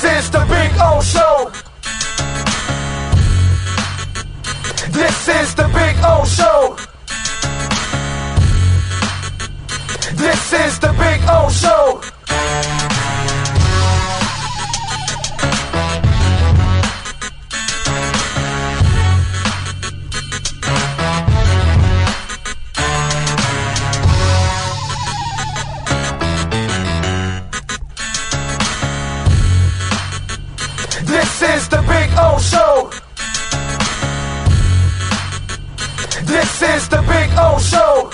This is the Big O Show. This is the Big O Show. This is the Big O Show. This is the Big O Show. This is the Big O Show.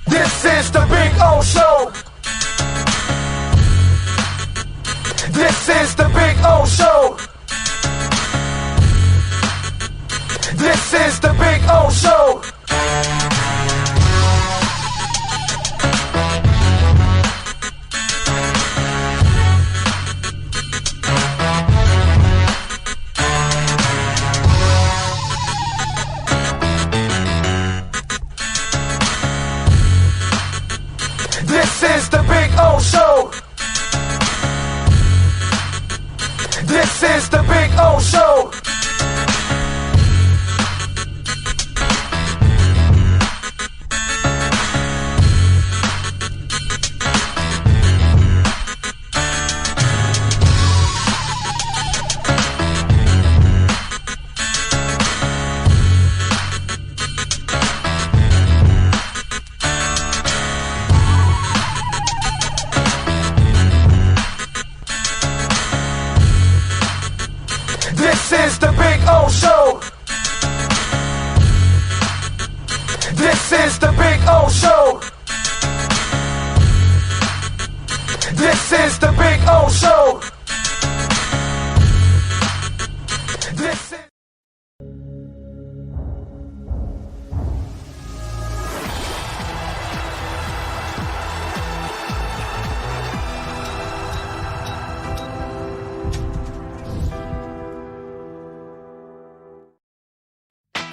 This is the Big O Show. This is the Big O Show. This is the Big O Show. This is the Big O Show. This is the Big O Show. This is the Big O Show. This is the Big O Show. This is the Big O Show. This is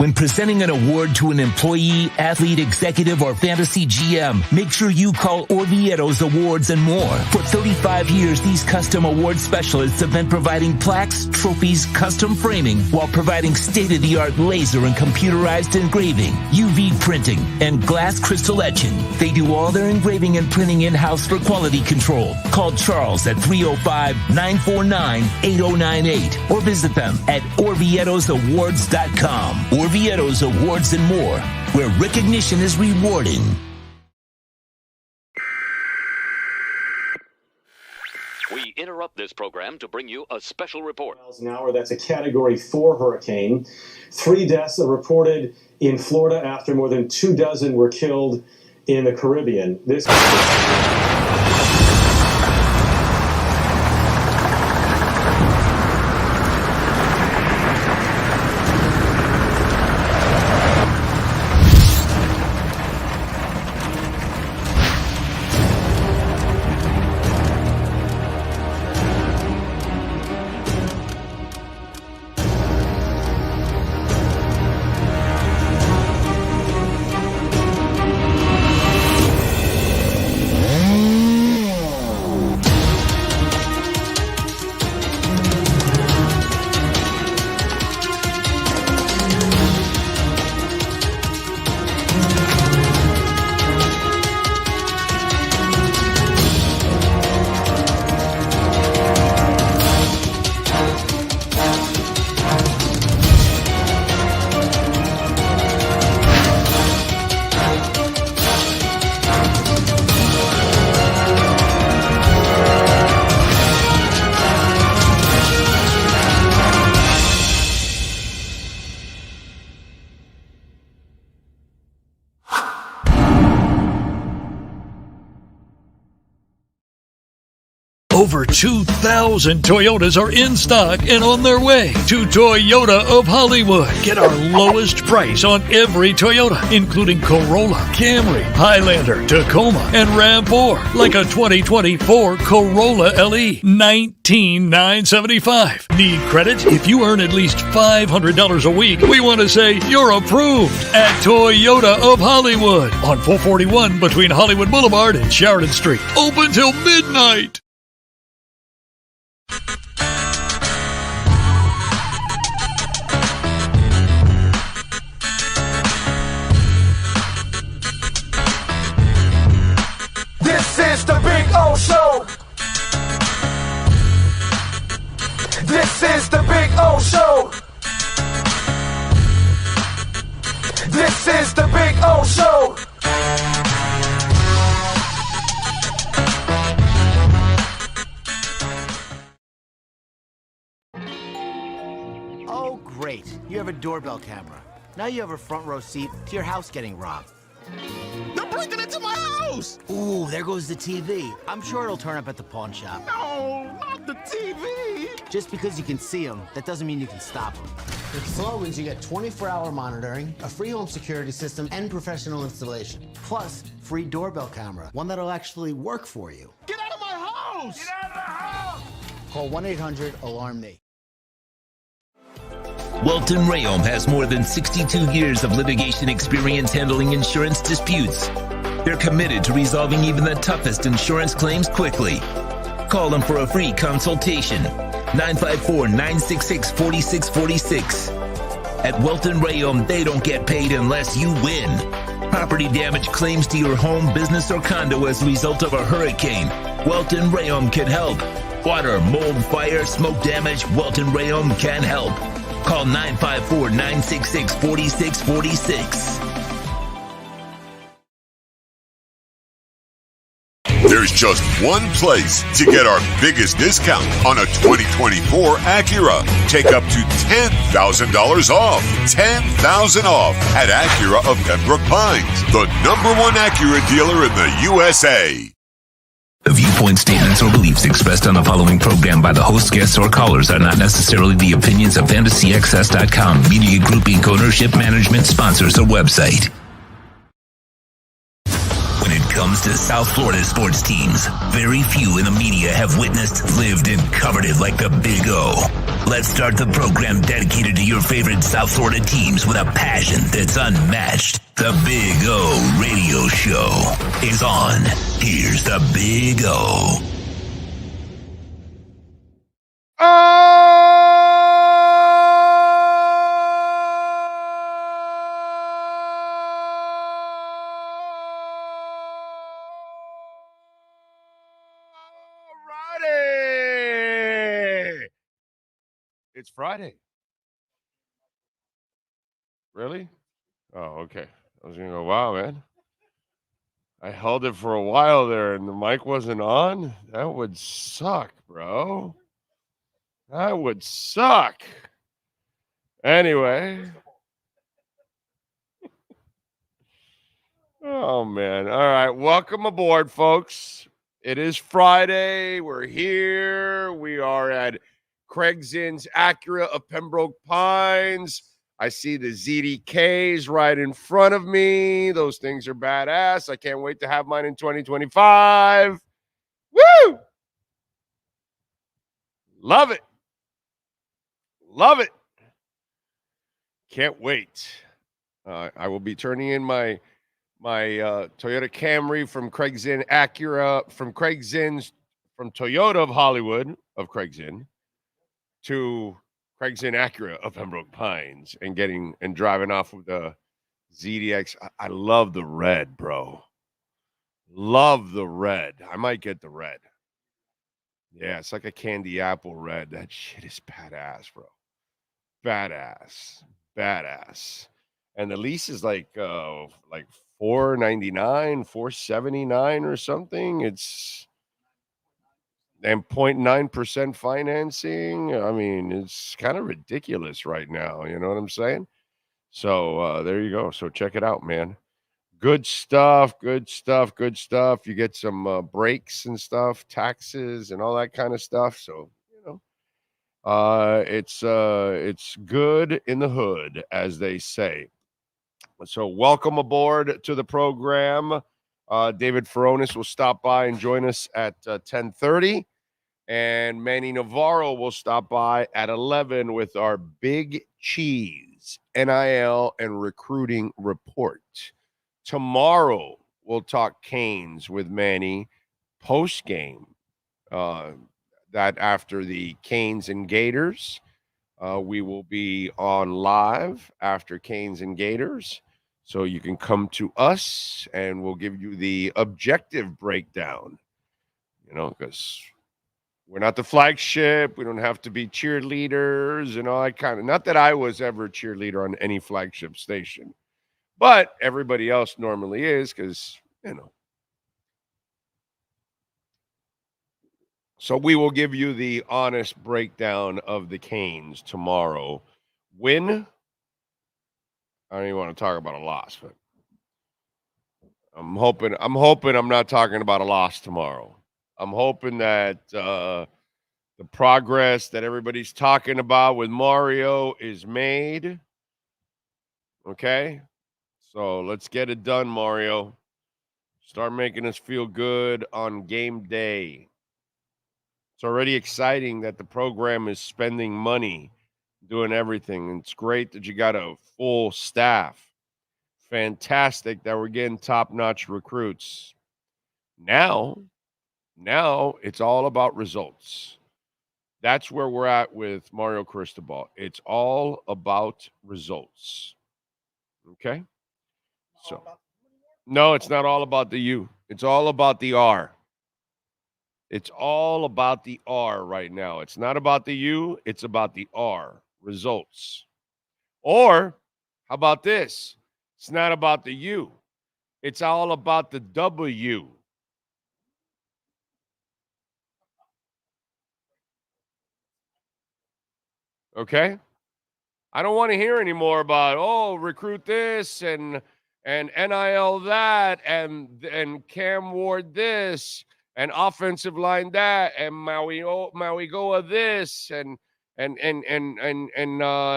When presenting an award to an employee, athlete, executive, or fantasy GM, make sure you call Orvieto's Awards and More. For 35 years, these custom award specialists have been providing plaques, trophies, custom framing, while providing state-of-the-art laser and computerized engraving, UV printing, and glass crystal etching. They do all their engraving and printing in-house for quality control. Call Charles at 305-949-8098 or visit them at orvietosawards.com. Orvieto's Awards and More, where recognition is rewarding. We interrupt this program to bring you a special report. Miles an hour, that's a Category 4 hurricane. 3 deaths are reported in Florida after more than 24 were killed in the Caribbean. This Over 2,000 Toyotas are in stock and on their way to Toyota of Hollywood. Get our lowest price on every Toyota, including Corolla, Camry, Highlander, Tacoma, and RAV4, like a 2024 Corolla LE, $19,975. Need credit? If you earn at least $500 a week, we want to say you're approved at Toyota of Hollywood on 441 between Hollywood Boulevard and Sheridan Street. Open till midnight. This is the Big O Show. This is the Big O Show. This is the Big O Show. Oh, great. You have a doorbell camera. Now you have a front row seat to your house getting robbed. They're breaking into my house! Ooh, there goes the TV. I'm sure it'll turn up at the pawn shop. No, not the TV! Just because you can see them, that doesn't mean you can stop them. With Flowens, you get 24-hour monitoring, a free home security system, and professional installation. Plus, free doorbell camera, one that'll actually work for you. Get out of my house! Get out of the house! Call 1-800-ALARM-ME. Welton Rayom has more than 62 years of litigation experience handling insurance disputes. They're committed to resolving even the toughest insurance claims quickly. Call them for a free consultation. 954-966-4646. At Welton Rayom, they don't get paid unless you win. Property damage claims to your home, business, or condo as a result of a hurricane. Welton Rayom can help. Water, mold, fire, smoke damage, Welton Rayom can help. Call 954-966-4646. There's just one place to get our biggest discount on a 2024 Acura. Take up to $10,000 off. $10,000 off at Acura of Pembroke Pines, the #1 Acura dealer in the USA. The viewpoints, statements, or beliefs expressed on the following program by the host, guests, or callers are not necessarily the opinions of FantasyAccess.com, Media Group Inc. ownership, management, sponsors, or website. When it comes to South Florida sports teams, very few in the media have witnessed, lived, and covered it like the Big O. Let's start the program dedicated to your favorite South Florida teams with a passion that's unmatched. The Big O Radio Show is on. Here's the Big O. It's Friday. Really? Oh, okay. I was going to go, wow, man. I held it for a while there and the mic wasn't on. That would suck, bro. That would suck. Anyway. Oh, man. All right. Welcome aboard, folks. It is Friday. We're here. We are at Craig Zinn's Acura of Pembroke Pines. I see the ZDKs right in front of me. Those things are badass. I can't wait to have mine in 2025. Woo! Love it. Love it. Can't wait. I will be turning in my Toyota Camry from Craig Zinn Acura, from Toyota of Hollywood, of Craig Zinn, to Craig Zinn Acura of Pembroke Pines and driving off with the ZDX. I love the red, bro. Love the red. I might get the red. Yeah, it's like a candy apple red. That shit is badass, bro. Badass. And the lease is like $499, $479 or something. It's and 0.9% financing. I mean, it's kind of ridiculous right now. You know what I'm saying? So there you go. So check it out, man. Good stuff. Good stuff. Good stuff. You get some breaks and stuff, taxes and all that kind of stuff. So, it's good in the hood, as they say. So welcome aboard to the program. David Furones will stop by and join us at 10:30. And Manny Navarro will stop by at 11 with our Big Cheese NIL and recruiting report. Tomorrow, we'll talk Canes with Manny post-game. That after the Canes and Gators, we will be on live after Canes and Gators. So you can come to us and we'll give you the objective breakdown, because we're not the flagship. We don't have to be cheerleaders and all that kind of. Not that I was ever a cheerleader on any flagship station, but everybody else normally is because, So we will give you the honest breakdown of the Canes tomorrow. Win. I don't even want to talk about a loss, but I'm hoping I'm not talking about a loss tomorrow. I'm hoping that the progress that everybody's talking about with Mario is made. Okay? So let's get it done, Mario. Start making us feel good on game day. It's already exciting that the program is spending money, doing everything. It's great that you got a full staff. Fantastic that we're getting top-notch recruits. Now it's all about results. That's where we're at with Mario Cristobal. It's all about results. Okay? So, no, it's not all about the U. It's all about the R. It's all about the R right now. It's not about the U. It's about the R, results. Or how about this? It's not about the U. It's all about the W. Okay? I don't want to hear anymore about, recruit this and NIL that and Cam Ward this and offensive line that and Maui Goa this and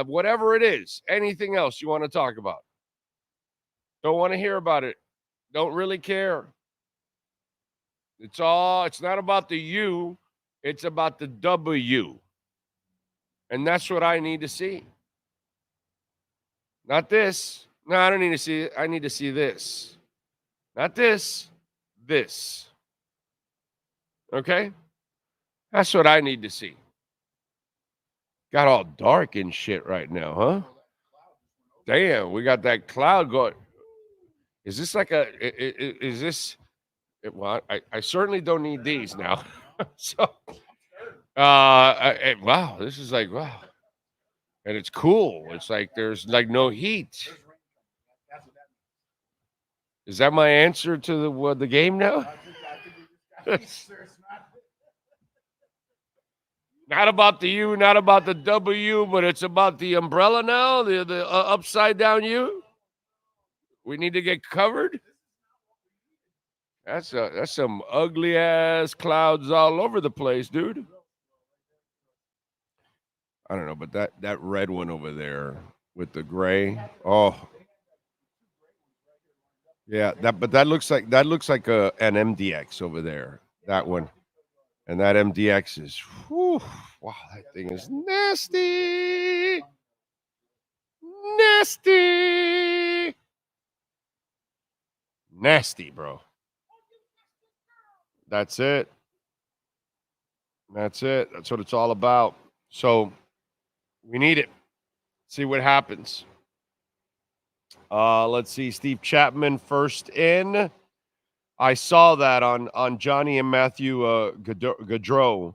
whatever it is. Anything else you want to talk about? Don't want to hear about it. Don't really care. It's not about the U, it's about the W. And that's what I need to see. Not this. No, I don't need to see it. I need to see this. Not this. This. Okay? That's what I need to see. Got all dark and shit right now, huh? Damn, we got that cloud going. Is this like is this? Well, I certainly don't need these now. So, wow, this is like, wow. And it's cool. It's like there's like no heat. Is that my answer to the game now? Not about the U, not about the W, but it's about the umbrella now, the upside down U. We need to get covered. That's some ugly ass clouds all over the place, dude. I don't know, but that red one over there with the gray. Oh, yeah, that looks like an MDX over there. That one, and that MDX is, whew, wow, that thing is nasty, nasty, bro. That's it. That's it. That's what it's all about. So we need it. See what happens. Let's see. Steve Chapman first in. I saw that on Johnny and Matthew Gaudreau.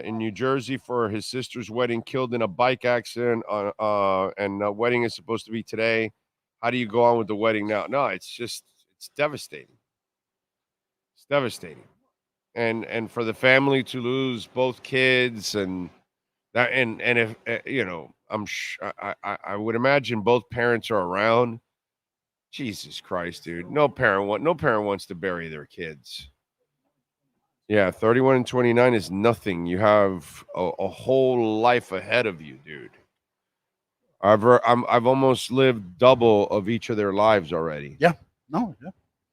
In New Jersey for his sister's wedding, killed in a bike accident. And the wedding is supposed to be today. How do you go on with the wedding now? No, it's devastating. It's devastating. And for the family to lose both kids and that, and if I would imagine both parents are around. Jesus Christ, dude. No parent wants to bury their kids. Yeah, 31 and 29 is nothing. You have a whole life ahead of you, dude. I've almost lived double of each of their lives already. Yeah. No, yeah.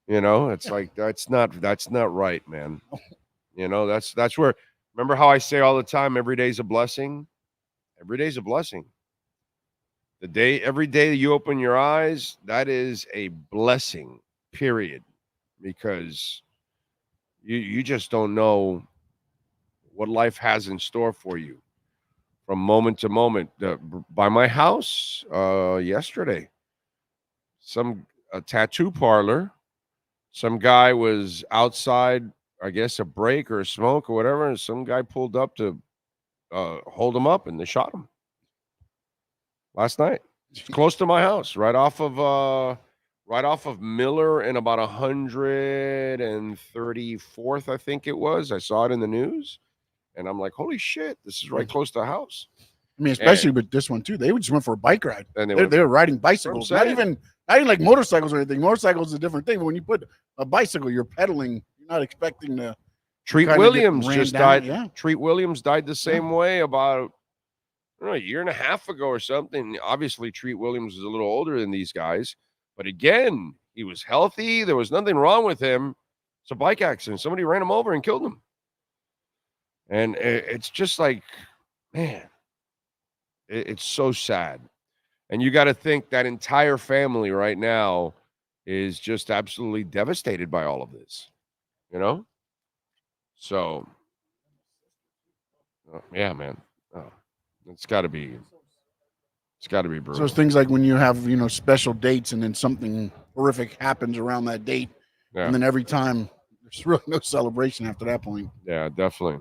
You know, it's like that's not right, man. You know, that's where, remember how I say all the time, every day's a blessing? Every day's a blessing. Every day that you open your eyes, that is a blessing, period. Because you just don't know what life has in store for you from moment to moment. By my house yesterday, a tattoo parlor, some guy was outside, I guess a break or a smoke or whatever, and some guy pulled up to hold him up, and they shot him last night. It's close to my house, right off of Miller and about 134th, I think it was. I saw it in the news, and I'm like, holy shit, this is right close to the house. I mean, especially with this one too. They just went for a bike ride. And they were riding bicycles, not even like motorcycles or anything. Motorcycles is a different thing. But when you put a bicycle, you're pedaling. You're not expecting to. Treat Williams just died. Yeah. Treat Williams died the same way about, I don't know, a year and a half ago or something. Obviously, Treat Williams is a little older than these guys, but again, he was healthy. There was nothing wrong with him. It's a bike accident. Somebody ran him over and killed him. And it's just like, man, it's so sad. And you got to think that entire family right now is just absolutely devastated by all of this, you know? So, yeah, man. Oh, it's got to be brutal. So it's things like when you have, special dates and then something horrific happens around that date. Yeah. And then every time there's really no celebration after that point. Yeah, definitely.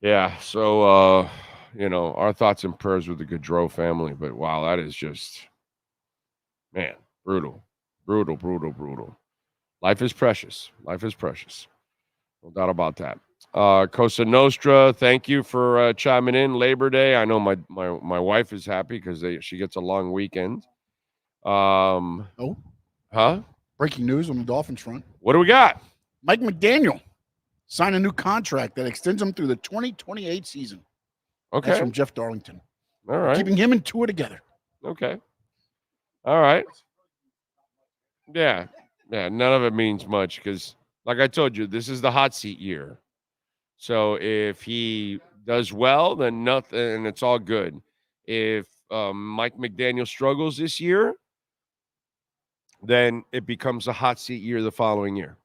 Yeah. So, our thoughts and prayers with the Gaudreau family. But wow, that is just, man, brutal. Life is precious. No doubt about that. Cosa Nostra, thank you for chiming in. Labor Day. I know my wife is happy because she gets a long weekend. Huh? Breaking news on the Dolphins front. What do we got? Mike McDaniel signed a new contract that extends him through the 2028 season. Okay. That's from Jeff Darlington. All right. Keeping him and Tua together. Okay. All right. Yeah. None of it means much because, like I told you, this is the hot seat year. So if he does well, then nothing, and it's all good. If Mike McDaniel struggles this year, then it becomes a hot seat year the following year.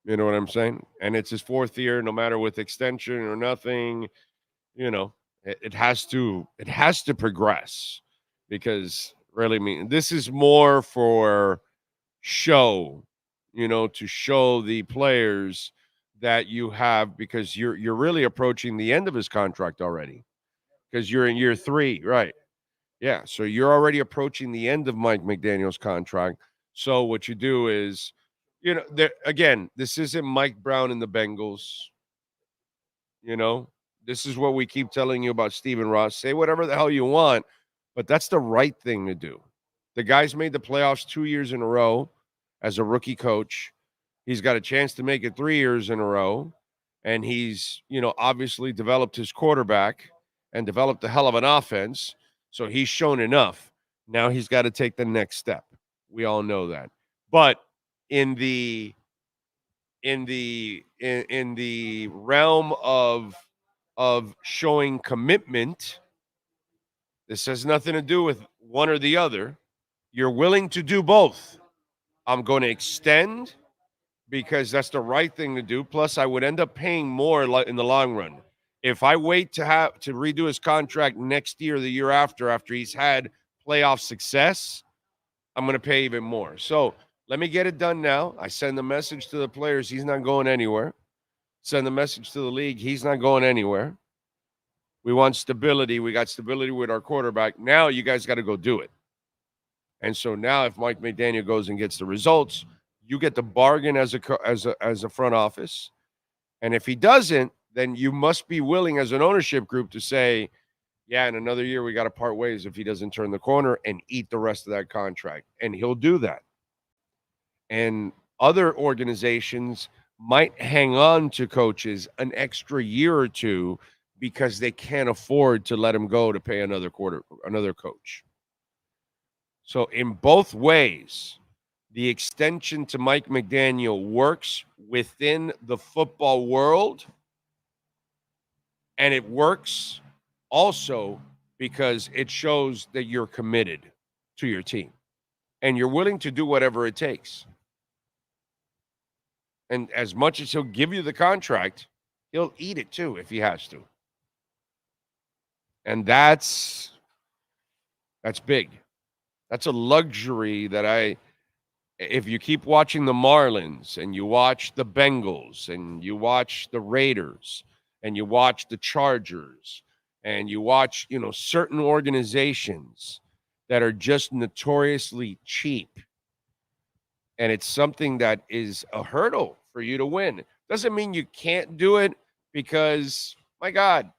You know what I'm saying? And it's his fourth year, no matter with extension or nothing. It has to progress because really, this is more for show. To show the players that you have, because you're really approaching the end of his contract already, because you're in year 3, right? Yeah, so you're already approaching the end of Mike McDaniel's contract. So what you do is, again, this isn't Mike Brown and the Bengals. This is what we keep telling you about Stephen Ross. Say whatever the hell you want, but that's the right thing to do. The guy's made the playoffs 2 years in a row as a rookie coach. He's got a chance to make it 3 years in a row. And he's, obviously developed his quarterback and developed a hell of an offense. So he's shown enough. Now he's got to take the next step. We all know that. But in the realm of showing commitment, this has nothing to do with one or the other. You're willing to do both. I'm going to extend because that's the right thing to do. Plus, I would end up paying more in the long run. If I wait to redo his contract next year, the year after he's had playoff success, I'm going to pay even more. So let me get it done now. I send the message to the players. He's not going anywhere. Send the message to the league. He's not going anywhere. We want stability. We got stability with our quarterback. Now you guys got to go do it. And so now if Mike McDaniel goes and gets the results, you get the bargain as a front office. And if he doesn't, then you must be willing as an ownership group to say, yeah, in another year we got to part ways if he doesn't turn the corner and eat the rest of that contract. And he'll do that. And other organizations might hang on to coaches an extra year or two because they can't afford to let him go to pay another coach. So in both ways, the extension to Mike McDaniel works within the football world, and it works also because it shows that you're committed to your team and you're willing to do whatever it takes. And as much as he'll give you the contract, he'll eat it too if he has to. And that's big. That's a luxury that if you keep watching the Marlins and you watch the Bengals and you watch the Raiders and you watch the Chargers and you watch, certain organizations that are just notoriously cheap, and it's something that is a hurdle for you to win. Doesn't mean you can't do it because, my God,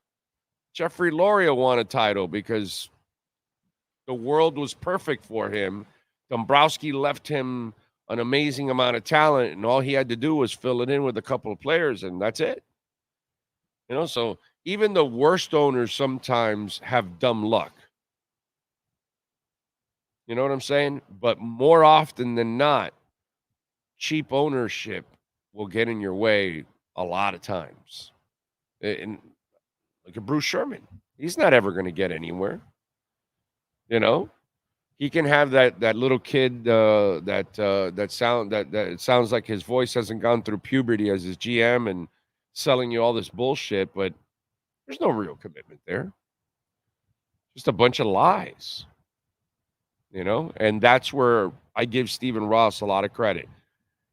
Jeffrey Loria won a title because the world was perfect for him. Dombrowski left him an amazing amount of talent, and all he had to do was fill it in with a couple of players, and that's it. So even the worst owners sometimes have dumb luck. You know what I'm saying? But more often than not, cheap ownership will get in your way a lot of times. And look at Bruce Sherman. He's not ever going to get anywhere. He can have that little kid that sounds like his voice hasn't gone through puberty as his GM and selling you all this bullshit, but there's no real commitment there. Just a bunch of lies. And that's where I give Stephen Ross a lot of credit.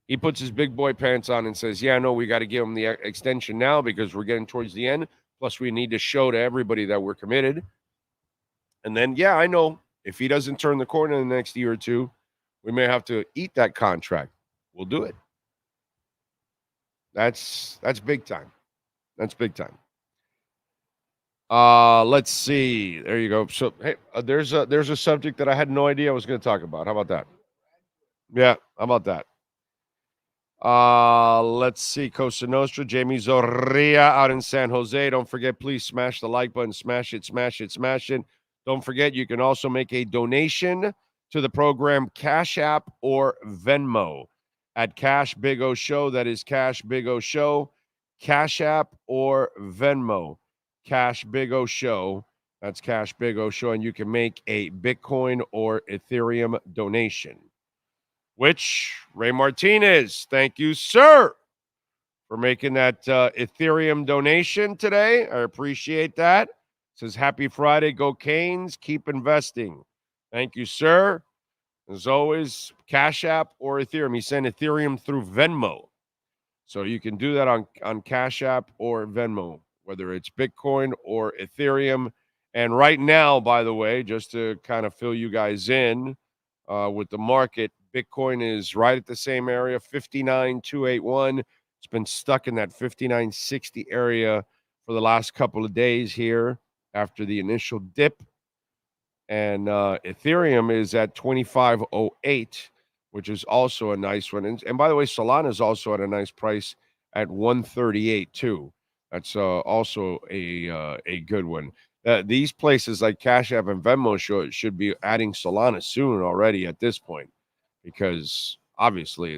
He puts his big boy pants on and says, yeah, no, we got to give him the extension now because we're getting towards the end. Plus, we need to show to everybody that we're committed. And then, yeah, I know if he doesn't turn the corner in the next year or two, we may have to eat that contract. We'll do it. That's big time. That's big time. Let's see. There you go. So, hey, there's a subject that I had no idea I was going to talk about. How about that? Yeah, how about that? Let's see. Costa Nostra, Jamie Zorria out in San Jose. Don't forget, please smash the like button. Smash it, smash it, smash it. Don't forget, you can also make a donation to the program Cash App or Venmo at Cash Big O Show. That is Cash Big O Show. Cash App or Venmo. Cash Big O Show. That's Cash Big O Show. And you can make a Bitcoin or Ethereum donation. Which, Ray Martinez, thank you, sir, for making that Ethereum donation today. I appreciate that. Says, happy Friday, go Canes, keep investing. Thank you, sir. As always, Cash App or Ethereum. He sent Ethereum through Venmo. So you can do that on Cash App or Venmo, whether it's Bitcoin or Ethereum. And right now, by the way, just to kind of fill you guys in with the market, Bitcoin is right at the same area, 59,281. It's been stuck in that 59.60 area for the last couple of days here after the initial dip. And Ethereum is at 2508, which is also a nice one. And by the way, Solana is also at a nice price at 138 too. That's also a good one. These places like Cash App and Venmo should be adding Solana soon already at this point, because obviously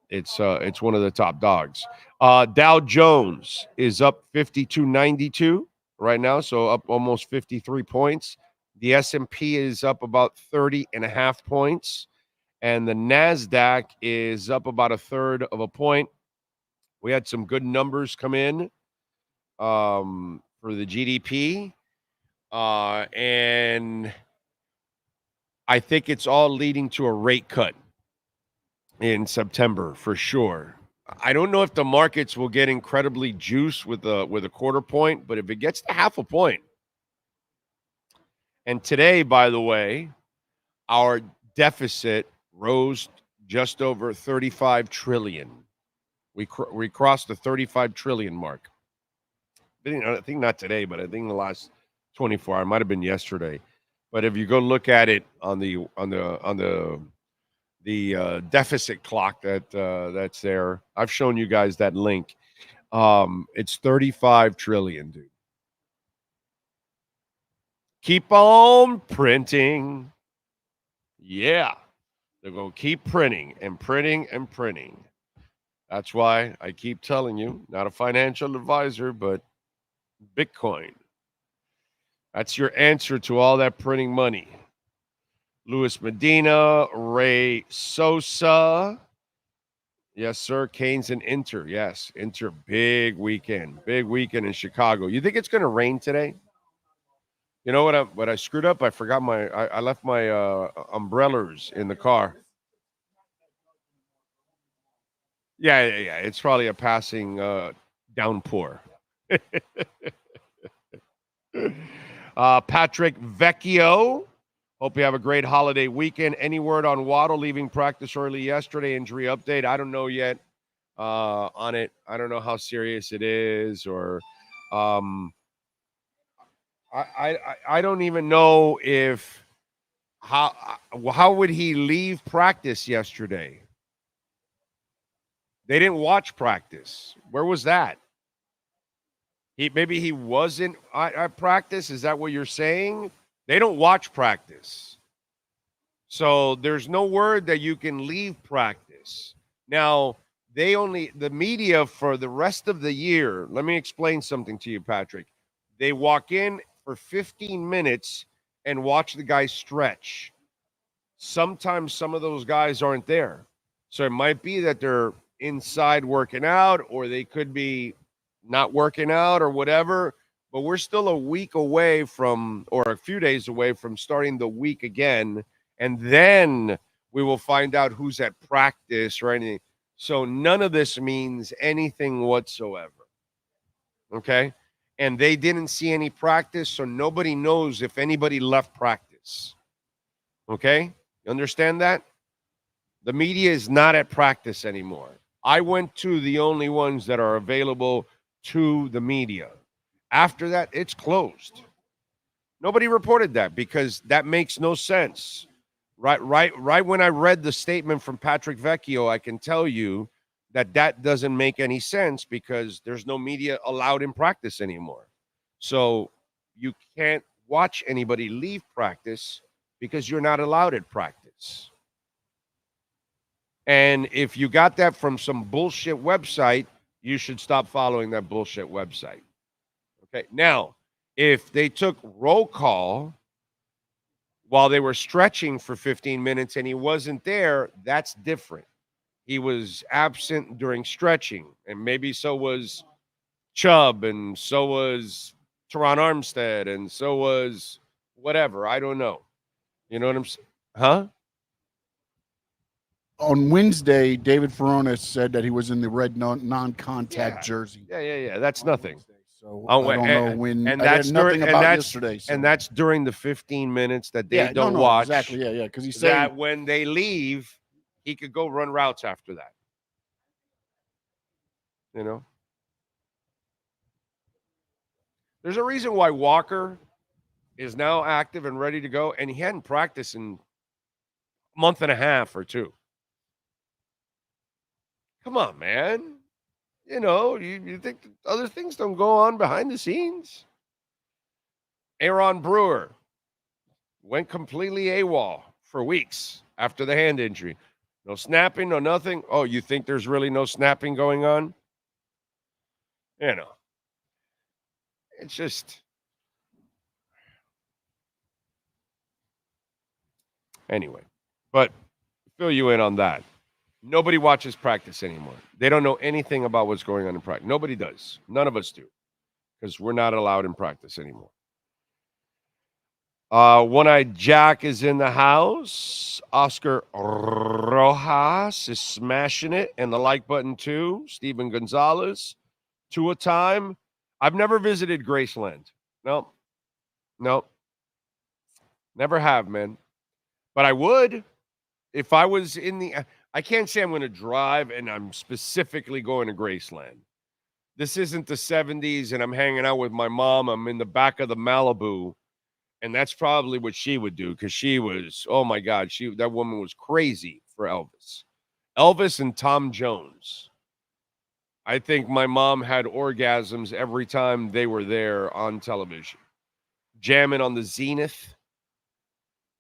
it's one of the top dogs. Dow Jones is up 52.92 right now, so up almost 53 points. The S&P is up about 30.5 points, and the NASDAQ is up about a third of a point. We had some good numbers come in for the GDP, and I think it's all leading to a rate cut in September for sure. I don't know if the markets will get incredibly juiced with a quarter point, but if it gets to half a point. And today, by the way, our deficit rose just over 35 trillion. We crossed the 35 trillion mark. I think not today, but I think the last 24. It might have been yesterday. But if you go look at it on the deficit clock that's there, I've shown you guys that link. It's 35 trillion, dude. Keep on printing. Yeah. They're going to keep printing and printing and printing. That's why I keep telling you, not a financial advisor, but Bitcoin. That's your answer to all that printing money. Luis Medina, Ray Sosa. Yes, sir. Canes and Inter. Yes, Inter. Big weekend. Big weekend in Chicago. You think it's going to rain today? You know what I screwed up? I forgot I left my umbrellas in the car. Yeah. It's probably a passing downpour. Patrick Vecchio. Hope you have a great holiday weekend. Any word on Waddle leaving practice early yesterday? Injury update? I don't know yet on it. I don't know how serious it is, or I don't even know if how would he leave practice yesterday? They didn't watch practice. Where was that? Maybe he wasn't at practice. Is that what you're saying? They don't watch practice. So there's no word that you can leave practice. Now, the media for the rest of the year, let me explain something to you, Patrick. They walk in for 15 minutes and watch the guys stretch. Sometimes some of those guys aren't there. So it might be that they're inside working out, or they could be not working out or whatever. But we're still a week away from, or a few days away from starting the week again. And then we will find out who's at practice or anything. So none of this means anything whatsoever. Okay? And they didn't see any practice, so nobody knows if anybody left practice. Okay? You understand that? The media is not at practice anymore. I went to the only ones that are available to the media. After that, it's closed. Nobody reported that because that makes no sense. Right when I read the statement from Patrick Vecchio, I can tell you that doesn't make any sense because there's no media allowed in practice anymore. So you can't watch anybody leave practice because you're not allowed at practice. And if you got that from some bullshit website, you should stop following that bullshit website. Okay, now, if they took roll call while they were stretching for 15 minutes and he wasn't there, that's different. He was absent during stretching, and maybe so was Chubb, and so was Teron Armstead, and so was whatever. I don't know. You know what I'm saying? Huh? On Wednesday, David Furones said that he was in the red non-contact jersey. Yeah. That's nothing. So I don't know when. And that's nothing about yesterday. So. And that's during the 15 minutes that they don't watch. Exactly. Yeah. Because he said that said when they leave, he could go run routes after that. You know, there's a reason why Walker is now active and ready to go, and he hadn't practiced in a month and a half or two. Come on, man. You know, you think other things don't go on behind the scenes? Aaron Brewer went completely AWOL for weeks after the hand injury. No snapping, no nothing. Oh, you think there's really no snapping going on? You know, it's just... Anyway, but fill you in on that. Nobody watches practice anymore. They don't know anything about what's going on in practice. Nobody does. None of us do, because we're not allowed in practice anymore. One-Eyed Jack is in the house. Oscar Rojas is smashing it, and the like button too. Steven Gonzalez, to a time. I've never visited Graceland. No. Never have, man. But I would if I was in the... I can't say I'm going to drive and I'm specifically going to Graceland. this isn't the 70s and I'm hanging out with my mom. I'm in the back of the Malibu. And that's probably what she would do because she was, oh my God, that woman was crazy for Elvis. Elvis and Tom Jones. I think my mom had orgasms every time they were there on television, jamming on the Zenith.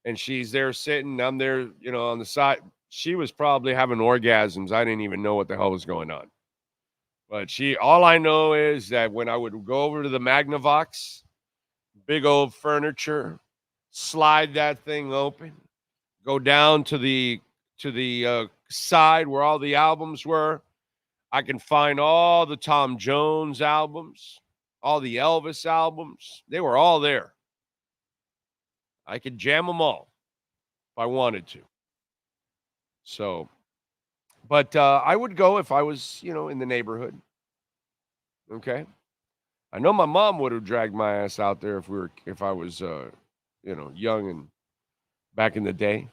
And she's there sitting, I'm there, on the side. She was probably having orgasms. I didn't even know what the hell was going on. But all I know is that when I would go over to the Magnavox, big old furniture, slide that thing open, go down to the side where all the albums were. I can find all the Tom Jones albums, all the Elvis albums. They were all there. I could jam them all if I wanted to. So, but I would go if I was, in the neighborhood. Okay. I know my mom would have dragged my ass out there if I was, young and back in the day.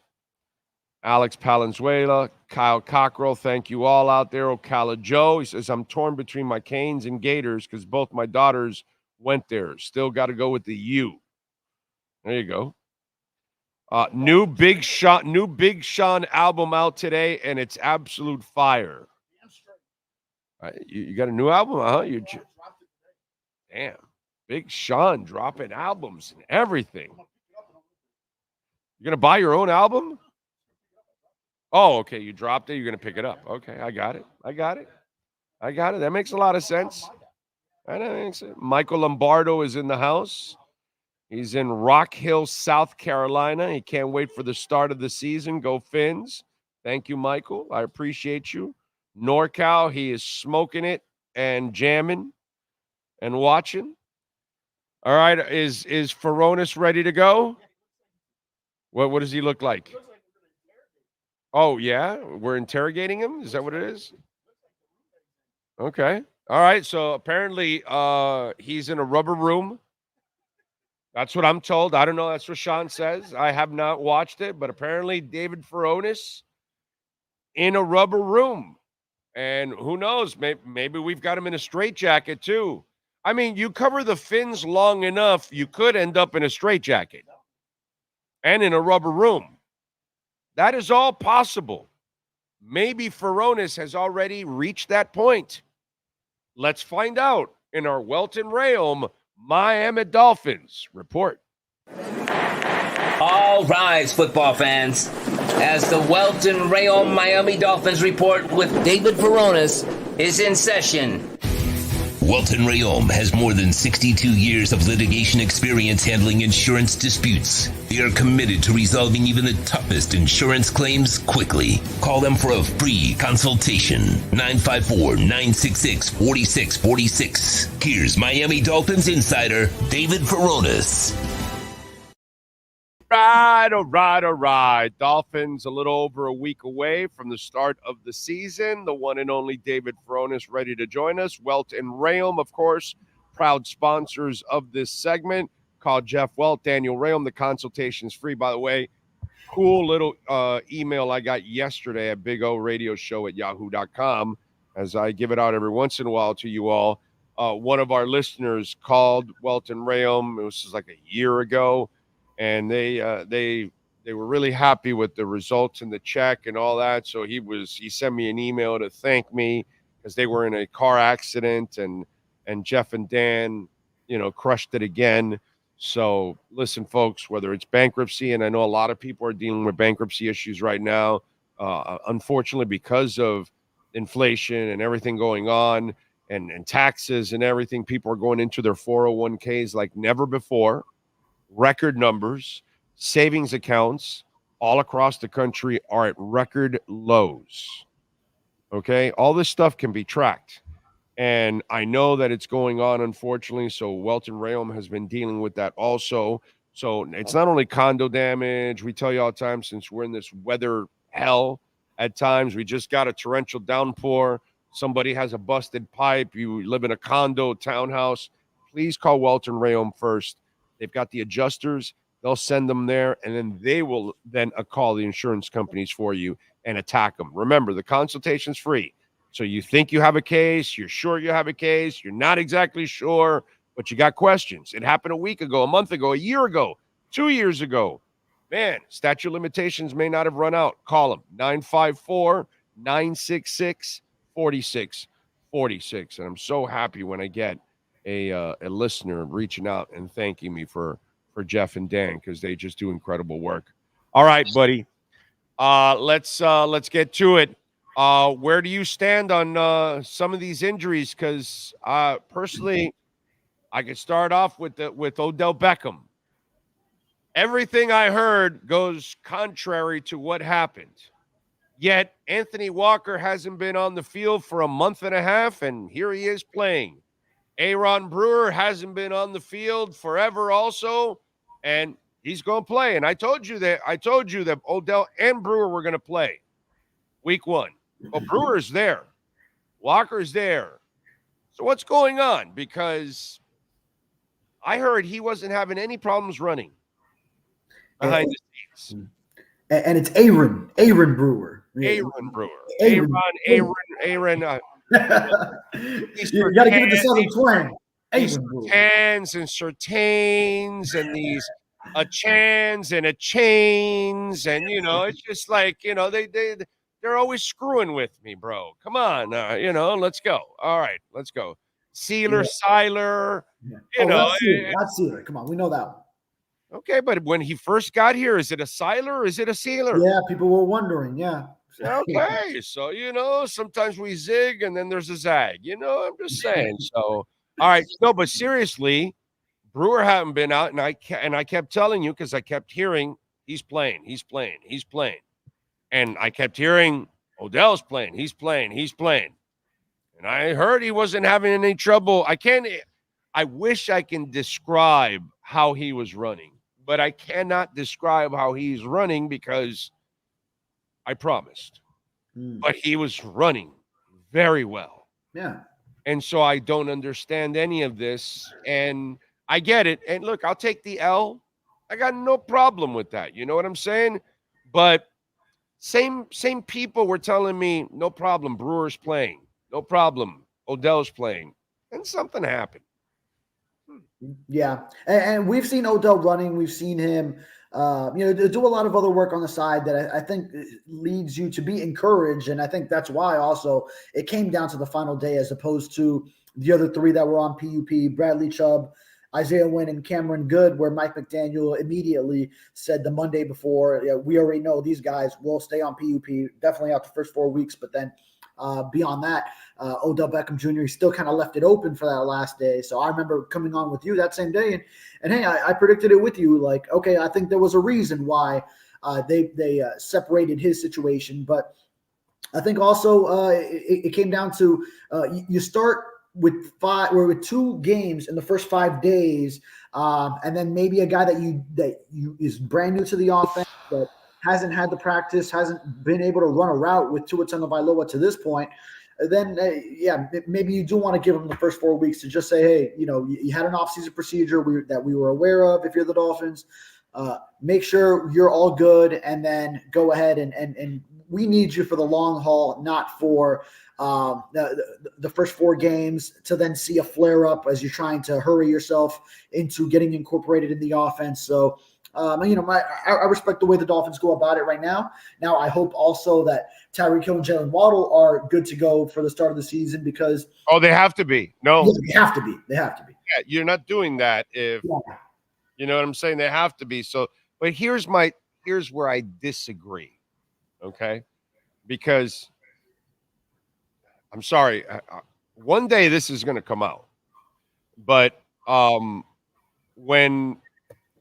Alex Palenzuela, Kyle Cockrell, thank you all out there. Ocala Joe, he says, I'm torn between my Canes and Gators because both my daughters went there. Still got to go with the U. There you go. New Big Sean album out today, and it's absolute fire. You got a new album, huh? Damn. Big Sean dropping albums and everything. You're going to buy your own album? Oh, okay. You dropped it. You're going to pick it up. Okay. I got it. That makes a lot of sense. Michael Lombardo is in the house. He's in Rock Hill, South Carolina. He can't wait for the start of the season. Go Fins. Thank you, Michael. I appreciate you. NorCal, he is smoking it and jamming and watching. All right. Is Furones ready to go? What does he look like? Oh, yeah? We're interrogating him? Is that what it is? Okay. All right. So apparently he's in a rubber room. That's what I'm told. I don't know. That's what Sean says. I have not watched it, but apparently David Furones in a rubber room. And who knows? Maybe we've got him in a straitjacket too. I mean, you cover the fins long enough, you could end up in a straitjacket and in a rubber room. That is all possible. Maybe Furones has already reached that point. Let's find out in our Welton Rayom Miami Dolphins report. All rise, football fans, as the Welton Rayom Miami Dolphins report with David Furones is in session. Welton Rayom has more than 62 years of litigation experience handling insurance disputes. They are committed to resolving even the toughest insurance claims quickly. Call them for a free consultation. 954-966-4646. Here's Miami Dolphins insider David Furones. All right. Dolphins a little over a week away from the start of the season. The one and only David Furones ready to join us. Welton Rayom, of course, proud sponsors of this segment. Call Jeff Welt, Daniel Rayom. The consultation is free, by the way. Cool little email I got yesterday at BigORadioshow@yahoo.com as I give it out every once in a while to you all. One of our listeners called Welton Rayom. It was just like a year ago. And they were really happy with the results and the check and all that. So he sent me an email to thank me because they were in a car accident and Jeff and Dan, crushed it again. So listen, folks, whether it's bankruptcy, and I know a lot of people are dealing with bankruptcy issues right now, unfortunately, because of inflation and everything going on and taxes and everything, people are going into their 401ks like never before. Record numbers, savings accounts all across the country are at record lows. Okay. All this stuff can be tracked. And I know that it's going on, unfortunately. So Welton Rayom has been dealing with that also. So it's not only condo damage. We tell you all the time, since we're in this weather hell at times, we just got a torrential downpour. Somebody has a busted pipe. You live in a condo, townhouse. Please call Welton Rayom first. They've got the adjusters. They'll send them there, and then they will then call the insurance companies for you and attack them. Remember, the consultation's free. So you think you have a case, you're sure you have a case, you're not exactly sure, but you got questions. It happened a week ago, a month ago, a year ago, 2 years ago. Man, statute of limitations may not have run out. Call them, 954-966-4646. And I'm so happy when I get a listener reaching out and thanking me for Jeff and Dan, because they just do incredible work. All right, buddy. Let's get to it. Where do you stand on some of these injuries? Because personally, I could start off with Odell Beckham. Everything I heard goes contrary to what happened. Yet Anthony Walker hasn't been on the field for a month and a half, and here he is playing. Aaron Brewer hasn't been on the field forever also, and he's going to play. And I told you that Odell and Brewer were going to play week 1. Well, Brewer's there. Walker's there. So what's going on? Because I heard he wasn't having any problems running behind the scenes. And it's Aaron Brewer. Aaron Brewer. Aaron. You got to give it the southern twang. These tans and certains and these a chans and a chains, and it's just like they're always screwing with me, bro. Come on, let's go. All right, let's go. Sealer, Siler, not Sealer. Come on, we know that one. Okay, but when he first got here, is it a Siler or is it a Sealer? Yeah, people were wondering. Yeah. Okay, so sometimes we zig and then there's a zag. I'm just saying. So, all right, no, but seriously, Brewer hadn't been out, and I kept telling you because I kept hearing he's playing, and I kept hearing Odell's playing, he's playing, and I heard he wasn't having any trouble. I wish I can describe how he was running, but I cannot describe how he's running because I promised. But he was running very well. Yeah. And so I don't understand any of this, and I get it. And look, I'll take the L. I got no problem with that. You know what I'm saying? But same people were telling me, no problem, Brewer's playing. No problem, Odell's playing. And something happened. Yeah. And we've seen Odell running. We've seen him, do a lot of other work on the side that I think leads you to be encouraged. And I think that's why also it came down to the final day as opposed to the other 3 that were on PUP, Bradley Chubb, Isaiah Wynn, and Cameron Good, where Mike McDaniel immediately said the Monday before, we already know these guys will stay on PUP, definitely out the first 4 weeks. But then beyond that, Odell Beckham Jr. He still kind of left it open for that last day. So I remember coming on with you that same day, and hey, I predicted it with you. Like, okay, I think there was a reason why they separated his situation, but I think also it came down to you start with 2 games in the first 5 days, and then maybe a guy that you is brand new to the offense that hasn't had the practice, hasn't been able to run a route with Tua Tagovailoa to this point, then maybe you do want to give him the first 4 weeks to just say, hey, you had an offseason procedure that we were aware of. If you're the Dolphins, make sure you're all good, and then go ahead and we need you for the long haul, not for the first 4 games to then see a flare up as you're trying to hurry yourself into getting incorporated in the offense. So, I respect the way the Dolphins go about it right now. Now, I hope also that Tyreek Hill and Jalen Waddle are good to go for the start of the season because they have to be. No, they have to be. Yeah, you're not doing that if you know what I'm saying. They have to be. So, but here's where I disagree. Okay, because I'm sorry. One day this is going to come out, but when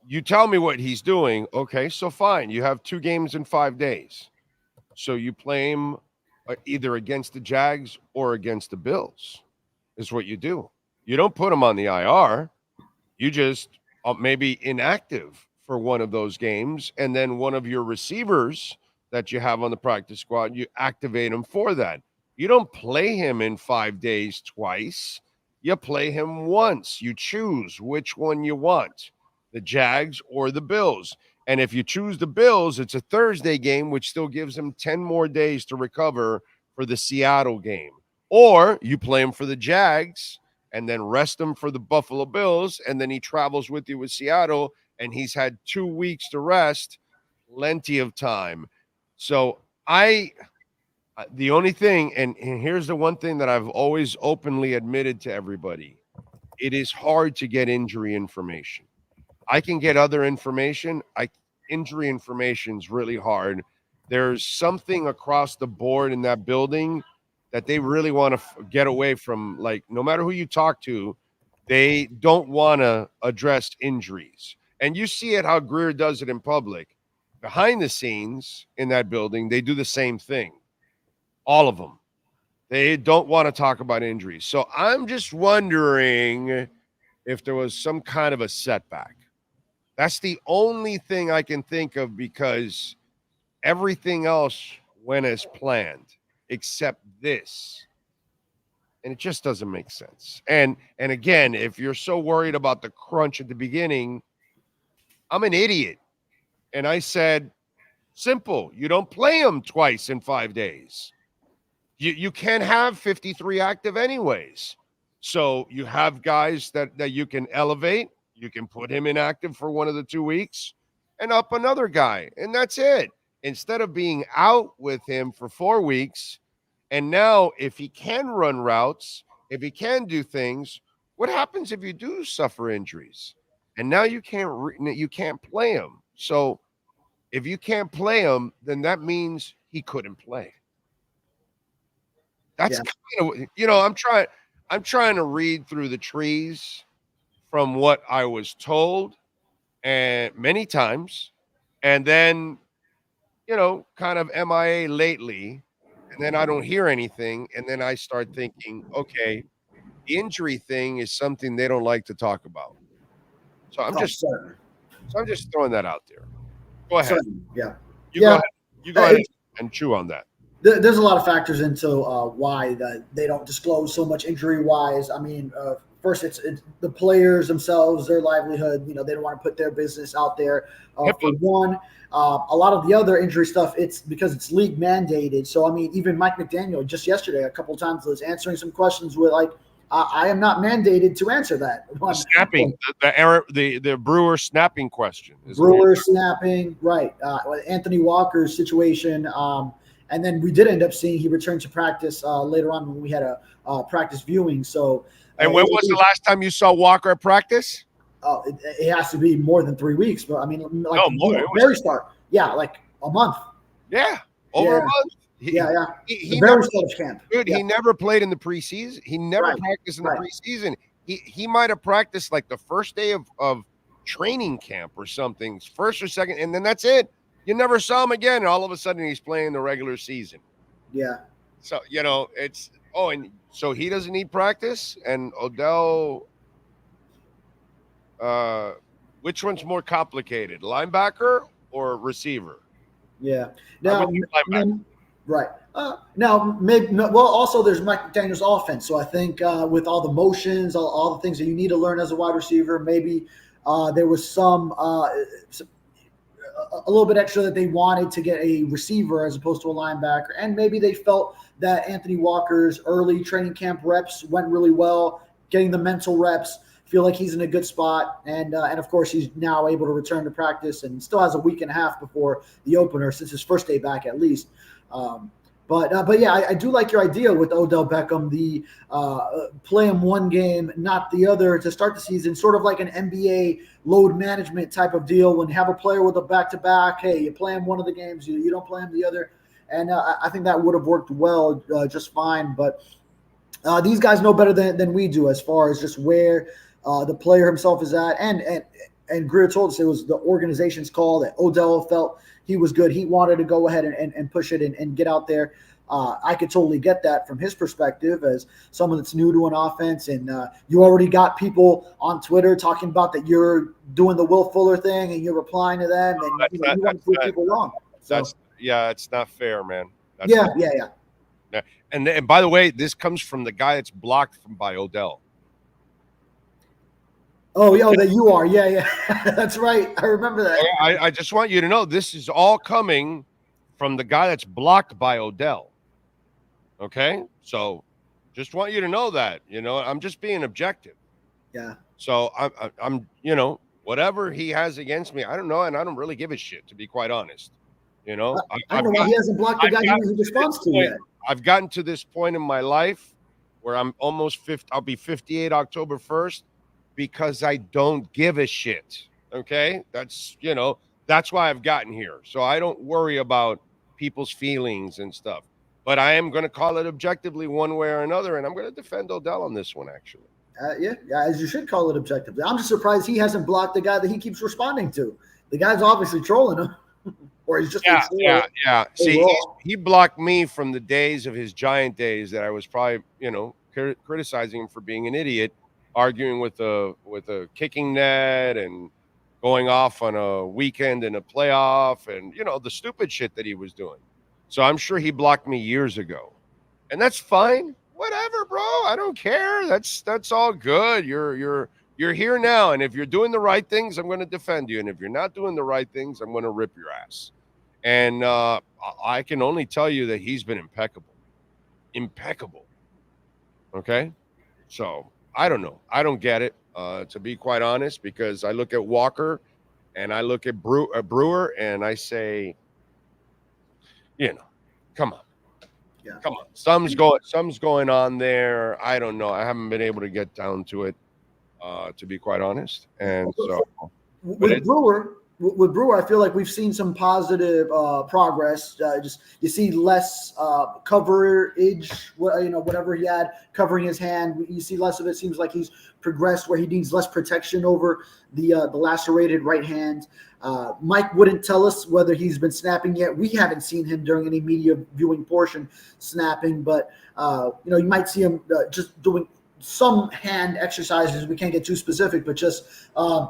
you tell me what he's doing, okay, so fine. You have 2 games in 5 days. So you play him either against the Jags or against the Bills is what you do. You don't put him on the IR. You just maybe inactive for one of those games, and then one of your receivers that you have on the practice squad, you activate him for that. You don't play him in 5 days twice. You play him once. You choose which one you want, the Jags or the Bills. And if you choose the Bills, it's a Thursday game, which still gives them 10 more days to recover for the Seattle game. Or you play him for the Jags and then rest him for the Buffalo Bills, and then he travels with you with Seattle, and he's had 2 weeks to rest, plenty of time. So the only thing, and here's the one thing that I've always openly admitted to everybody, it is hard to get injury information. I can get other information. Injury information is really hard. There's something across the board in that building that they really want to get away from. Like, no matter who you talk to, they don't want to address injuries. And you see it how Greer does it in public. Behind the scenes in that building, they do the same thing. All of them. They don't want to talk about injuries. So I'm just wondering if there was some kind of a setback. That's the only thing I can think of, because everything else went as planned except this. And it just doesn't make sense. And again, if you're so worried about the crunch at the beginning, I'm an idiot. And I said, simple, you don't play them twice in 5 days. You can't have 53 active anyways. So you have guys that you can elevate. You can put him inactive for 1 of the 2 weeks and up another guy. And that's it. Instead of being out with him for 4 weeks. And now if he can run routes, if he can do things, what happens if you do suffer injuries? And now you can't play him. So if you can't play him, then that means he couldn't play. That's kind of, I'm trying to read through the trees from what I was told, and many times, and then, kind of MIA lately, and then I don't hear anything, and then I start thinking, okay, the injury thing is something they don't like to talk about. So I'm just throwing that out there. Go ahead. Go ahead and chew on that. There's a lot of factors into why they don't disclose so much injury-wise. I mean, first, it's the players themselves, their livelihood. They don't want to put their business out there. For one, a lot of the other injury stuff, it's because it's league mandated. So, I mean, even Mike McDaniel just yesterday, a couple of times, was answering some questions with like, I am not mandated to answer that. Snapping, the Brewer snapping question. Brewer snapping, right. Anthony Walker's situation. And then we did end up seeing he returned to practice later on when we had a practice viewing. So, and when was the last time you saw Walker at practice? It has to be more than 3 weeks. But I mean, like very start. Yeah, like a month. Yeah, over a month. He very start of camp. Dude, he never played in the preseason. He never practiced in the preseason. He might have practiced like the first day of training camp or something, first or second, and then that's it. You never saw him again, and all of a sudden he's playing the regular season. Yeah. So, it's – and so he doesn't need practice, and Odell which one's more complicated, linebacker or receiver? Yeah. Now, right. Now, maybe also there's Mike McDaniel's offense. So I think with all the motions, all the things that you need to learn as a wide receiver, maybe there was some a little bit extra that they wanted to get a receiver as opposed to a linebacker. And maybe they felt that Anthony Walker's early training camp reps went really well, getting the mental reps, feel like he's in a good spot. And of course, he's now able to return to practice and still has a week and a half before the opener, since his first day back at least. But yeah, I do like your idea with Odell Beckham, the play him one game, not the other to start the season, sort of like an NBA load management type of deal. When you have a player with a back-to-back, hey, you play him one of the games, you don't play him the other. And I think that would have worked well, just fine. But these guys know better than we do as far as just where the player himself is at. And Greer told us it was the organization's call that Odell felt he was good. He wanted to go ahead and push it and get out there. I could totally get that from his perspective as someone that's new to an offense. And you already got people on Twitter talking about that you're doing the Will Fuller thing and you're replying to them. And you want to prove people wrong. So, it's not fair, man. Yeah. And by the way, this comes from the guy that's blocked by Odell. Oh, that you are. Yeah. That's right. I remember that. I just want you to know this is all coming from the guy that's blocked by Odell. Okay? So Just want you to know that, I'm just being objective. Yeah. So I'm whatever he has against me, I don't know, and I don't really give a shit, to be quite honest. I don't know why he hasn't blocked the guy he responds to yet. I've gotten to this point in my life where I'm almost 50. I'll be 58 October 1st because I don't give a shit. Okay, that's why I've gotten here. So I don't worry about people's feelings and stuff. But I am going to call it objectively one way or another, and I'm going to defend Odell on this one, actually. Yeah, as you should call it objectively. I'm just surprised he hasn't blocked the guy that he keeps responding to. The guy's obviously trolling him, or he's just yeah. See, he blocked me from the days of his Giant days that I was probably criticizing him for being an idiot, arguing with a kicking net and going off on a weekend in a playoff, and the stupid shit that he was doing. So I'm sure he blocked me years ago, and that's fine. Whatever, bro. I don't care. That's all good. You're here now, and if you're doing the right things, I'm going to defend you, and if you're not doing the right things, I'm going to rip your ass. And I can only tell you that he's been impeccable. Okay, so I don't know. I don't get it, to be quite honest, because I look at Walker and I look at Brewer, and I say, come on. Yeah. Come on. Something's going on there. I don't know. I haven't been able to get down to it, to be quite honest. And so with Brewer, I feel like we've seen some positive progress. Just you see less coverage, whatever he had covering his hand. You see less of it. Seems like he's progressed where he needs less protection over the lacerated right hand. Mike wouldn't tell us whether he's been snapping yet. We haven't seen him during any media viewing portion snapping, but you might see him just doing some hand exercises. We can't get too specific, but just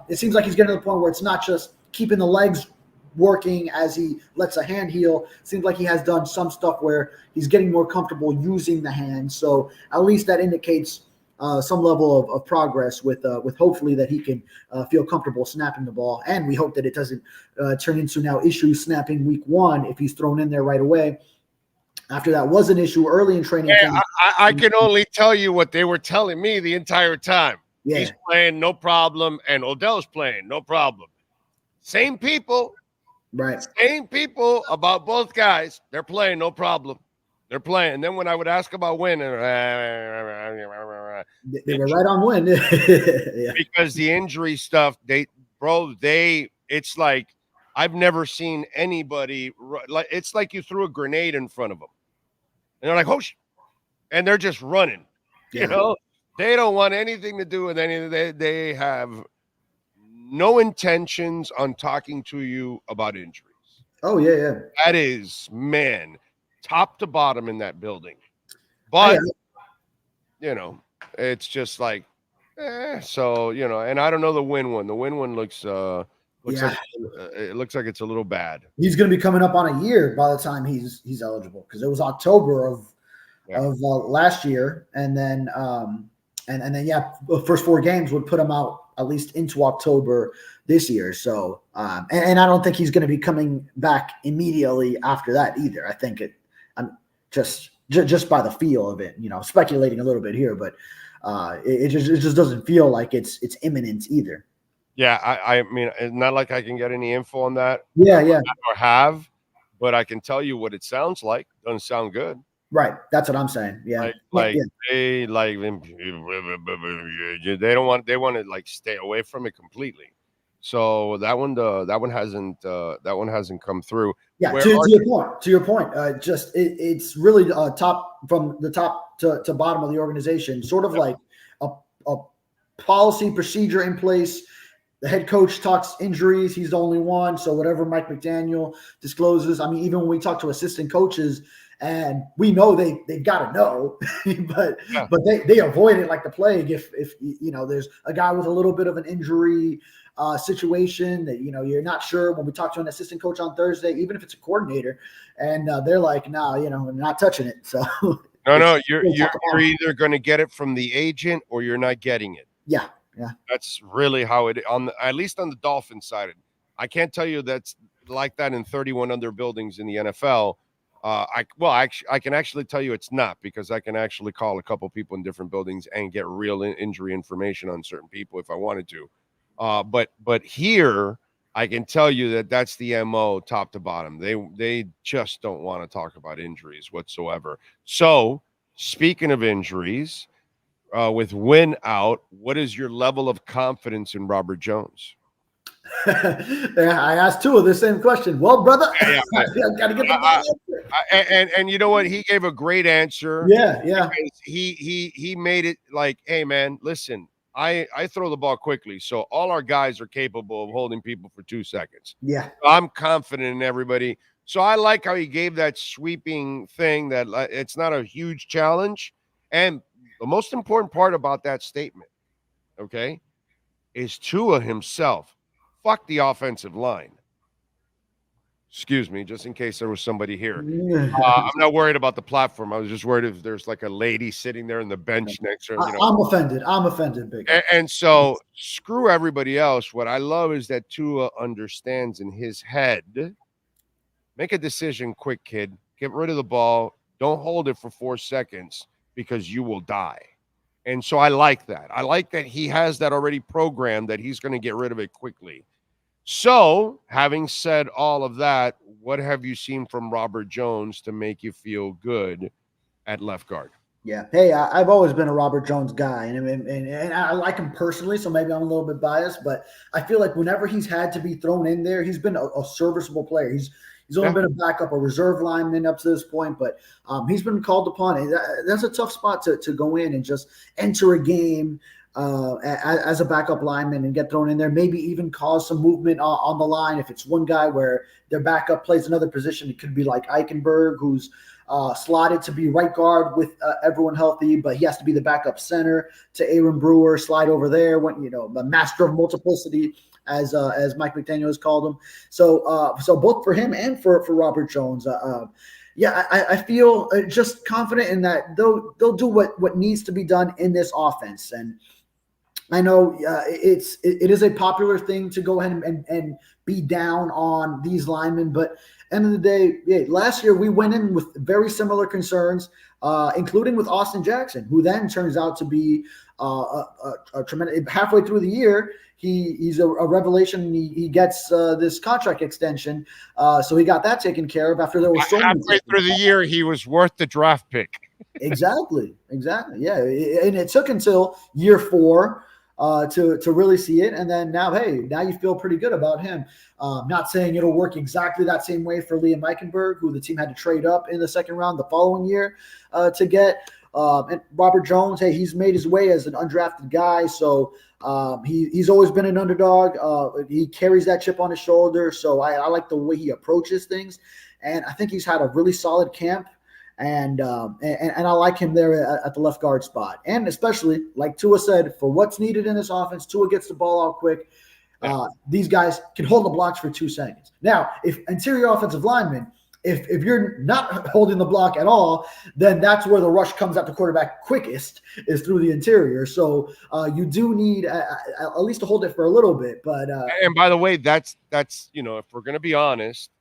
it seems like he's getting to the point where it's not just keeping the legs working as he lets a hand heal. It seems like he has done some stuff where he's getting more comfortable using the hand. So at least that indicates some level of progress with hopefully that he can feel comfortable snapping the ball. And we hope that it doesn't turn into now issues snapping week one if he's thrown in there right away. After that was an issue early in training camp. I can only tell you what they were telling me the entire time. Yeah. He's playing, no problem, and Odell's playing, no problem. Same people. Right. Same people about both guys. They're playing, no problem. They're playing. And then when I would ask about win, they were right on win. Yeah. Because the injury stuff, it's like I've never seen anybody like it's like you threw a grenade in front of them. And they're like, oh, and they're just running. Yeah. They don't want anything to do with anything. They have no intentions on talking to you about injuries. Oh, yeah. That is, man, top to bottom in that building. But, it's just like, so, and I don't know the win one. The win one looks like it looks like it's a little bad. He's going to be coming up on a year by the time he's eligible, because it was October of last year, and then the first 4 games would put him out at least into October this year. So and I don't think he's going to be coming back immediately after that either. I think I'm just by the feel of it, speculating a little bit here, but it just doesn't feel like it's imminent either. Yeah, I mean, it's not like I can get any info on that. Yeah. Or have, but I can tell you what it sounds like. Doesn't sound good. Right. That's what I'm saying. Yeah. They want to like stay away from it completely. So that one hasn't come through. Yeah. To your point, it's really top from the top to bottom of the organization, sort of like a policy procedure in place. The head coach talks injuries. He's the only one. So whatever Mike McDaniel discloses, I mean, even when we talk to assistant coaches, and we know they've got to know, but they avoid it like the plague. If there's a guy with a little bit of an injury situation that you're not sure. When we talk to an assistant coach on Thursday, even if it's a coordinator, and they're like, no, I'm not touching it. So no, you're either going to get it from the agent or you're not getting it. Yeah. That's really how it at least on the Dolphins side. I can't tell you that's like that in 31 other buildings in the NFL. I can actually tell you it's not, because I can actually call a couple people in different buildings and get real injury information on certain people if I wanted to. But here I can tell you that that's the MO top to bottom. They just don't want to talk about injuries whatsoever. So speaking of injuries, with Wynn out, what is your level of confidence in Robert Jones? I asked Tua the same question. Well, brother, I gotta get the answer. And you know what? He gave a great answer. Yeah. He made it like, hey man, listen, I throw the ball quickly, so all our guys are capable of holding people for 2 seconds. Yeah, I'm confident in everybody. So I like how he gave that sweeping thing that it's not a huge challenge. And the most important part about that statement, okay, is Tua himself. Fuck the offensive line. Excuse me, just in case there was somebody here. I'm not worried about the platform. I was just worried if there's like a lady sitting there in the bench next to her. I'm offended, big. And so screw everybody else. What I love is that Tua understands in his head, make a decision quick, kid. Get rid of the ball. Don't hold it for 4 seconds because you will die. And so I like that. I like that he has that already programmed, that he's going to get rid of it quickly. So, having said all of that, what have you seen from Robert Jones to make you feel good at left guard? Yeah. Hey, I've always been a Robert Jones guy, and I like him personally, so maybe I'm a little bit biased, but I feel like whenever he's had to be thrown in there, he's been a serviceable player. He's only been a backup, a reserve lineman up to this point, but he's been called upon. That's a tough spot to go in and just enter a game as a backup lineman and get thrown in there, maybe even cause some movement on the line. If it's one guy where their backup plays another position, it could be like Eichenberg, who's slotted to be right guard with everyone healthy, but he has to be the backup center to Aaron Brewer, slide over there when, the master of multiplicity, as Mike McDaniel has called him. So both for him and for Robert Jones, I feel just confident in that they'll do what needs to be done in this offense. And I know it is a popular thing to go ahead and be down on these linemen, but end of the day, last year we went in with very similar concerns, including with Austin Jackson, who then turns out to be a tremendous. Halfway through the year, he's a revelation. He gets this contract extension, so he got that taken care of after there was so many. Halfway through the year, he was worth the draft pick. Exactly. Yeah, and it took until year 4 to really see it, and then now you feel pretty good about him. Not saying it'll work exactly that same way for Liam Eichenberg, who the team had to trade up in the second round the following year to get. And Robert Jones, he's made his way as an undrafted guy, so he's always been an underdog. He carries that chip on his shoulder, so I like the way he approaches things, and I think he's had a really solid camp. And I like him there at the left guard spot. And especially, like Tua said, for what's needed in this offense, Tua gets the ball out quick. These guys can hold the blocks for 2 seconds. Now, if interior offensive linemen, if you're not holding the block at all, then that's where the rush comes at the quarterback quickest, is through the interior. So you do need at least to hold it for a little bit. But and by the way, that's if we're going to be honest,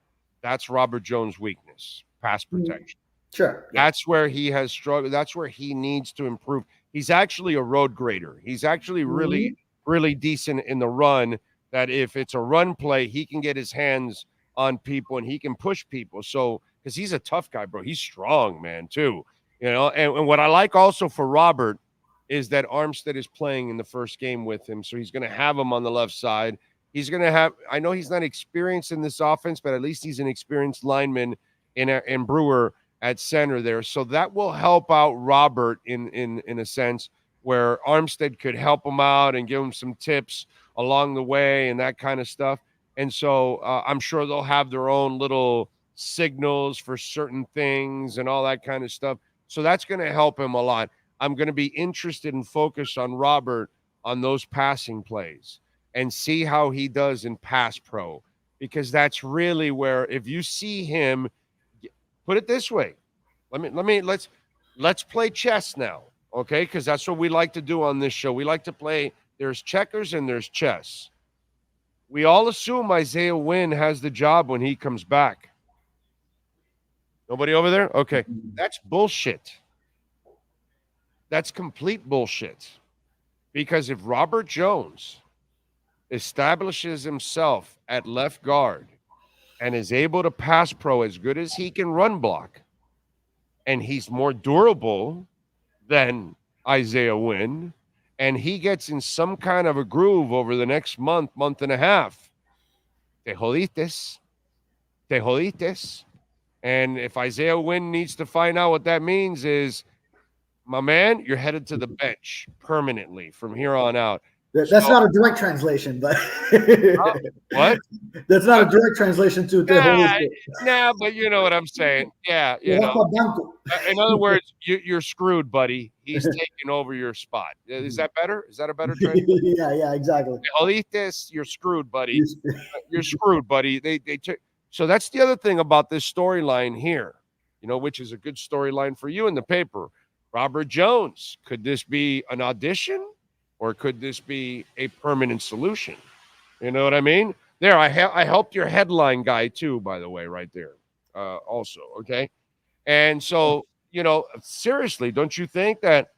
that's Robert Jones' weakness, pass protection. Sure. That's where he has struggled. That's where he needs to improve. He's actually a road grader. He's actually really, really decent in the run, that if it's a run play, he can get his hands on people and he can push people. So, because he's a tough guy, bro. He's strong, man, too. And what I like also for Robert is that Armstead is playing in the first game with him. So he's going to have him on the left side. He's going to have, I know he's not experienced in this offense, but at least he's an experienced lineman in Brewer at center there. So that will help out Robert in a sense, where Armstead could help him out and give him some tips along the way and that kind of stuff. And so I'm sure they'll have their own little signals for certain things and all that kind of stuff. So that's going to help him a lot. I'm going to be interested and focused on Robert on those passing plays and see how he does in pass pro, because that's really where, if you see him, put it this way. Let's play chess now, okay? Because that's what we like to do on this show. We like to play, there's checkers and there's chess. We all assume Isaiah Wynn has the job when he comes back. Nobody over there? Okay. That's bullshit. That's complete bullshit. Because if Robert Jones establishes himself at left guard and is able to pass pro as good as he can run block, and he's more durable than Isaiah Wynn, and he gets in some kind of a groove over the next month and a half, te jodites. Te jodites. And if Isaiah Wynn needs to find out what that means is, my man, you're headed to the bench permanently from here on out. That's not a direct translation, but what? That's not a direct translation to Nah, but you know what I'm saying. Yeah, you know. In other words, you're screwed, buddy. He's taking over your spot. Is that better? Is that a better translation? Yeah, exactly. You're screwed, buddy. You're screwed, buddy. They took. So that's the other thing about this storyline here, you know, which is a good storyline for you in the paper. Robert Jones, could this be an audition or could this be a permanent solution? You know what I mean? There, I helped your headline guy too, by the way, right there. Also, okay? And so, you know, seriously, don't you think that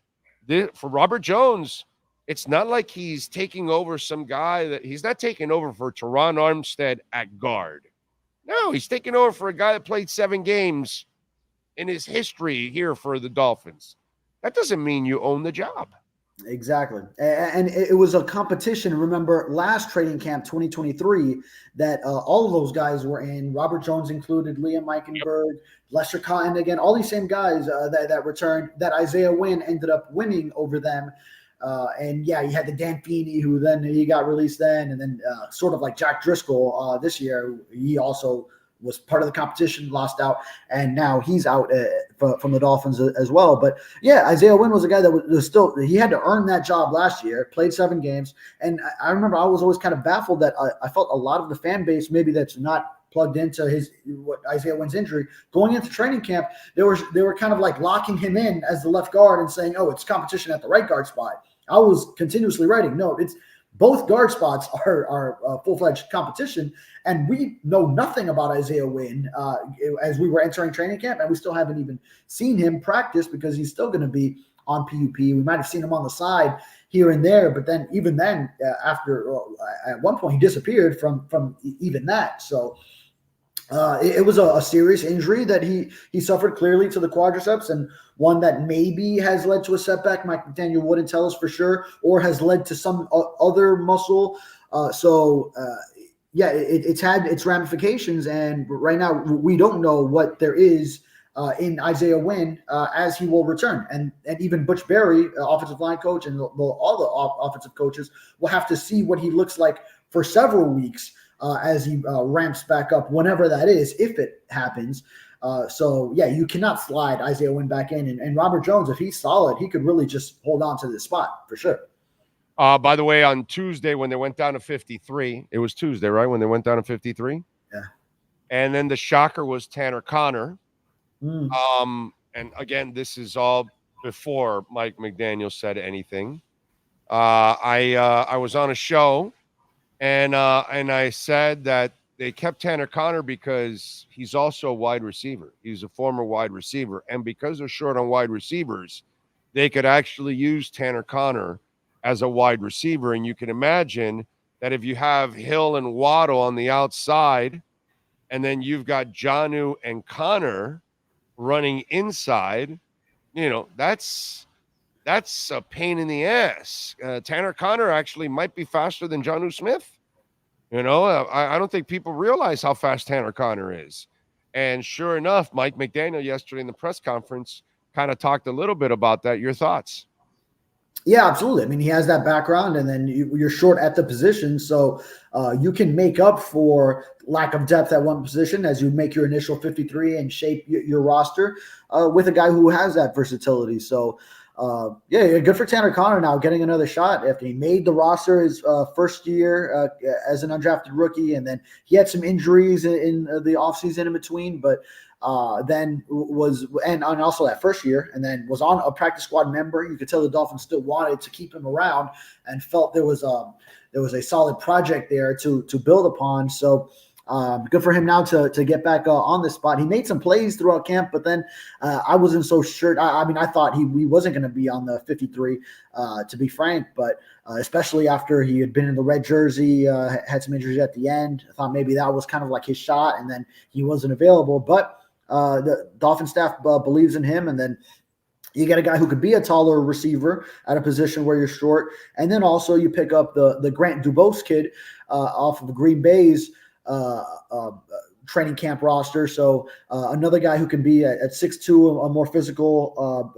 for Robert Jones, it's not like he's taking over some guy that he's not taking over for Teron Armstead at guard. No, he's taking over for a guy that played 7 games in his history here for the Dolphins. That doesn't mean you own the job. Exactly. And it was a competition. Remember last training camp 2023 that all of those guys were in, Robert Jones included, Liam Eichenberg, Lester Cotton, again, all these same guys that returned, that Isaiah Wynn ended up winning over them. And yeah, you had the Dan Feeney, who then he got released then, and then sort of like Jack Driscoll this year, he also was part of the competition, lost out, and now he's out from the Dolphins as well. But yeah, Isaiah Wynn was a guy that was still, he had to earn that job last year, played 7 games. And I remember I was always kind of baffled that I felt a lot of the fan base, maybe that's not plugged into Isaiah Wynn's injury, going into training camp, they were kind of like locking him in as the left guard and saying, oh, it's competition at the right guard spot. I was continuously writing, no, it's both guard spots are full-fledged competition, and we know nothing about Isaiah Wynn as we were entering training camp, and we still haven't even seen him practice because he's still going to be on PUP. We might have seen him on the side here and there, but then even then, after at one point he disappeared from even that. So it was a serious injury that he suffered clearly to the quadriceps, and one that maybe has led to a setback. Mike McDaniel wouldn't tell us for sure, or has led to some other muscle. Yeah, it's had its ramifications, and right now we don't know what there is in Isaiah Wynn as he will return. And even Butch Berry, offensive line coach, and all the offensive coaches will have to see what he looks like for several weeks as he ramps back up, whenever that is, if it happens. So, yeah, you cannot slide Isaiah Wynn back in. And Robert Jones, if he's solid, he could really just hold on to this spot for sure. By the way, on Tuesday when they went down to 53, it was Tuesday, right, when they went down to 53? Yeah. And then the shocker was Tanner Connor. And, again, this is all before Mike McDaniel said anything. I was on a show, and I said that they kept Tanner Connor because he's also a wide receiver. He's a former wide receiver. And because they're short on wide receivers, they could actually use Tanner Connor as a wide receiver. And you can imagine that if you have Hill and Waddle on the outside, and then you've got Jonnu and Connor running inside, you know, that's a pain in the ass. Tanner Connor actually might be faster than Jonnu Smith. You know, I don't think people realize how fast Tanner Connor is. And sure enough, Mike McDaniel yesterday in the press conference kind of talked a little bit about that. Your thoughts? Yeah, absolutely. I mean, he has that background, and then you're short at the position. So you can make up for lack of depth at one position as you make your initial 53 and shape your roster with a guy who has that versatility. So, yeah, good for Tanner Connor now getting another shot after he made the roster his first year as an undrafted rookie. And then he had some injuries in the offseason in between, but then was and also that first year, and then was on a practice squad member. You could tell the Dolphins still wanted to keep him around and felt there was a solid project there to build upon. So Good for him now to get back on the spot. He made some plays throughout camp, but then I wasn't so sure. I mean, I thought he wasn't going to be on the 53, to be frank, but especially after he had been in the red jersey, had some injuries at the end. I thought maybe that was kind of like his shot, and then he wasn't available. But the Dolphin staff believes in him, and then you get a guy who could be a taller receiver at a position where you're short. And then also you pick up the Grant Dubose kid off of Green Bay's training camp roster. So another guy who can be at 6'2", a more physical,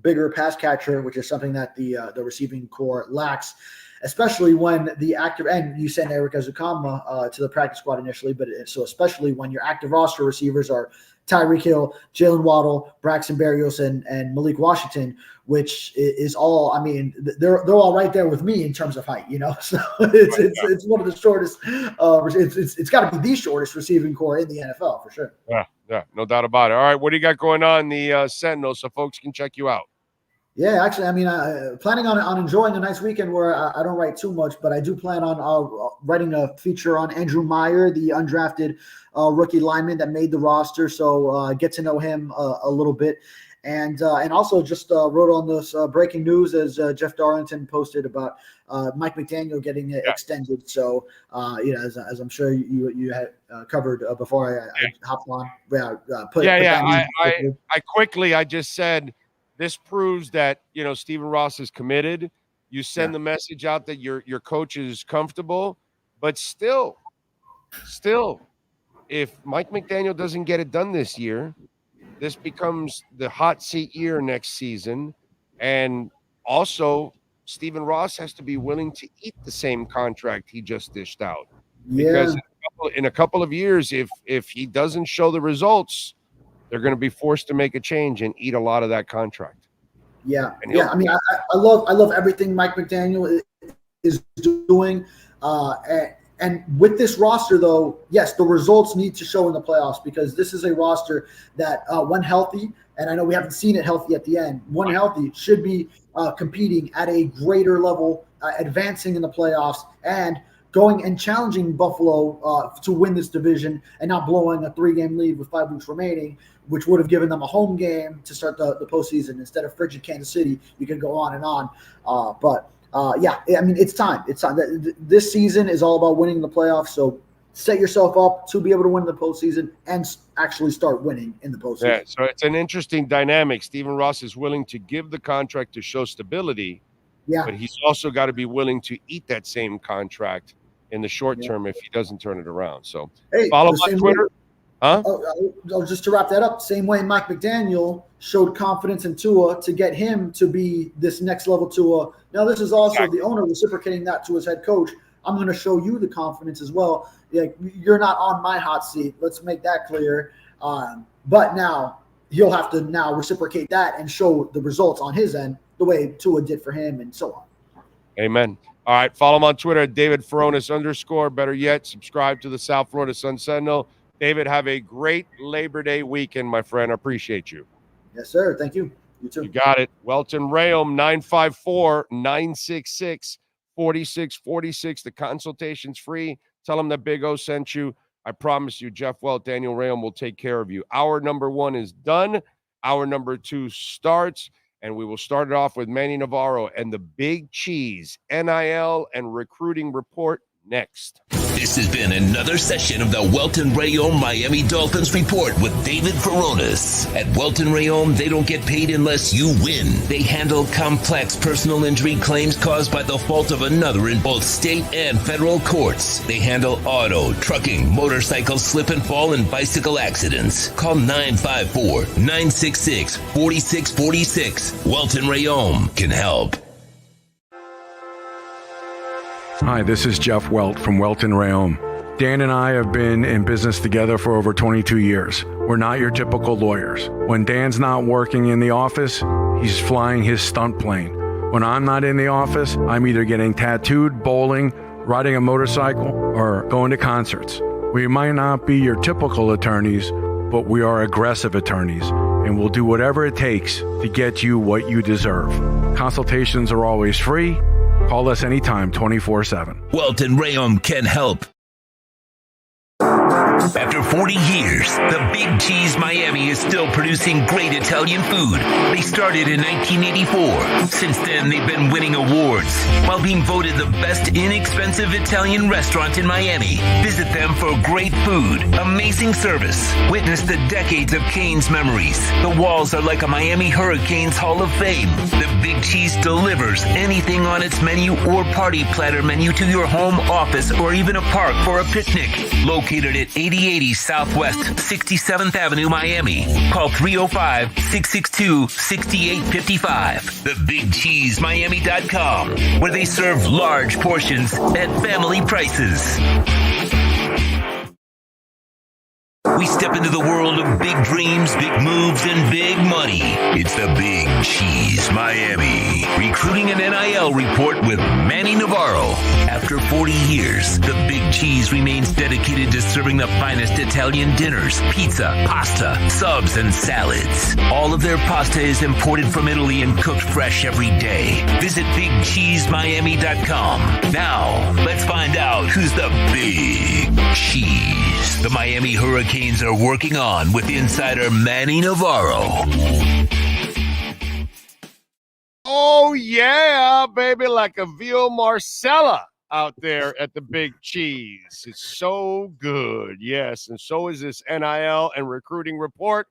bigger pass catcher, which is something that the receiving core lacks, especially when the active, and you send Eric Azukama to the practice squad initially, but so especially when your active roster receivers are Tyreek Hill, Jalen Waddle, Braxton Berrios, and Malik Washington, which is all, I mean, they're all right there with me in terms of height, you know. So it's one of the shortest. It's got to be the shortest receiving core in the NFL for sure. Yeah, no doubt about it. All right, what do you got going on in the Sentinel so folks can check you out? Yeah, actually, I mean, planning on enjoying a nice weekend where I don't write too much, but I do plan on writing a feature on Andrew Meyer, the undrafted rookie lineman that made the roster. So get to know him a little bit. And also just wrote on this breaking news as Jeff Darlington posted about Mike McDaniel getting extended. So, as I'm sure you had covered before I hopped on. I just said, this proves that, Stephen Ross is committed. You send the message out that your coach is comfortable, but still, if Mike McDaniel doesn't get it done this year, this becomes the hot seat year next season. And also, Stephen Ross has to be willing to eat the same contract he just dished out. Because in a couple of years, if he doesn't show the results, they're going to be forced to make a change and eat a lot of that contract. Yeah. I mean, I love everything Mike McDaniel is doing. And with this roster, though, yes, the results need to show in the playoffs, because this is a roster that, when healthy, and I know we haven't seen it healthy at the end, when healthy, should be competing at a greater level, advancing in the playoffs, and going and challenging Buffalo to win this division and not blowing a 3-game lead with 5 weeks remaining, which would have given them a home game to start the postseason instead of frigid Kansas City. You could go on and on. I mean, it's time. It's time. This season is all about winning the playoffs. So set yourself up to be able to win the postseason and actually start winning in the postseason. Yeah, so it's an interesting dynamic. Stephen Ross is willing to give the contract to show stability, but he's also got to be willing to eat that same contract in the short term if he doesn't turn it around. So follow him on Twitter. Just to wrap that up, same way Mike McDaniel showed confidence in Tua to get him to be this next level Tua. Now this is also the owner reciprocating that to his head coach. I'm going to show you the confidence as well. Like, you're not on my hot seat. Let's make that clear. But now he'll have to now reciprocate that and show the results on his end the way Tua did for him, and so on. Amen. All right, follow him on Twitter at David Furones _. Better yet, subscribe to the South Florida Sun Sentinel. David, have a great Labor Day weekend, my friend. I appreciate you. Yes, sir. Thank you. You too. You got it. Welton Rayom, 954-966-4646. The consultation's free. Tell them that Big O sent you. I promise you, Jeff Welt, Daniel Rayom will take care of you. Hour number 1 is done. Hour number 2 starts. And we will start it off with Manny Navarro and the Big Cheese NIL and recruiting report next. This has been another session of the Welton Rayom Miami Dolphins Report with David Furones. At Welton Rayom, they don't get paid unless you win. They handle complex personal injury claims caused by the fault of another in both state and federal courts. They handle auto, trucking, motorcycle slip and fall, and bicycle accidents. Call 954-966-4646. Welton Rayom can help. Hi, this is Jeff Welt from Welton Rayom. Dan and I have been in business together for over 22 years. We're not your typical lawyers. When Dan's not working in the office, he's flying his stunt plane. When I'm not in the office, I'm either getting tattooed, bowling, riding a motorcycle, or going to concerts. We might not be your typical attorneys, but we are aggressive attorneys, and we'll do whatever it takes to get you what you deserve. Consultations are always free. Call us anytime, 24/7. Welton Rayom can help. After 40 years, the Big Cheese Miami is still producing great Italian food. They started in 1984. Since then, they've been winning awards while being voted the best inexpensive Italian restaurant in Miami. Visit them for great food, amazing service. Witness the decades of Canes memories. The walls are like a Miami Hurricanes Hall of Fame. The Big Cheese delivers anything on its menu or party platter menu to your home, office, or even a park for a picnic. Located at 8080 Southwest 67th Avenue, Miami. Call 305-662-6855. TheBigCheeseMiami.com, where they serve large portions at family prices. We step into the world of big dreams, big moves, and big money. It's the Big Cheese Miami Recruiting and NIL Report with Manny Navarro. After 40 years, the Big Cheese remains dedicated to serving the finest Italian dinners, pizza, pasta, subs, and salads. All of their pasta is imported from Italy and cooked fresh every day. Visit BigCheeseMiami.com. Now, let's find out who's the Big Cheese the Miami Hurricanes are working on with insider Manny Navarro. Oh, yeah, baby, like a veal Marcella out there at the Big Cheese. It's so good, yes, and so is this NIL and recruiting report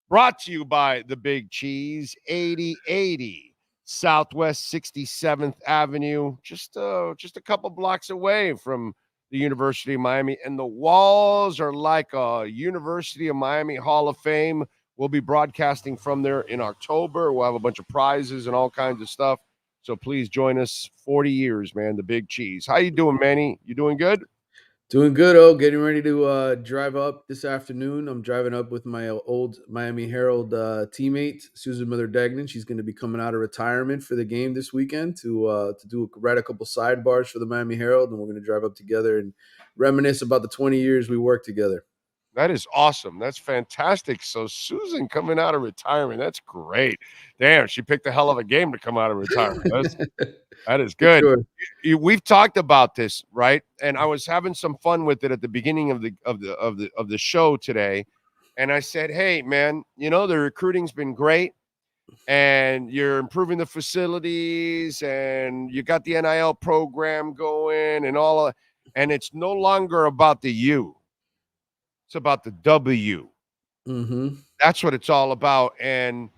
brought to you by the Big Cheese, 8080 Southwest 67th Avenue, just a couple blocks away from the University of Miami, and the walls are like a University of Miami Hall of Fame. We'll be broadcasting from there in October. We'll have a bunch of prizes and all kinds of stuff. So please join us. 40 years, man, the Big Cheese. How you doing, Manny? You doing good? Doing good, oh. Getting ready to drive up this afternoon. I'm driving up with my old Miami Herald teammate, Susan Miller-Degnan. She's going to be coming out of retirement for the game this weekend to write a couple sidebars for the Miami Herald, and we're going to drive up together and reminisce about the 20 years we worked together. That is awesome. That's fantastic. So Susan coming out of retirement, that's great. Damn, she picked a hell of a game to come out of retirement. That is good. Sure. We've talked about this, right? And I was having some fun with it at the beginning of the show today. And I said, "Hey, man, the recruiting's been great, and you're improving the facilities, and you got the NIL program going, and all of, and it's no longer about the U. It's about the W. Mm-hmm. That's what it's all about. And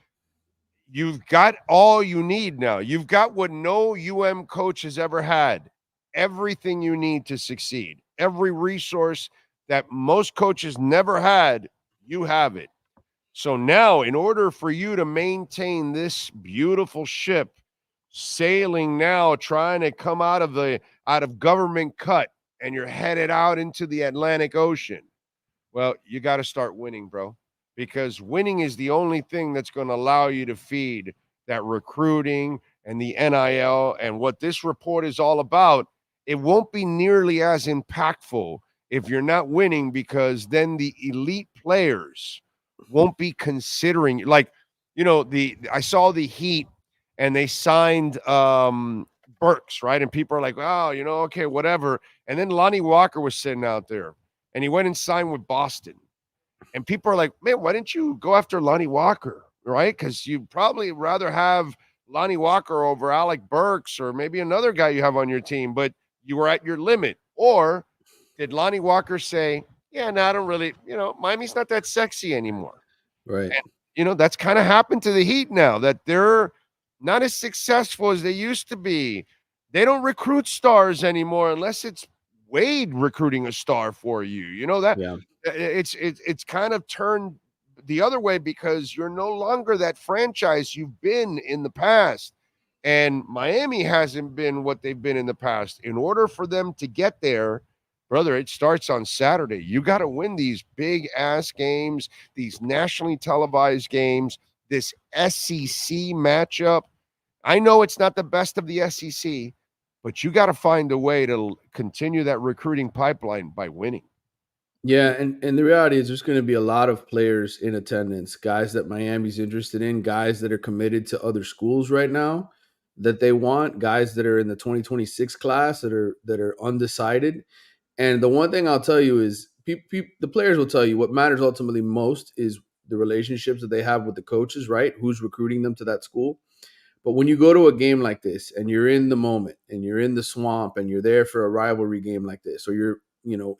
you've got all you need now. You've got what no UM coach has ever had. Everything you need to succeed. Every resource that most coaches never had, you have it. So now, in order for you to maintain this beautiful ship sailing now, trying to come out of government cut, and you're headed out into the Atlantic Ocean, well, you got to start winning, bro, because winning is the only thing that's going to allow you to feed that recruiting and the NIL. And what this report is all about, it won't be nearly as impactful if you're not winning, because then the elite players won't be considering, like, I saw the Heat and they signed Burks, right? And people are like, oh, okay, whatever. And then Lonnie Walker was sitting out there. And he went and signed with Boston. And people are like, man, why didn't you go after Lonnie Walker, right? Because you'd probably rather have Lonnie Walker over Alec Burks or maybe another guy you have on your team, but you were at your limit. Or did Lonnie Walker say, yeah, no, I don't really, Miami's not that sexy anymore. Right. And, that's kind of happened to the Heat now, that they're not as successful as they used to be. They don't recruit stars anymore unless it's Wade recruiting a star for you. It's kind of turned the other way, because you're no longer that franchise you've been in the past. And Miami hasn't been what they've been in the past. In order for them to get there, brother, it starts on Saturday. You got to win these big ass games, these nationally televised games, this SEC matchup. I know it's not the best of the SEC, but you got to find a way to continue that recruiting pipeline by winning. Yeah, and the reality is there's going to be a lot of players in attendance, guys that Miami's interested in, guys that are committed to other schools right now that they want, guys that are in the 2026 class that are undecided. And the one thing I'll tell you is the players will tell you what matters ultimately most is the relationships that they have with the coaches, right? Who's recruiting them to that school. But when you go to a game like this and you're in the moment and you're in the swamp and you're there for a rivalry game like this, or you're,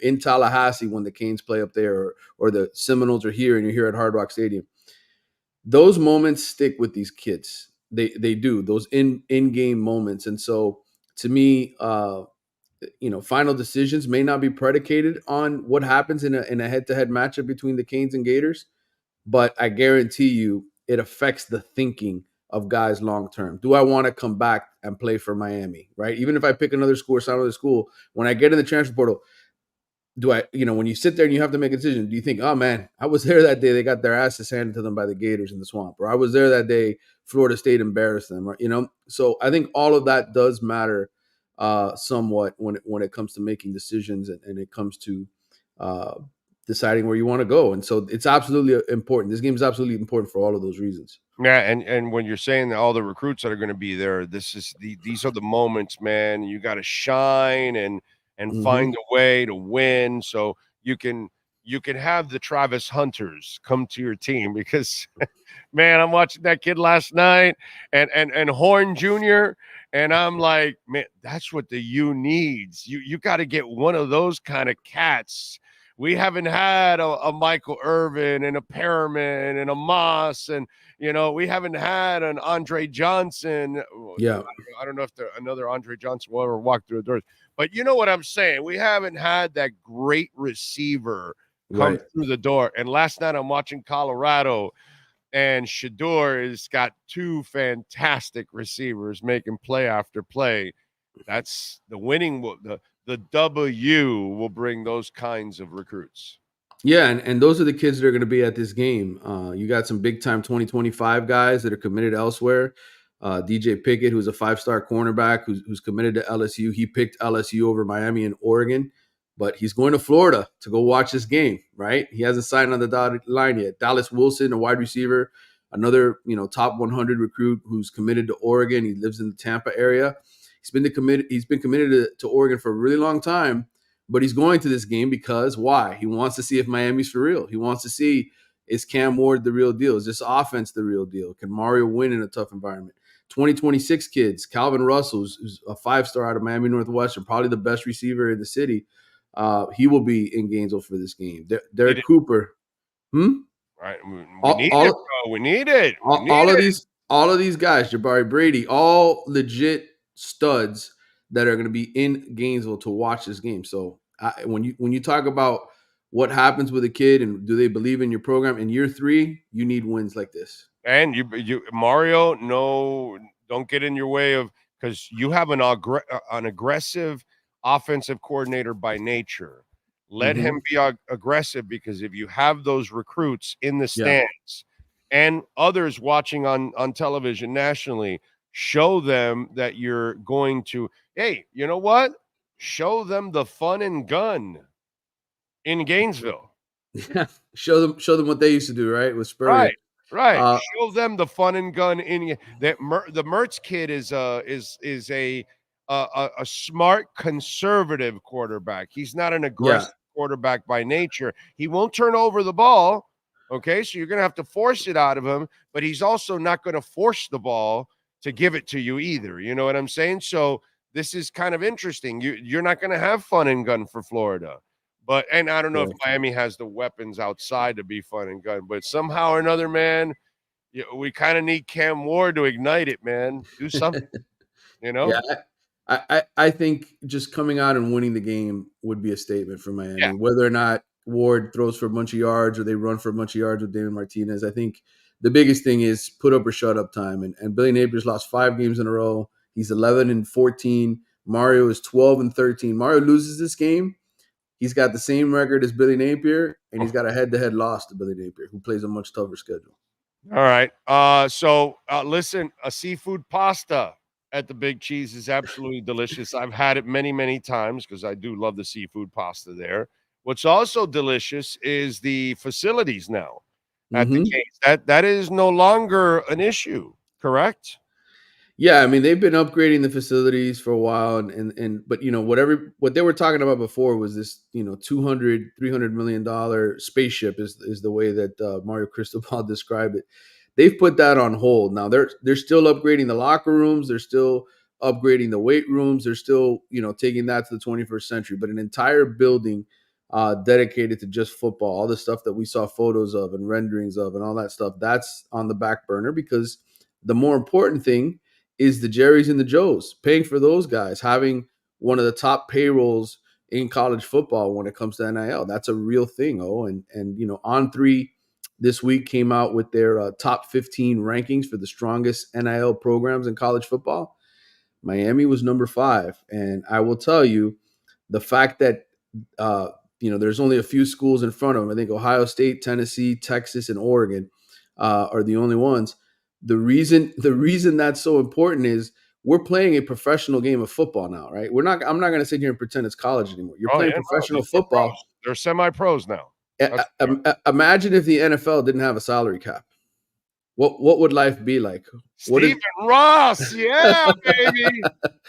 in Tallahassee when the Canes play up there, or the Seminoles are here and you're here at Hard Rock Stadium, those moments stick with these kids. They do, those in-game moments. And so to me, final decisions may not be predicated on what happens in a head-to-head matchup between the Canes and Gators, but I guarantee you it affects the thinking of guys long term. Do I want to come back and play for Miami, right? Even if I pick another school or sign another school, when I get in the transfer portal, do I, when you sit there and you have to make a decision, do you think, oh man, I was there that day, they got their asses handed to them by the Gators in the swamp, or I was there that day, Florida State embarrassed them, or, so I think all of that does matter somewhat when it comes to making decisions and it comes to deciding where you want to go. And so it's absolutely important. This game is absolutely important for all of those reasons. Yeah, and when you're saying that all the recruits that are going to be there, these are the moments, man. You got to shine and find a way to win, so you can have the Travis Hunters come to your team, because man, I'm watching that kid last night and Horn Jr., and I'm like, man, that's what the U needs. You got to get one of those kind of cats. We haven't had a Michael Irvin and a Perriman and a Moss, and we haven't had an Andre Johnson. Yeah, I don't know if another Andre Johnson will ever walk through the doors, but you know what I'm saying. We haven't had that great receiver come through the door. And last night I'm watching Colorado, and Shador has got two fantastic receivers making play after play. That's the winning. The W will bring those kinds of recruits. Yeah, and those are the kids that are going to be at this game. You got some big-time 2025 guys that are committed elsewhere. DJ Pickett, who's a 5-star cornerback, who's committed to LSU. He picked LSU over Miami and Oregon, but he's going to Florida to go watch this game, right? He hasn't signed on the dotted line yet. Dallas Wilson, a wide receiver, another top 100 recruit who's committed to Oregon. He lives in the Tampa area. He's been committed to Oregon for a really long time, but he's going to this game because why? He wants to see if Miami's for real. He wants to see, is Cam Ward the real deal? Is this offense the real deal? Can Mario win in a tough environment? 2026 kids, Calvin Russell, who's a 5-star out of Miami Northwestern, probably the best receiver in the city. He will be in Gainesville for this game. Derek Cooper. Right. We need it. All of these guys, Jabari Brady, all legit studs that are going to be in Gainesville to watch this game. So when you talk about what happens with a kid and do they believe in your program in year 3, you need wins like this. And you Mario, no, don't get in your way of, because you have an aggressive offensive coordinator by nature. Let him be aggressive, because if you have those recruits in the stands and others watching on television nationally, show them that you're going to, hey, you know what? Show them the fun and gun in Gainesville. Yeah, show them what they used to do, right? With Spurrier. Right. Show them the fun and gun in that. The Mertz kid is a smart conservative quarterback. He's not an aggressive quarterback by nature. He won't turn over the ball. Okay, so you're going to have to force it out of him, but he's also not going to force the ball to give it to you either. You know what I'm saying? So this is kind of interesting. You're not going to have fun and gun for Florida. And I don't know if Miami has the weapons outside to be fun and gun, but somehow or another, man, we kind of need Cam Ward to ignite it, man. Do something, Yeah, I think just coming out and winning the game would be a statement for Miami. Yeah. Whether or not Ward throws for a bunch of yards or they run for a bunch of yards with Damon Martinez, I think the biggest thing is put up or shut up time. And Billy Napier's lost 5 games in a row. He's 11-14. Mario is 12-13. Mario loses this game. He's got the same record as Billy Napier, and he's got a head-to-head loss to Billy Napier, who plays a much tougher schedule. All right. So listen, a seafood pasta at the Big Cheese is absolutely delicious. I've had it many, many times because I do love the seafood pasta there. What's also delicious is the facilities now at the Canes. That is no longer an issue, correct? Yeah, I mean they've been upgrading the facilities for a while, and but what they were talking about before was this 200-300 million dollar spaceship is the way that Mario Cristobal described it. They've put that on hold. Now they're still upgrading the locker rooms, they're still upgrading the weight rooms, they're still taking that to the 21st century. But an entire building dedicated to just football, all the stuff that we saw photos of and renderings of and all that stuff, that's on the back burner because the more important thing is the Jerrys and the Joes, paying for those guys, having one of the top payrolls in college football when it comes to NIL. That's a real thing. And On3 this week came out with their top 15 rankings for the strongest NIL programs in college football. Miami was number 5. And I will tell you, the fact that there's only a few schools in front of them. I think Ohio State, Tennessee, Texas, and Oregon are the only ones. The reason that's so important is we're playing a professional game of football now, right? I'm not going to sit here and pretend it's college anymore. You're playing professional football. They're semi-pros now. Imagine if the NFL didn't have a salary cap. What would life be like? Stephen Ross, yeah, baby.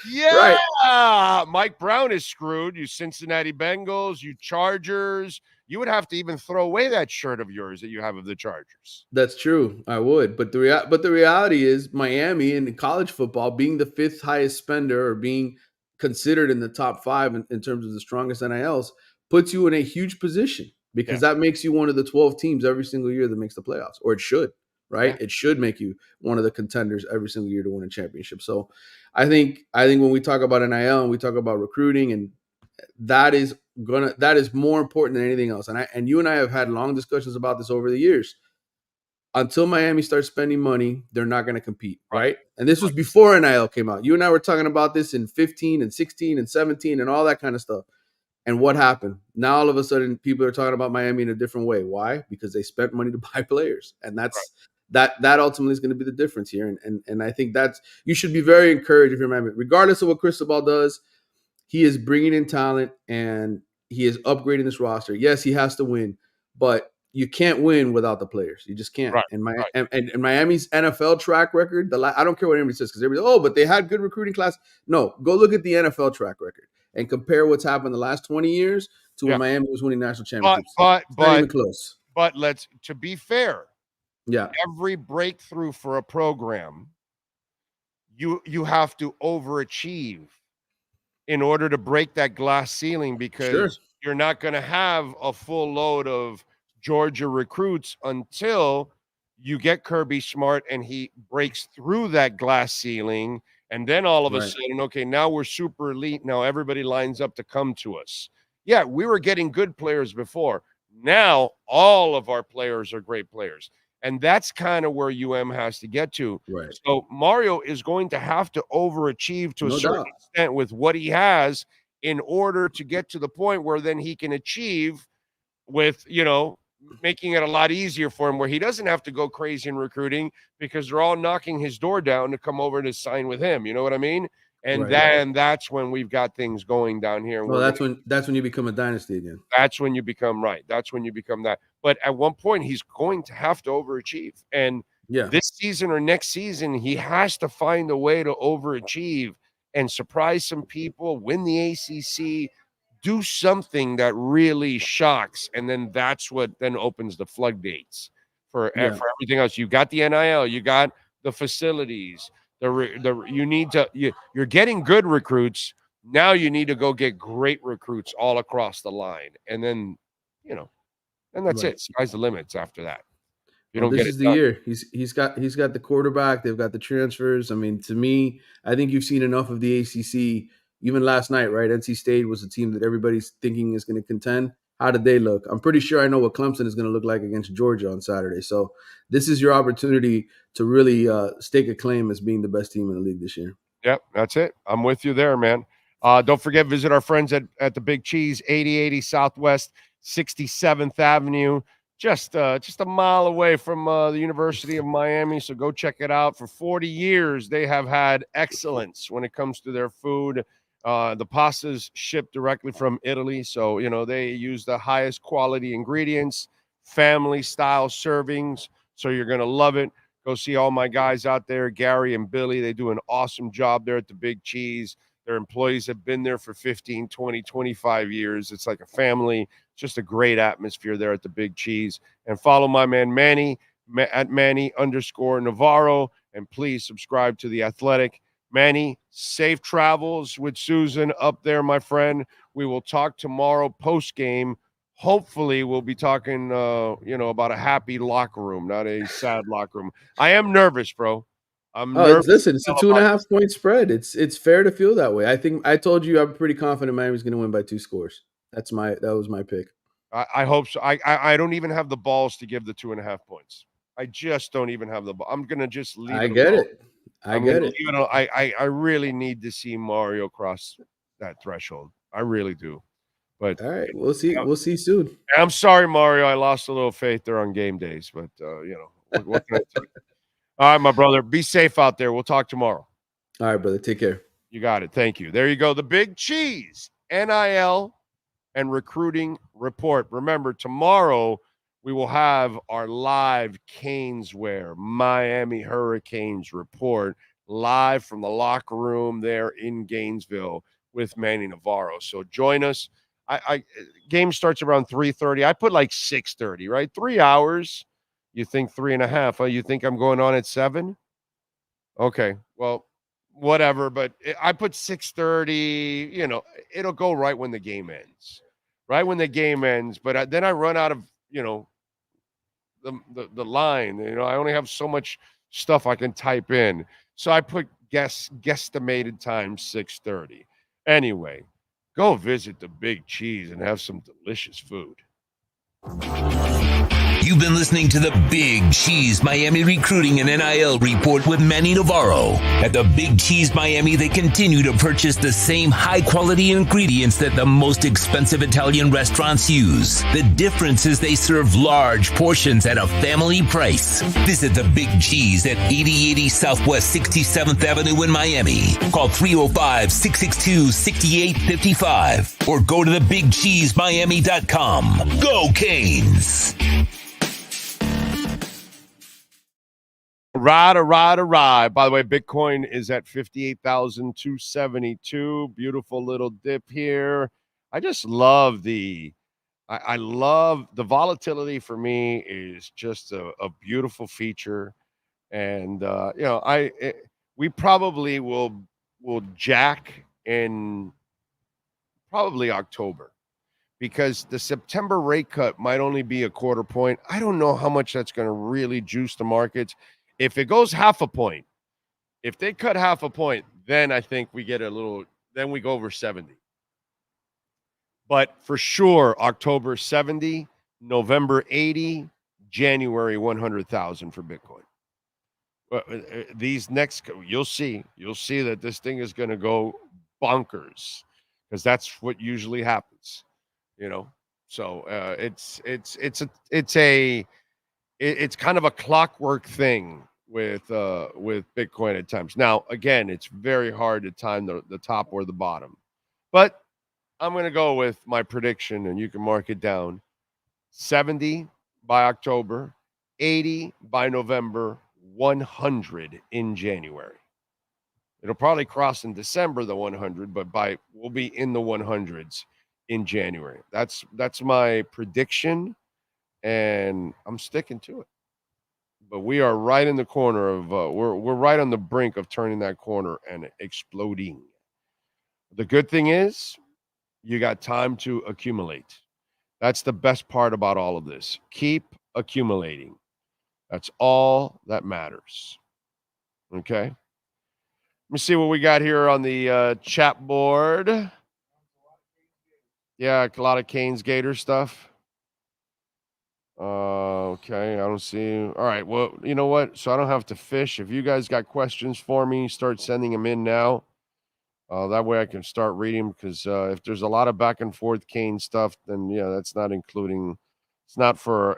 Yeah. Right. Mike Brown is screwed. You Cincinnati Bengals, you Chargers. You would have to even throw away that shirt of yours that you have of the Chargers. That's true. I would. But the reality is Miami in college football being the 5th highest spender or being considered in the top 5 in terms of the strongest NILs puts you in a huge position because that makes you one of the 12 teams every single year that makes the playoffs, or it should. Right? Yeah. It should make you one of the contenders every single year to win a championship. So I think when we talk about NIL and we talk about recruiting, and that is more important than anything else. And you and I have had long discussions about this over the years. Until Miami starts spending money, they're not going to compete, right? And this was before NIL came out. You and I were talking about this in 15 and 16 and 17 and all that kind of stuff. And what happened? Now all of a sudden people are talking about Miami in a different way. Why? Because they spent money to buy players. And that's that ultimately is going to be the difference here. And I think that's, you should be very encouraged if you're Miami. Regardless of what Cristobal does, he is bringing in talent and he is upgrading this roster. Yes, he has to win, but you can't win without the players. You just can't. Right. And Miami's NFL track record, I don't care what anybody says, because everybody, but they had good recruiting class. No, go look at the NFL track record and compare what's happened the last 20 years to when Miami was winning national championships. Not even close. But to be fair, yeah, every breakthrough for a program, you have to overachieve in order to break that glass ceiling, because you're not going to have a full load of Georgia recruits until you get Kirby Smart and he breaks through that glass ceiling. And then all of a sudden, okay, now we're super elite. Now everybody lines up to come to us. Yeah, we were getting good players before. Now all of our players are great players. And that's kind of where has to get to. Right. So Mario is going to have to overachieve to a certain extent with what he has in order to get to the point where then he can achieve with, making it a lot easier for him, where he doesn't have to go crazy in recruiting because they're all knocking his door down to come over to sign with him. You know what I mean? And that's when we've got things going down here. Well, that's when you become a dynasty again. That's when you become That's when you become that. But at one point, he's going to have to overachieve. And this season or next season, he has to find a way to overachieve and surprise some people, win the ACC, do something that really shocks. And then that's what then opens the floodgates for everything else. You got the NIL, you got the facilities. You're getting good recruits. Now you need to go get great recruits all across the line. And then, and that's it. Sky's the limits after that. This is the year. He's got the quarterback. They've got the transfers. I mean, to me, I think you've seen enough of the ACC. Even last night, right? NC State was a team that everybody's thinking is going to contend. How did they look? I'm pretty sure I know what Clemson is going to look like against Georgia on Saturday. So this is your opportunity to really stake a claim as being the best team in the league this year. Yep, that's it. I'm with you there, man. Don't forget, visit our friends at the Big Cheese, 8080 Southwest 67th Avenue, just a mile away from the University of Miami. So go check it out. For 40 years, they have had excellence when it comes to their food. The pastas shipped directly from Italy. So, they use the highest quality ingredients, family style servings. So you're going to love it. Go see all my guys out there, Gary and Billy. They do an awesome job there at the Big Cheese. Their employees have been there for 15, 20, 25 years. It's like a family. Just a great atmosphere there at the Big Cheese. And follow my man Manny at Manny_Navarro. And please subscribe to The Athletic. Manny, safe travels with Susan up there, my friend. We will talk tomorrow post-game. Hopefully, we'll be talking, about a happy locker room, not a sad locker room. I am nervous, bro. I'm nervous. Listen, it's a 2.5 point spread. It's fair to feel that way. I think I told you I'm pretty confident Miami's going to win by 2 scores. That was my pick. I hope so. I don't even have the balls to give the 2.5 points. I just don't even have the ball. I'm going to just leave it. I get it. I really need to see Mario cross that threshold. I really do. But all right, we'll see. We'll see soon. I'm sorry, Mario. I lost a little faith there on game days, but what can I tell you? All right, my brother. Be safe out there. We'll talk tomorrow. All right, brother. Take care. You got it. Thank you. There you go. The Big Cheese, NIL, and recruiting report. Remember, tomorrow we will have our live Caneswear Miami Hurricanes report live from the locker room there in Gainesville with Manny Navarro. So join us. Game starts around 3:30. I put like 6:30, right? 3 hours. You think 3.5? Oh, you think I'm going on at 7? Okay, well, whatever. But I put 6:30. It'll go right when the game ends. Right when the game ends. But then I run out of the line. I only have so much stuff I can type in. So I put guesstimated time 6:30. Anyway. Go visit the Big Cheese and have some delicious food. You've been listening to the Big Cheese Miami Recruiting and NIL Report with Manny Navarro. At the Big Cheese Miami, they continue to purchase the same high-quality ingredients that the most expensive Italian restaurants use. The difference is they serve large portions at a family price. Visit the Big Cheese at 8080 Southwest 67th Avenue in Miami. Call 305-662-6855 or go to thebigcheesemiami.com. Go Canes! Ride. By the way, Bitcoin is at 58,272. Beautiful little dip here. I just love I love the volatility. For me is just a beautiful feature. And, we probably will jack in probably October because the September rate cut might only be a 1/4 point. I don't know how much that's going to really juice the markets. If it goes 1/2 point, if they cut 1/2 point, then I think we get then we go over 70. But for sure, October 70, November 80, January 100,000 for Bitcoin. These next, you'll see that this thing is going to go bonkers because that's what usually happens, So it's kind of a clockwork thing with Bitcoin at times. Now, again, it's very hard to time the top or the bottom, but I'm going to go with my prediction, and you can mark it down: 70 by October, 80 by November, 100 in January. It'll probably cross in December the 100, but we'll be in the 100s in January. That's my prediction, and I'm sticking to it. But we are right in the corner of we're right on the brink of turning that corner and exploding. The good thing is you got time to accumulate. That's the best part about all of this. Keep accumulating. That's all that matters. Okay. Let me see what we got here on the chat board. Yeah, a lot of Canes Gators stuff. Okay, I don't see. All right, well, you know what? So I don't have to fish. If you guys got questions for me, start sending them in now. That way I can start reading, because if there's a lot of back and forth Cane stuff, then that's not including. It's not for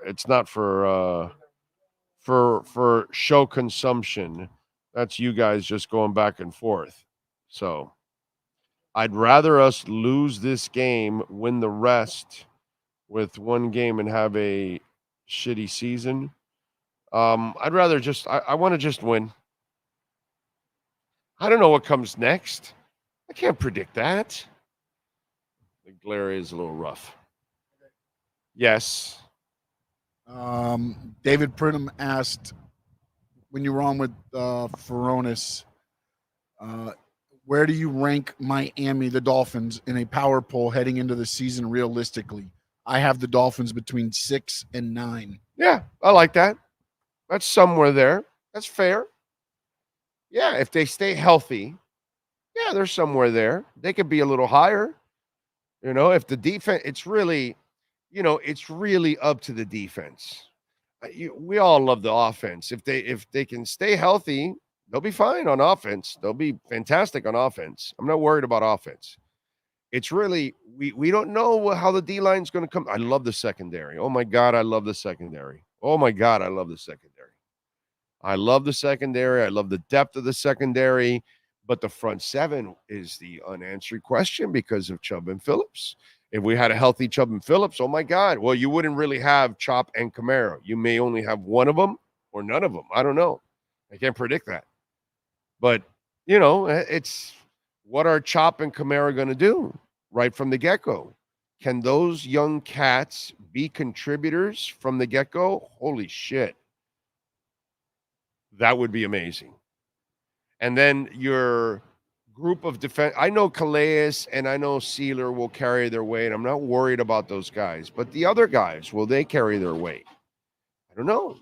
show consumption. That's you guys just going back and forth. So I'd rather us lose this game, win the rest with one game, and have a shitty season. I'd rather I want to just win. I don't know what comes next. I can't predict that. The glare is a little rough. Yes. David Pridham asked, when you were on with Furones, where do you rank Miami, the Dolphins, in a power poll heading into the season realistically? I have the Dolphins between 6 and 9. Yeah, I like that. That's somewhere there. That's fair. Yeah, if they stay healthy, yeah, they're somewhere there. They could be a little higher. If the defense, it's really up to the defense. We all love the offense. If they can stay healthy, they'll be fine on offense. They'll be fantastic on offense. I'm not worried about offense. It's really, we don't know how the D-line's going to come. I love the secondary. Oh, my God, I love the secondary. Oh, my God, I love the secondary. I love the secondary. I love the depth of the secondary. But the front seven is the unanswered question because of Chubb and Phillips. If we had a healthy Chubb and Phillips, oh, my God. Well, you wouldn't really have Chop and Kamara. You may only have one of them or none of them. I don't know. I can't predict that. But, it's what are Chop and Kamara going to do right from the get-go? Can those young cats be contributors from the get-go? Holy shit. That would be amazing. And then your group of defense, I know Calais and I know Sealer will carry their weight. I'm not worried about those guys. But the other guys, will they carry their weight? I don't know.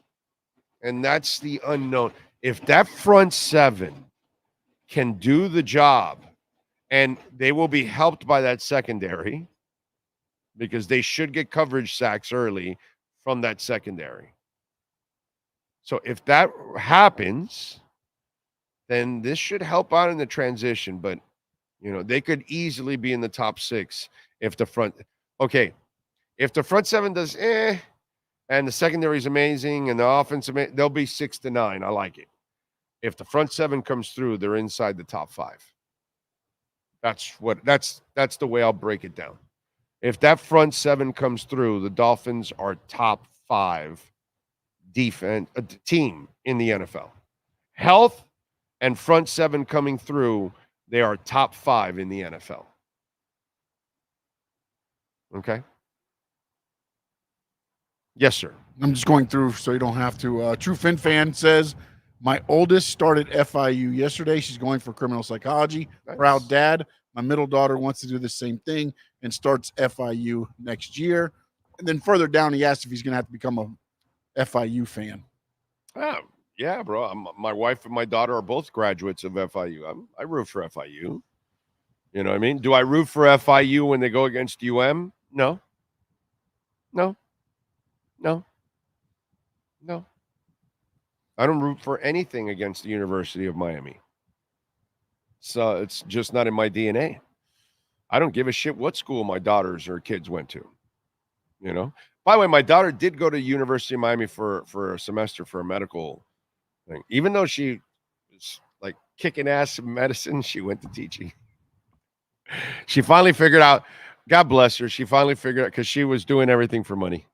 And that's the unknown. If that front seven can do the job, and they will be helped by that secondary because they should get coverage sacks early from that secondary. So if that happens, then this should help out in the transition. But, they could easily be in the top 6 if the front seven does and the secondary is amazing and the offense, they'll be 6 to 9. I like it. If the front seven comes through, they're inside the top 5. That's the way I'll break it down. If that front seven comes through, the Dolphins are top 5 defense team in the NFL. Health and front seven coming through, they are top 5 in the NFL. Okay. Yes, sir. I'm just going through so you don't have to. True Fin Fan says, my oldest started FIU yesterday. She's going for criminal psychology. Nice. Proud dad. My middle daughter wants to do the same thing and starts FIU next year. And then further down, he asked if he's going to have to become a FIU fan. Oh, yeah, bro. My wife and my daughter are both graduates of FIU. I root for FIU. You know what I mean? Do I root for FIU when they go against UM? No. I don't root for anything against the University of Miami. So it's just not in my DNA. I don't give a shit what school my daughters or kids went to. By the way, my daughter did go to University of Miami for a semester for a medical thing. Even though she was like kicking ass in medicine, she went to teaching. She finally figured out, God bless her, she finally figured out, because she was doing everything for money.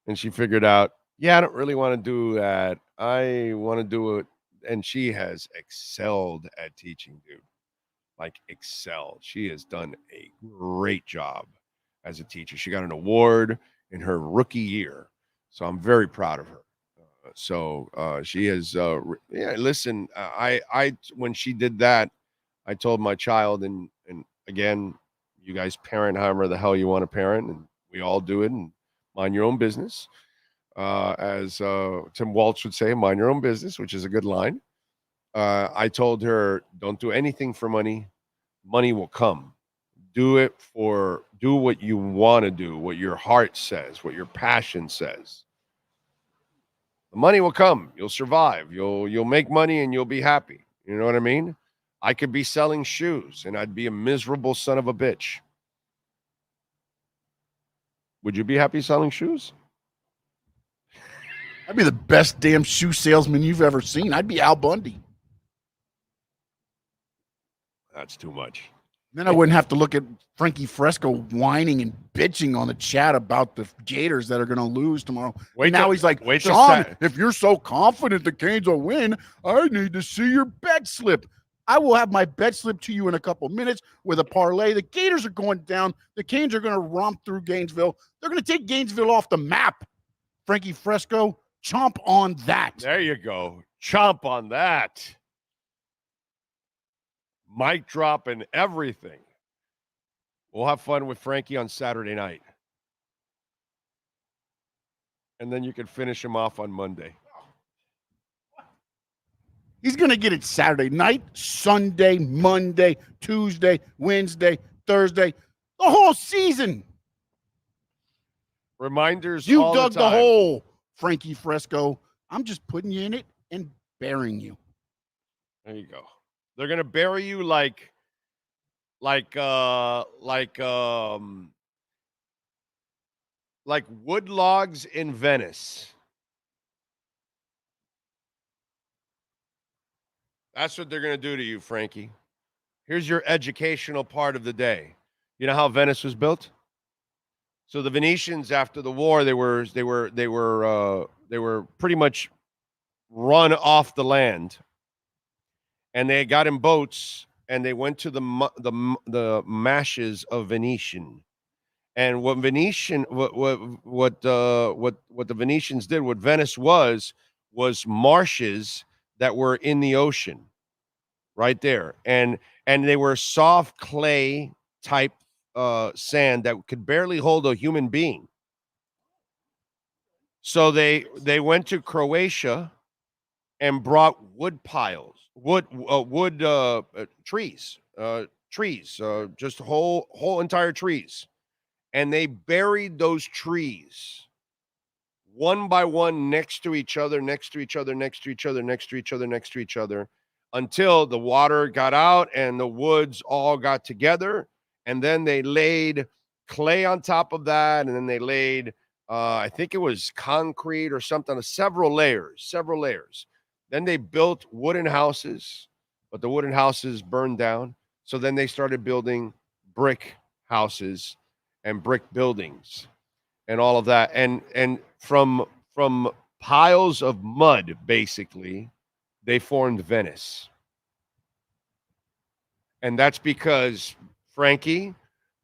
And she figured out, yeah, I don't really want to do that. I want to do it. And she has excelled at teaching, dude. Like excelled. She has done a great job as a teacher. She got an award in her rookie year. So I'm very proud of her. She is, listen, I when she did that, I told my child, and again, you guys parent however the hell you want to parent, and we all do it, and mind your own business. As Tim Waltz would say, mind your own business, which is a good line. I told her, don't do anything for money. Money will come. Do what you want to do, what your heart says, what your passion says. The money will come. You'll survive. You'll make money and you'll be happy. You know what I mean? I could be selling shoes and I'd be a miserable son of a bitch. Would you be happy selling shoes? I'd be the best damn shoe salesman you've ever seen. I'd be Al Bundy. That's too much. Then I wouldn't have to look at Frankie Fresco whining and bitching on the chat about the Gators that are going to lose tomorrow. He's like, Sean, if you're so confident the Canes will win, I need to see your bet slip. I will have my bet slip to you in a couple minutes with a parlay. The Gators are going down. The Canes are going to romp through Gainesville. They're going to take Gainesville off the map. Frankie Fresco, chomp on that. There you go. Chomp on that. Mic drop and everything. We'll have fun with Frankie on Saturday night. And then you can finish him off on Monday. He's going to get it Saturday night, Sunday, Monday, Tuesday, Wednesday, Thursday, the whole season. Reminders. You all dug the the time. hole, Frankie Fresco. I'm just putting you in it and burying you. There you go. They're gonna bury you like wood logs in Venice. That's what they're gonna do to you, Frankie. Here's your educational part of the day. You know how Venice was built? So the Venetians, after the war, they were pretty much run off the land. And they got in boats and they went to the mashes of Venetian. And what the Venetians did, what Venice was marshes that were in the ocean, right there, and they were soft clay type sand that could barely hold a human being. So they went to Croatia and brought wood piles. Trees, just whole entire trees. And they buried those trees one by one next to each other, until the water got out and the woods all got together. And then they laid clay on top of that. And then they laid, I think it was concrete or something, several layers. Then they built wooden houses, but the wooden houses burned down. So then they started building brick houses and brick buildings and all of that. And from piles of mud, basically, they formed Venice. And that's because, Frankie,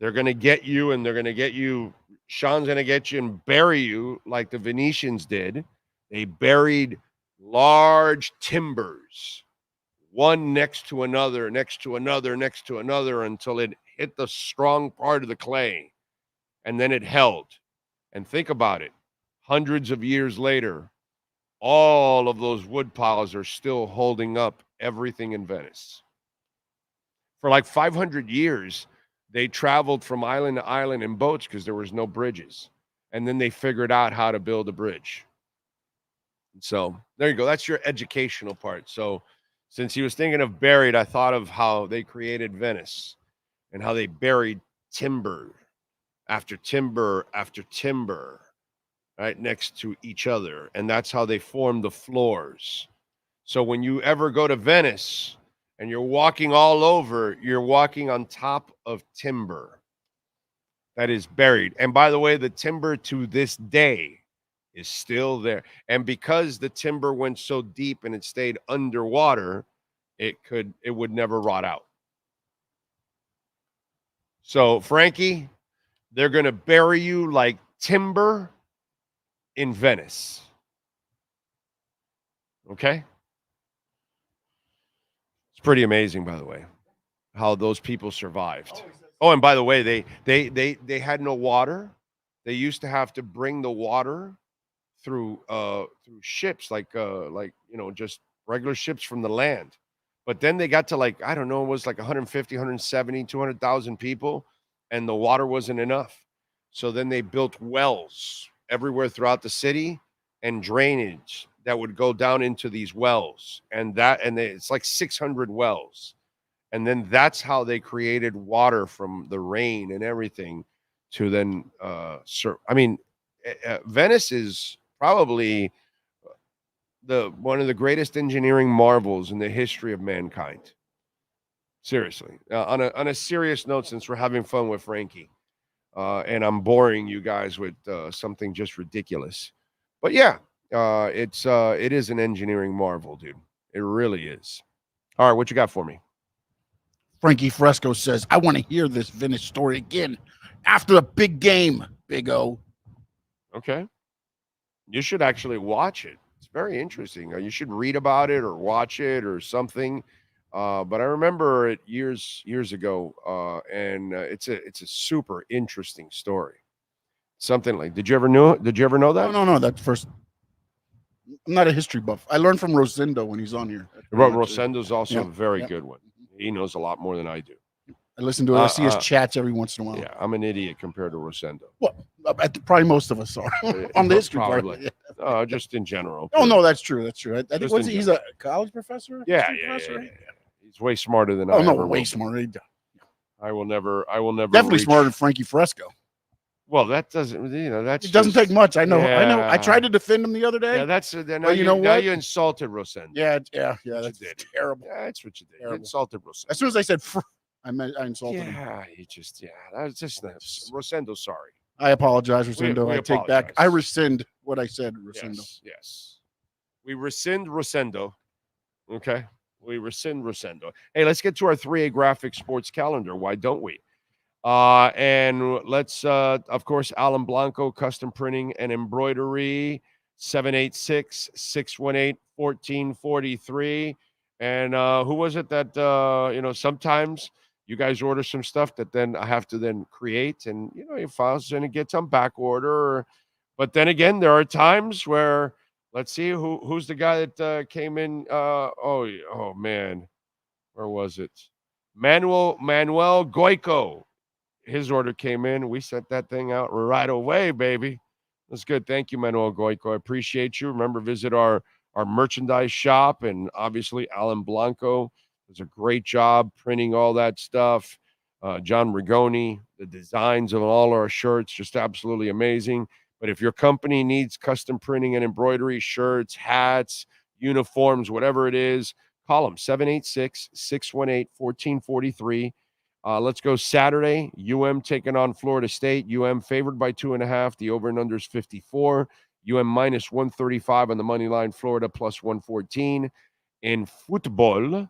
they're going to get you, and they're going to get you. Sean's going to get you and bury you like the Venetians did. They buried large timbers, one next to another, until it hit the strong part of the clay, and then it held. And think about it. Hundreds of years later, all of those wood piles are still holding up everything in Venice. For like 500 years, they traveled from island to island in boats because there was no bridges. And then they figured out how to build a bridge. So there you go. That's your educational part. So since he was thinking of buried, I thought of how they created Venice and how they buried timber after timber after timber right next to each other. And that's how they formed the floors. So when you ever go to Venice and you're walking all over, you're walking on top of timber that is buried. And by the way, the timber to this day is still there. And because the timber went so deep and it stayed underwater, it would never rot out. So, Frankie, they're going to bury you like timber in Venice. Okay? It's pretty amazing, by the way, how those people survived. Oh, and by the way, they had no water. They used to have to bring the water through ships, like just regular ships from the land. But then they got to it was like 150, 170, 200,000 people, and the water wasn't enough. So then they built wells everywhere throughout the city and drainage that would go down into these wells. It's like 600 wells. And then that's how they created water from the rain and everything to then serve. I mean, Venice is probably one of the greatest engineering marvels in the history of mankind. Seriously. On a serious note, since we're having fun with Frankie, and I'm boring you guys with something just ridiculous. But yeah, it is an engineering marvel, dude. It really is. All right, what you got for me? Frankie Fresco says, I want to hear this vintage story again after the big game, Big O. Okay. You should actually watch it. It's very interesting. You should read about it or watch it or something. But I remember it years ago, and it's a super interesting story. Something like, did you ever know that? No. That's first. I'm not a history buff. I learned from Rosendo when he's on here. Rosendo's also a very good one. He knows a lot more than I do. I listen to it. I see his chats every once in a while. Yeah, I'm an idiot compared to Rosendo. Well, probably most of us are on the history probably. part. Just in general. Oh no, that's true. That's true. I think he's a college professor. Yeah. He's way smarter than I. Oh no, way smarter. I will never. Definitely smarter than Frankie Fresco. Well, that doesn't. That's. It doesn't take much. I know. I tried to defend him the other day. Yeah, that's. Now you insulted Rosendo. Yeah. That's terrible. Yeah, that's what you did. You insulted Rosendo. As soon as I said, I insulted him. Yeah, that's just Rosendo. Sorry. I apologize, Rosendo. I take back. I rescind what I said, Rosendo. Yes. We rescind Rosendo. Okay. We rescind Rosendo. Hey, let's get to our 3A graphic sports calendar. Why don't we? And let's, of course, Alan Blanco, custom printing and embroidery, 786-618-1443. And who was it that, sometimes you guys order some stuff that then I have to then create, and, your files and it gets on back order. But then again, there are times where, let's see, who's the guy that came in? Oh, man. Where was it? Manuel Goico. His order came in. We sent that thing out right away, baby. That's good. Thank you, Manuel Goico. I appreciate you. Remember, visit our merchandise shop. And obviously, Alan Blanco does a great job printing all that stuff. John Rigoni, the designs of all our shirts, just absolutely amazing. But if your company needs custom printing and embroidery, shirts, hats, uniforms, whatever it is, call them 786-618-1443. Let's go Saturday. UM taking on Florida State. UM favored by 2.5. The over and under is 54. UM minus 135 on the money line. Florida plus 114. In football,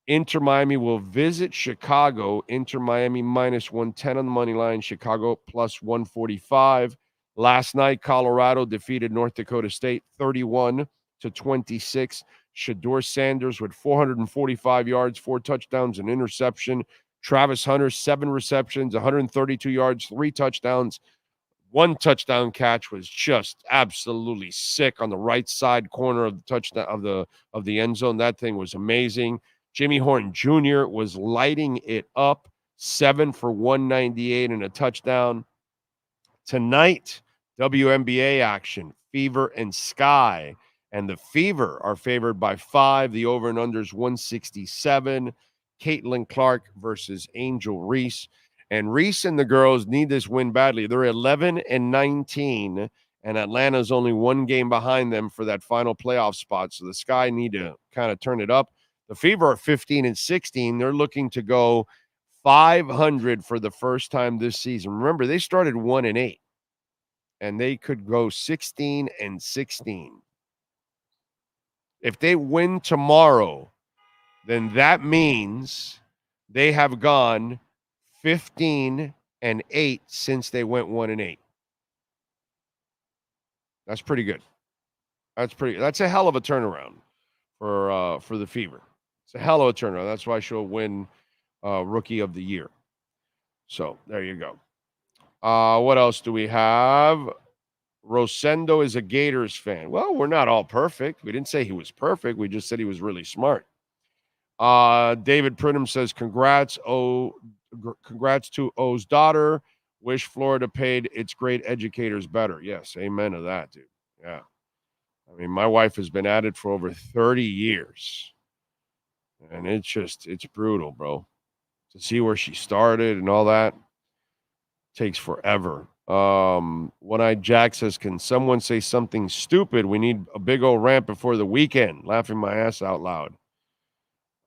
Inter Miami will visit Chicago. Inter Miami minus 110 on the money line. Chicago plus 145. Last night, Colorado defeated North Dakota State 31-26. Shedeur Sanders with 445 yards, 4 touchdowns, and interception. Travis Hunter, 7 receptions, 132 yards, 3 touchdowns. 1 touchdown catch was just absolutely sick on the right side corner of the touchdown of the end zone. That thing was amazing. Jimmy Horn Jr. was lighting it up, 7 for 198 and a touchdown. Tonight, WNBA action, Fever and Sky. And the Fever are favored by 5. The over and under is 167. Caitlin Clark versus Angel Reese. And Reese and the girls need this win badly. They're 11-19, and Atlanta's only 1 game behind them for that final playoff spot. So the Sky need to kind of turn it up. The Fever are 15-16. They're looking to go 500 for the first time this season. Remember, they started 1-8, and they could go 16-16. If they win tomorrow, then that means they have gone 15-8 since they went 1-8. That's pretty good. That's a hell of a turnaround for the Fever. It's a hell of a turnaround. That's why she'll win Rookie of the Year. So there you go. What else do we have? Rosendo is a Gators fan. Well, we're not all perfect. We didn't say he was perfect. We just said he was really smart. David Pridham says, congrats to O's daughter. Wish Florida paid its great educators better. Yes, amen to that, dude. Yeah. I mean, my wife has been at it for over 30 years. And it's brutal, bro. To see where she started and all that takes forever. One-Eyed Jack says, can someone say something stupid? We need a big old rant before the weekend. Laughing my ass out loud.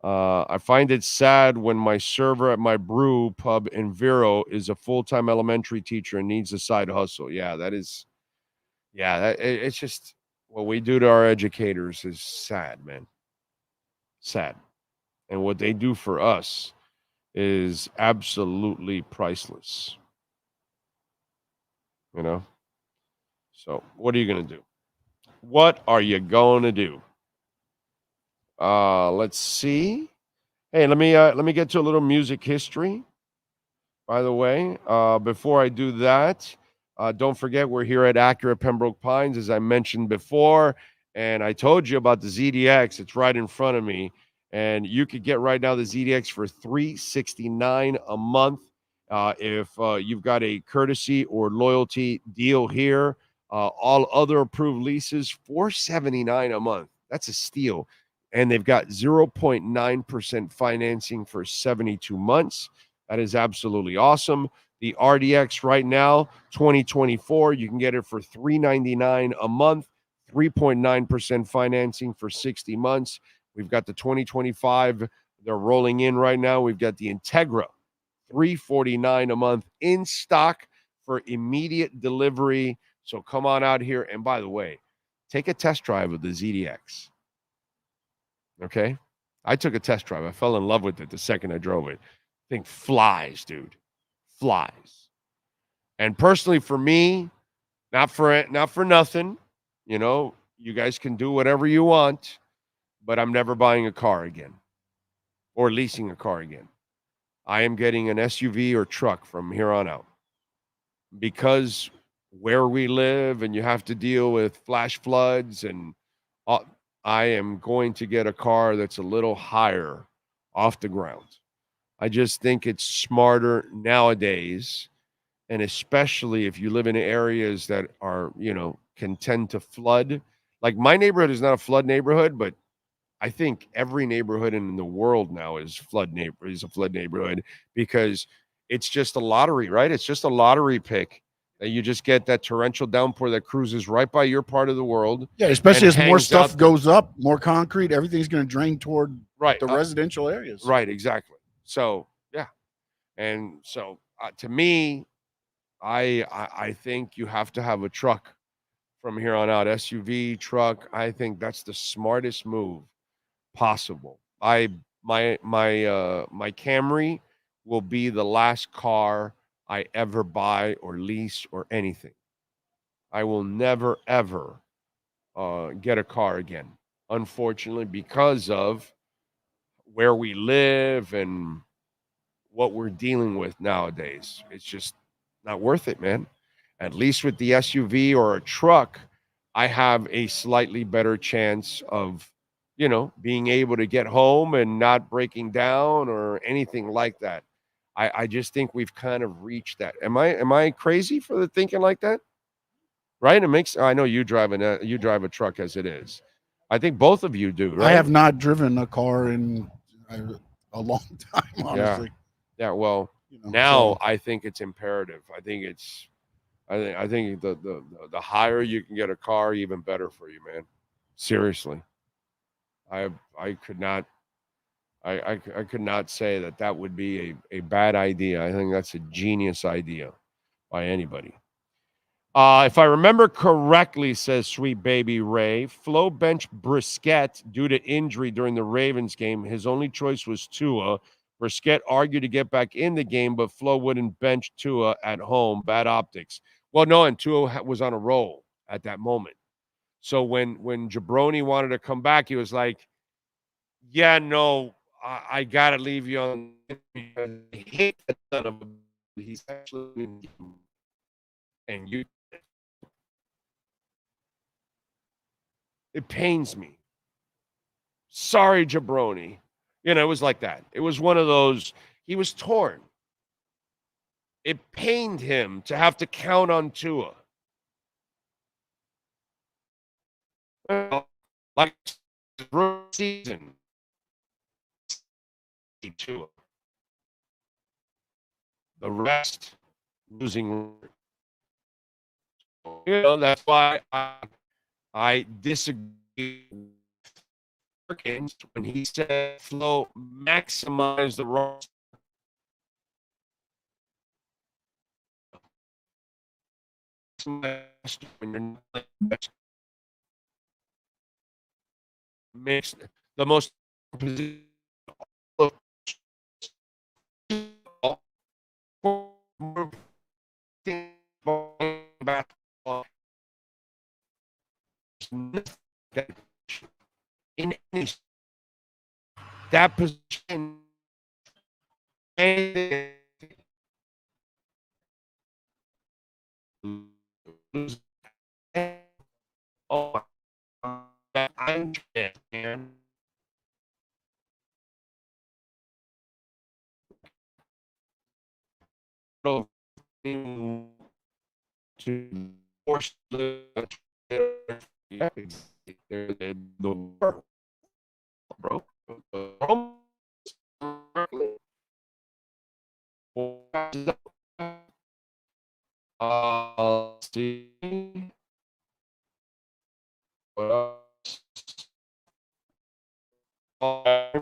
I find it sad when my server at my brew pub in Vero is a full-time elementary teacher and needs a side hustle. Yeah, that is. Yeah, it's just what we do to our educators is sad, man. Sad. And what they do for us is absolutely priceless. You know? So, what are you going to do? What are you going to do? Let's see. Hey, let me get to a little music history. By the way, before I do that, don't forget we're here at Acura Pembroke Pines, as I mentioned before, and I told you about the ZDX. It's right in front of me, and you could get right now the ZDX for $369 a month. If you've got a courtesy or loyalty deal here, all other approved leases $479 a month. That's a steal, and they've got 0.9% financing for 72 months. That is absolutely awesome. The RDX right now, 2024, you can get it for $399 a month, 3.9% financing for 60 months. We've got the 2025, they're rolling in right now. We've got the Integra, $349 a month in stock for immediate delivery. So come on out here. And by the way, take a test drive of the ZDX. Okay? I took a test drive. I fell in love with it the second I drove it. Thing flies, dude. Flies. And personally, for me, not for nothing, you know, you guys can do whatever you want, but I'm never buying a car again or leasing a car again. I am getting an SUV or truck from here on out because where we live and you have to deal with flash floods and I am going to get a car that's a little higher off the ground. I just think it's smarter nowadays, and especially if you live in areas that are, you know, can tend to flood. Like my neighborhood is not a flood neighborhood, but I think every neighborhood in the world now is a flood neighborhood because it's just a lottery, right? It's just a lottery pick that you just get that torrential downpour that cruises right by your part of the world. Yeah, especially as more stuff goes up, more concrete, everything's going to drain toward the residential areas. Right, exactly. So, yeah. And so, to me, I think you have to have a truck from here on out. SUV, truck. I think that's the smartest move possible. My Camry will be the last car I ever buy or lease or anything. I will never, ever get a car again, unfortunately, because of where we live and what we're dealing with nowadays. It's just not worth it, man. At least with the SUV or a truck, I have a slightly better chance of, you know, being able to get home and not breaking down or anything like that. I just think we've kind of reached that. Am I crazy for the thinking like that? Right? It makes. I know you drive a truck as it is. I think both of you do, right? I have not driven a car in a long time, honestly. Yeah. Well, now I think it's imperative. I think the higher you can get a car, even better for you, man. Seriously. I could not say that would be a bad idea. I think that's a genius idea by anybody. If I remember correctly, says Sweet Baby Ray, Flo benched Brisket due to injury during the Ravens game. His only choice was Tua. Brisket argued to get back in the game, but Flo wouldn't bench Tua at home. Bad optics. Well, no, and Tua was on a roll at that moment. So when Jabroni wanted to come back, he was like, yeah, no, I got to leave you on. I hate that son of a. He's actually. And you. It pains me. Sorry, Jabroni. You know, it was like that. It was one of those. He was torn. It pained him to have to count on Tua. Like season. Tua. The rest losing. You know, that's why I disagree Perkins when he said Flo maximize the roster. When you're not playing best, makes the most position basketball in any that position. Oh, I'm man. To force the bro. See what else? Oh,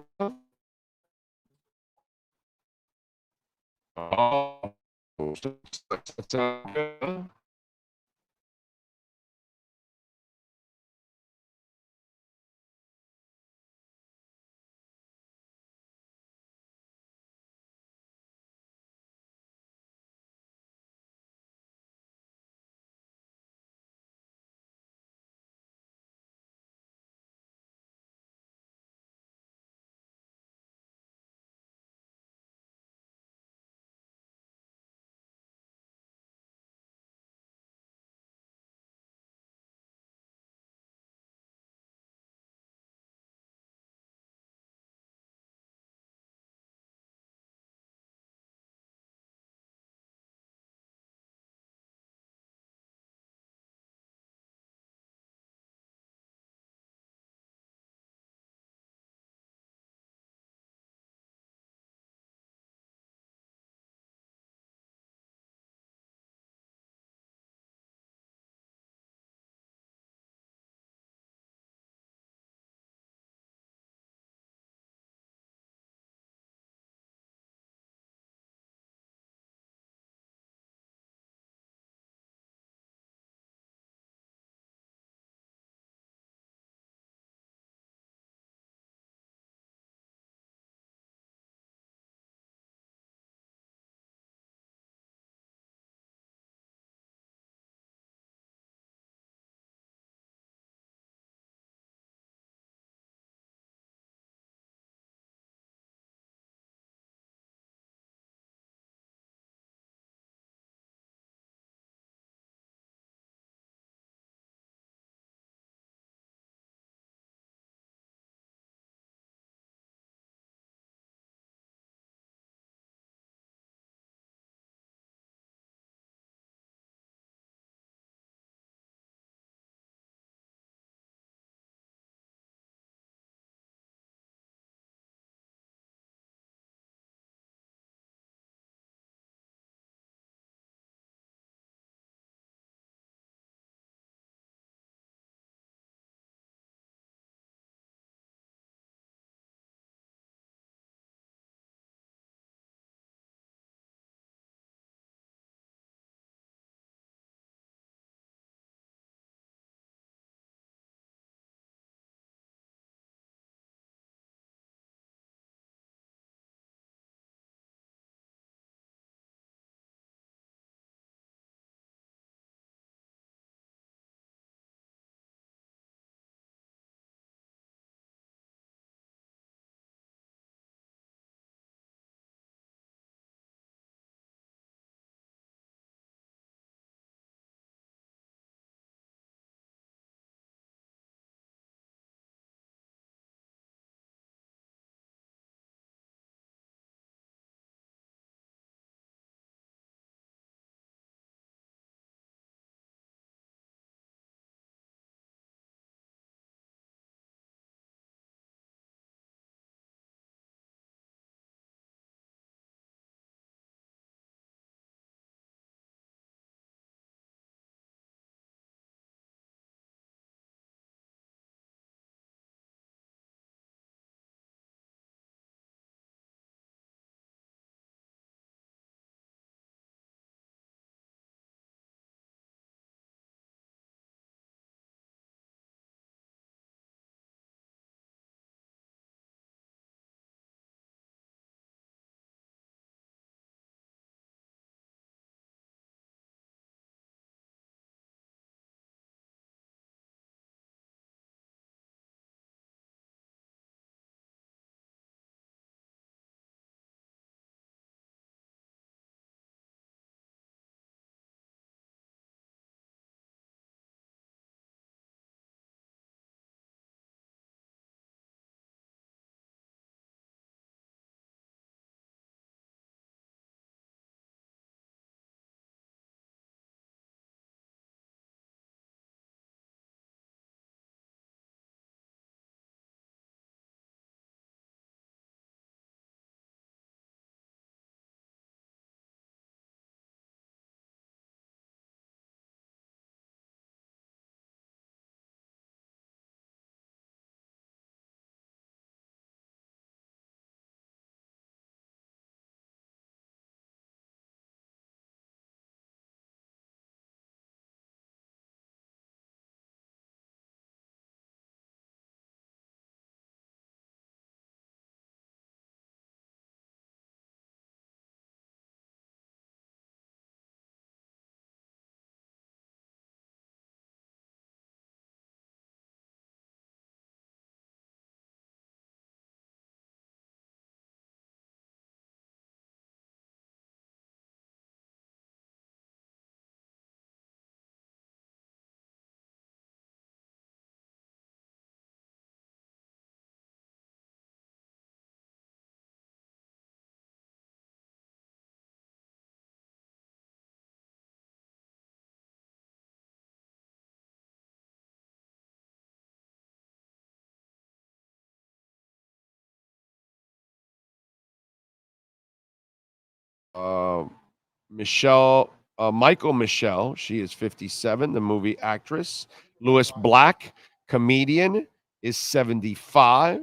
Michael Michelle, she is 57, the movie actress. Louis Black, comedian, is 75.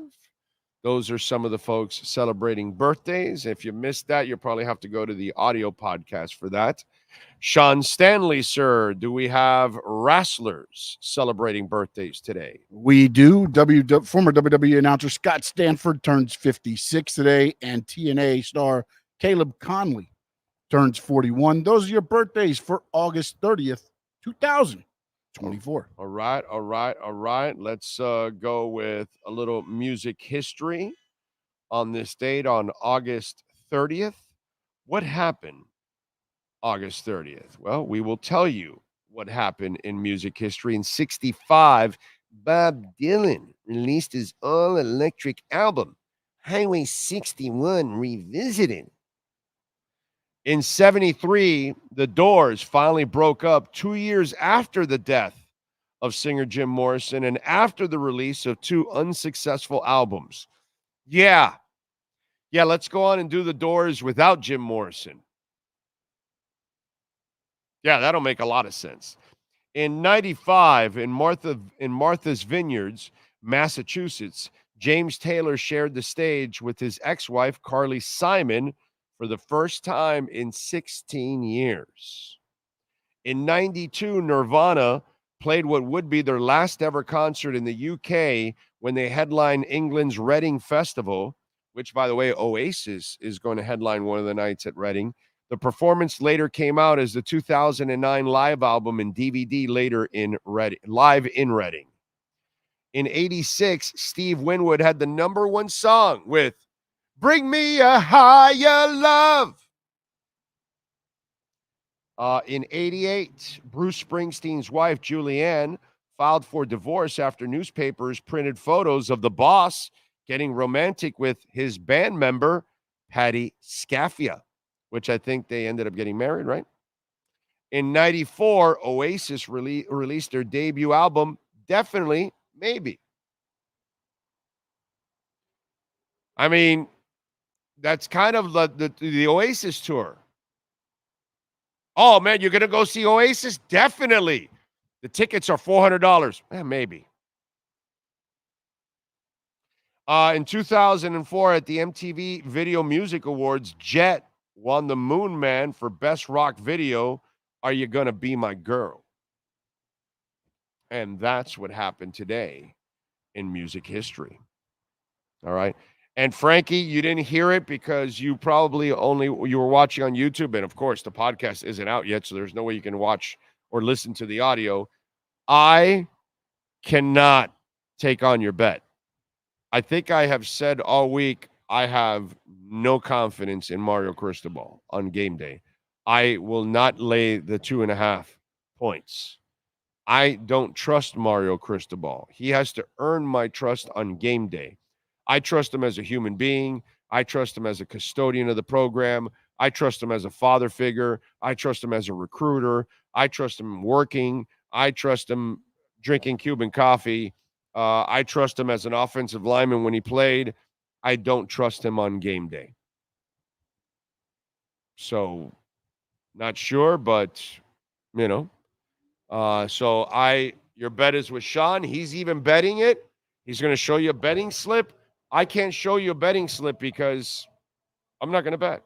Those are some of the folks celebrating birthdays. If you missed that, you'll probably have to go to the audio podcast for that. Sean Stanley, sir, do we have wrestlers celebrating birthdays today? We do. Former WWE announcer Scott Stanford turns 56 today, and TNA star Caleb Conley turns 41. Those are your birthdays for August 30th, 2024. All right. Let's go with a little music history on this date on August 30th. What happened August 30th? Well, we will tell you what happened in music history. In 1965, Bob Dylan released his all-electric album, Highway 61 Revisited. In 1973, the Doors finally broke up 2 years after the death of singer Jim Morrison and after the release of 2 unsuccessful albums. Yeah, let's go on and do the Doors without Jim Morrison. Yeah, that'll make a lot of sense. In 1995, in Martha's Vineyards, Massachusetts, James Taylor shared the stage with his ex-wife, Carly Simon, for the first time in 16 years. In 1992, Nirvana played what would be their last ever concert in the UK when they headlined England's Reading Festival, which, by the way, Oasis is going to headline one of the nights at Reading. The performance later came out as the 2009 live album and DVD later in Reading, live in Reading. In 1986, Steve Winwood had the #1 song with Bring Me a Higher Love. In 1988, Bruce Springsteen's wife, Julianne, filed for divorce after newspapers printed photos of the boss getting romantic with his band member, Patty Scaffia, which I think they ended up getting married, right? In 1994, Oasis released their debut album, Definitely Maybe. I mean, that's kind of the Oasis tour. Oh, man, you're going to go see Oasis? Definitely. The tickets are $400. Maybe. In 2004, at the MTV Video Music Awards, Jet won the Moon Man for Best Rock Video, Are You Gonna Be My Girl? And that's what happened today in music history. All right. And Frankie, you didn't hear it because you were watching on YouTube. And of course, the podcast isn't out yet, so there's no way you can watch or listen to the audio. I cannot take on your bet. I think I have said all week, I have no confidence in Mario Cristobal on game day. I will not lay the 2.5 points. I don't trust Mario Cristobal. He has to earn my trust on game day. I trust him as a human being. I trust him as a custodian of the program. I trust him as a father figure. I trust him as a recruiter. I trust him working. I trust him drinking Cuban coffee. I trust him as an offensive lineman when he played. I don't trust him on game day. So, not sure, but, your bet is with Sean. He's even betting it. He's going to show you a betting slip. I can't show you a betting slip because I'm not going to bet.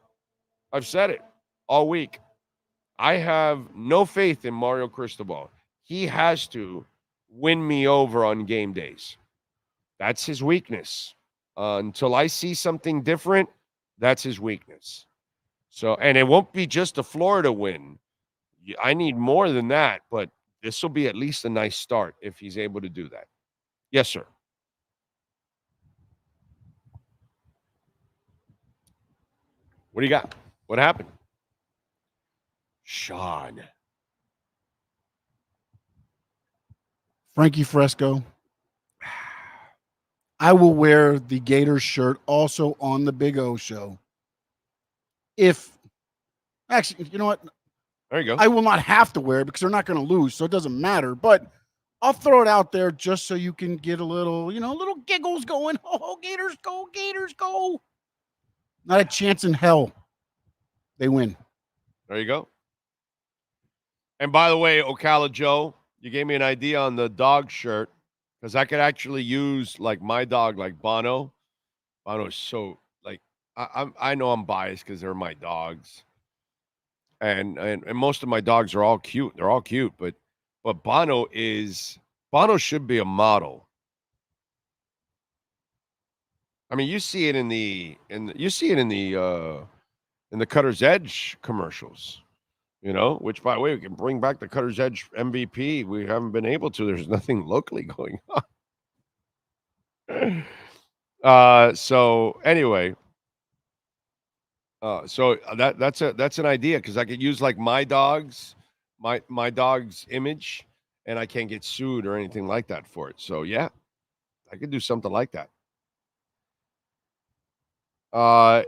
I've said it all week. I have no faith in Mario Cristobal. He has to win me over on game days. That's his weakness. Until I see something different, that's his weakness. So, and it won't be just a Florida win. I need more than that, but this will be at least a nice start if he's able to do that. Yes, sir. What do you got? What happened? Sean. Frankie Fresco. I will wear the Gators shirt also on the Big O show. Actually, you know what? There you go. I will not have to wear it because they're not going to lose, so it doesn't matter. But I'll throw it out there just so you can get a little, little giggles going. Oh, Gators go, Gators go. Not a chance in hell They win. There you go. And by the way, Ocala Joe, you gave me an idea on the dog shirt because I could actually use like my dog, like Bono. Bono is so like I know I'm biased because they're my dogs, and most of my dogs are all cute. They're all cute, but Bono should be a model. I mean, you see it in the Cutter's Edge commercials. Which, by the way, we can bring back the Cutter's Edge MVP. We haven't been able to. There's nothing locally going on. So anyway, that's an idea because I could use like my dog's image, and I can't get sued or anything like that for it. So yeah, I could do something like that.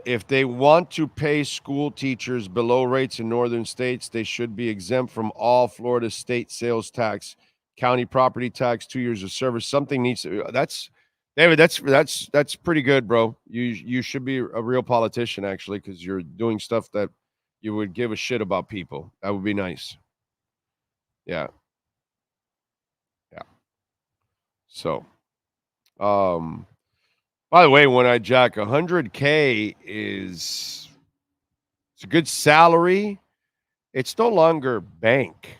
If they want to pay school teachers below rates in northern states, they should be exempt from all Florida state sales tax, county property tax, 2 years of service. Something needs to. That's David. That's pretty good, bro. You should be a real politician actually, because you're doing stuff that you would give a shit about people. That would be nice. Yeah. So, by the way, when I jack, $100K it's a good salary. It's no longer bank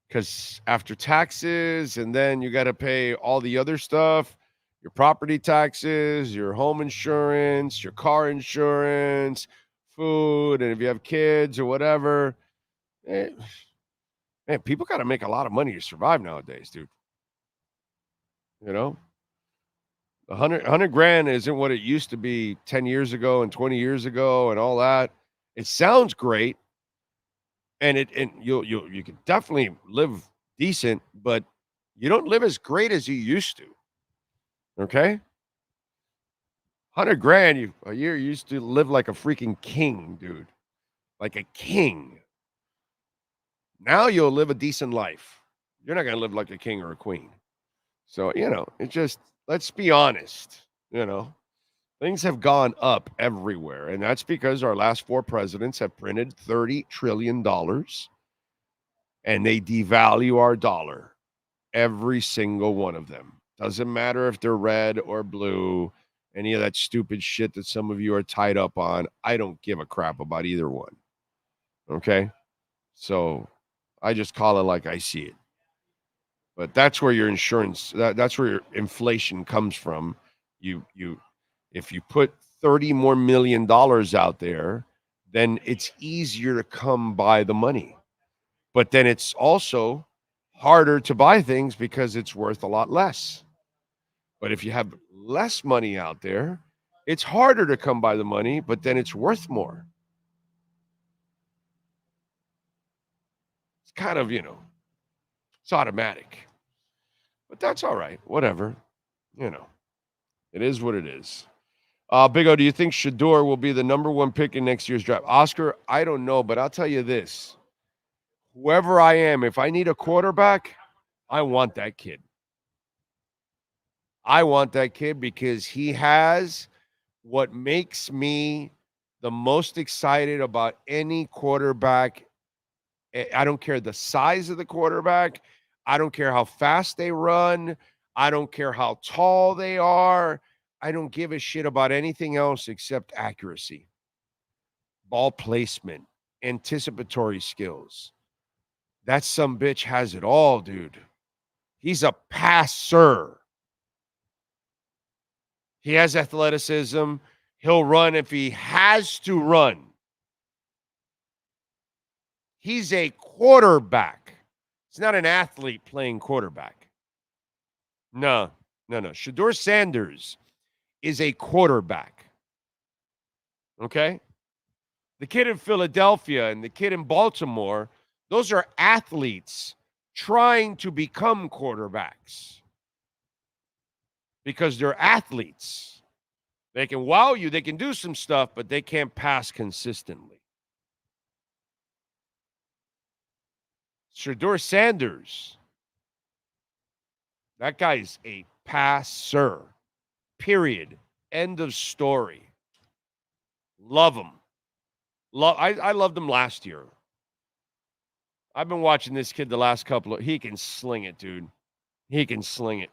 because after taxes, and then you got to pay all the other stuff, your property taxes, your home insurance, your car insurance, food, and if you have kids or whatever, man, people got to make a lot of money to survive nowadays, dude. 100 grand isn't what it used to be 10 years ago and 20 years ago and all that. It sounds great, and you can definitely live decent, but you don't live as great as you used to. Okay? 100 grand a year, you used to live like a freaking king, dude. Like a king. Now you'll live a decent life. You're not going to live like a king or a queen. So, it just, let's be honest, things have gone up everywhere. And that's because our last 4 presidents have printed $30 trillion and they devalue our dollar. Every single one of them. Doesn't matter if they're red or blue, any of that stupid shit that some of you are tied up on. I don't give a crap about either one. Okay? So I just call it like I see it. But that's where your insurance, that's where your inflation comes from. If you put $30 more million out there, then it's easier to come by the money. But then it's also harder to buy things because it's worth a lot less. But if you have less money out there, it's harder to come by the money, but then it's worth more. It's kind of, it's automatic. But that's all right. Whatever. It is what it is. Big O, do you think Shedeur will be the number 1 pick in next year's draft? Oscar, I don't know, but I'll tell you this. Whoever I am, if I need a quarterback, I want that kid. I want that kid because he has what makes me the most excited about any quarterback. I don't care the size of the quarterback. I don't care how fast they run. I don't care how tall they are. I don't give a shit about anything else except accuracy, ball placement, anticipatory skills. That some bitch has it all, dude. He's a passer. He has athleticism. He'll run if he has to run. He's a quarterback. He's not an athlete playing quarterback. No. Shedeur Sanders is a quarterback. Okay? The kid in Philadelphia and the kid in Baltimore, those are athletes trying to become quarterbacks. Because they're athletes. They can wow you, they can do some stuff, but they can't pass consistently. Shedeur Sanders, that guy's a passer. Period. End of story. Love him. I loved him last year. I've been watching this kid the last couple of. He can sling it, dude. He can sling it.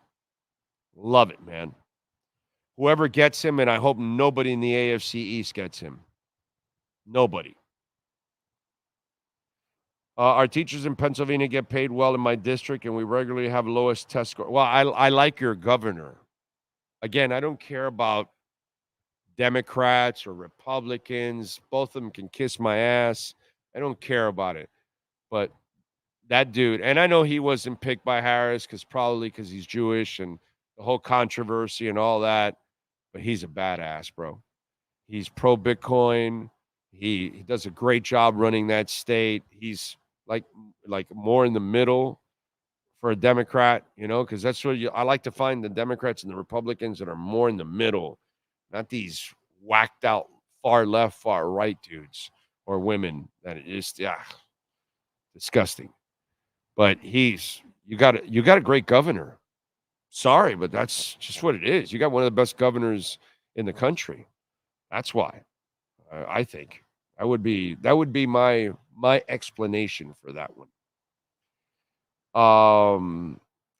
Love it, man. Whoever gets him, and I hope nobody in the AFC East gets him. Nobody. Our teachers in Pennsylvania get paid well in my district, and we regularly have lowest test score. Well, I like your governor. Again, I don't care about Democrats or Republicans. Both of them can kiss my ass. I don't care about it. But that dude, and I know he wasn't picked by Harris probably because he's Jewish and the whole controversy and all that, but he's a badass, bro. He's pro-Bitcoin. He does a great job running that state. He's like more in the middle for a Democrat, because that's what I like to find the Democrats and the Republicans that are more in the middle, not these whacked out far left, far right dudes or women that is disgusting. But you got a great governor. Sorry, but that's just what it is. You got one of the best governors in the country. That's why I think that would be my explanation for that one.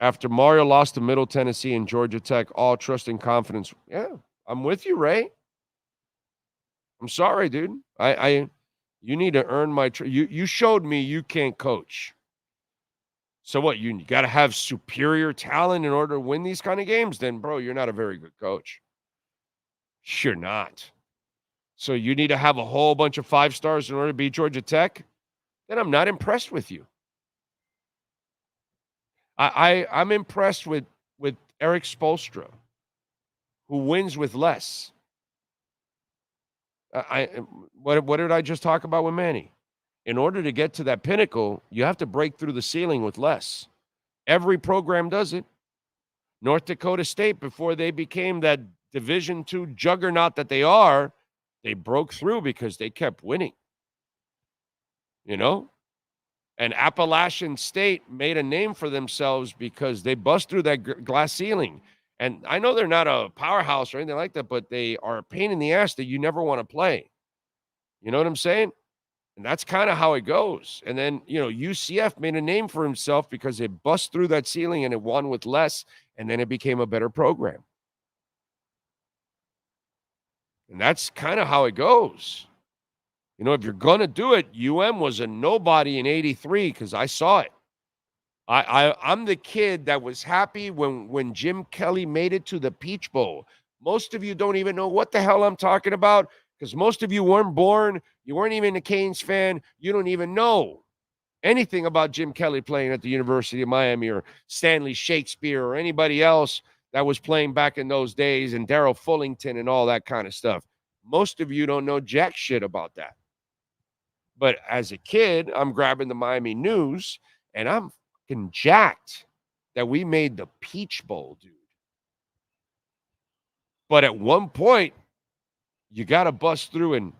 After Mario lost to Middle Tennessee and Georgia Tech, all trust and confidence. Yeah, I'm with you, Ray. I'm sorry, dude. You need to earn my you showed me you can't coach. So what? You got to have superior talent in order to win these kind of games? Then, bro, you're not a very good coach. You're not. So you need to have a whole bunch of 5 stars in order to beat Georgia Tech? Then I'm not impressed with you. I'm impressed with Eric Spoelstra, who wins with less. What did I just talk about with Manny? In order to get to that pinnacle, you have to break through the ceiling with less. Every program does it. North Dakota State, before they became that Division II juggernaut that they are, they broke through because they kept winning. And Appalachian State made a name for themselves because they bust through that glass ceiling. And I know they're not a powerhouse or anything like that, but they are a pain in the ass that you never want to play. You know what I'm saying? And that's kind of how it goes. And then, UCF made a name for himself because it bust through that ceiling and it won with less, and then it became a better program. And that's kind of how it goes. If you're going to do it, was a nobody in 83 because I saw it. I'm the kid that was happy when Jim Kelly made it to the Peach Bowl. Most of you don't even know what the hell I'm talking about because most of you weren't born. You weren't even a Canes fan. You don't even know anything about Jim Kelly playing at the University of Miami or Stanley Shakespeare or anybody else that was playing back in those days and Darryl Fullington and all that kind of stuff. Most of you don't know jack shit about that. But as a kid, I'm grabbing the Miami News, and I'm fucking jacked that we made the Peach Bowl, dude. But at one point, you got to bust through and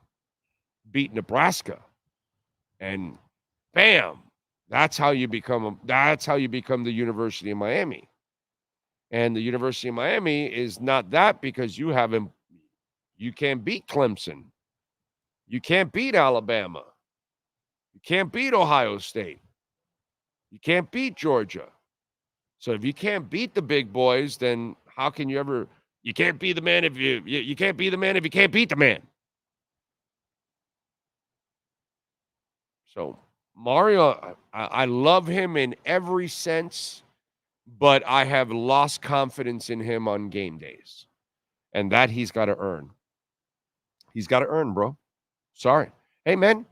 beat Nebraska. And bam, that's how you become the University of Miami. And the University of Miami is not that because you can't beat Clemson. You can't beat Alabama. You can't beat Ohio State. You can't beat Georgia. So if you can't beat the big boys, then how can you ever? You can't be the man if you can't be the man if you can't beat the man. So Mario, I love him in every sense, but I have lost confidence in him on game days, and that he's got to earn. He's got to earn, bro. Sorry. Hey, man.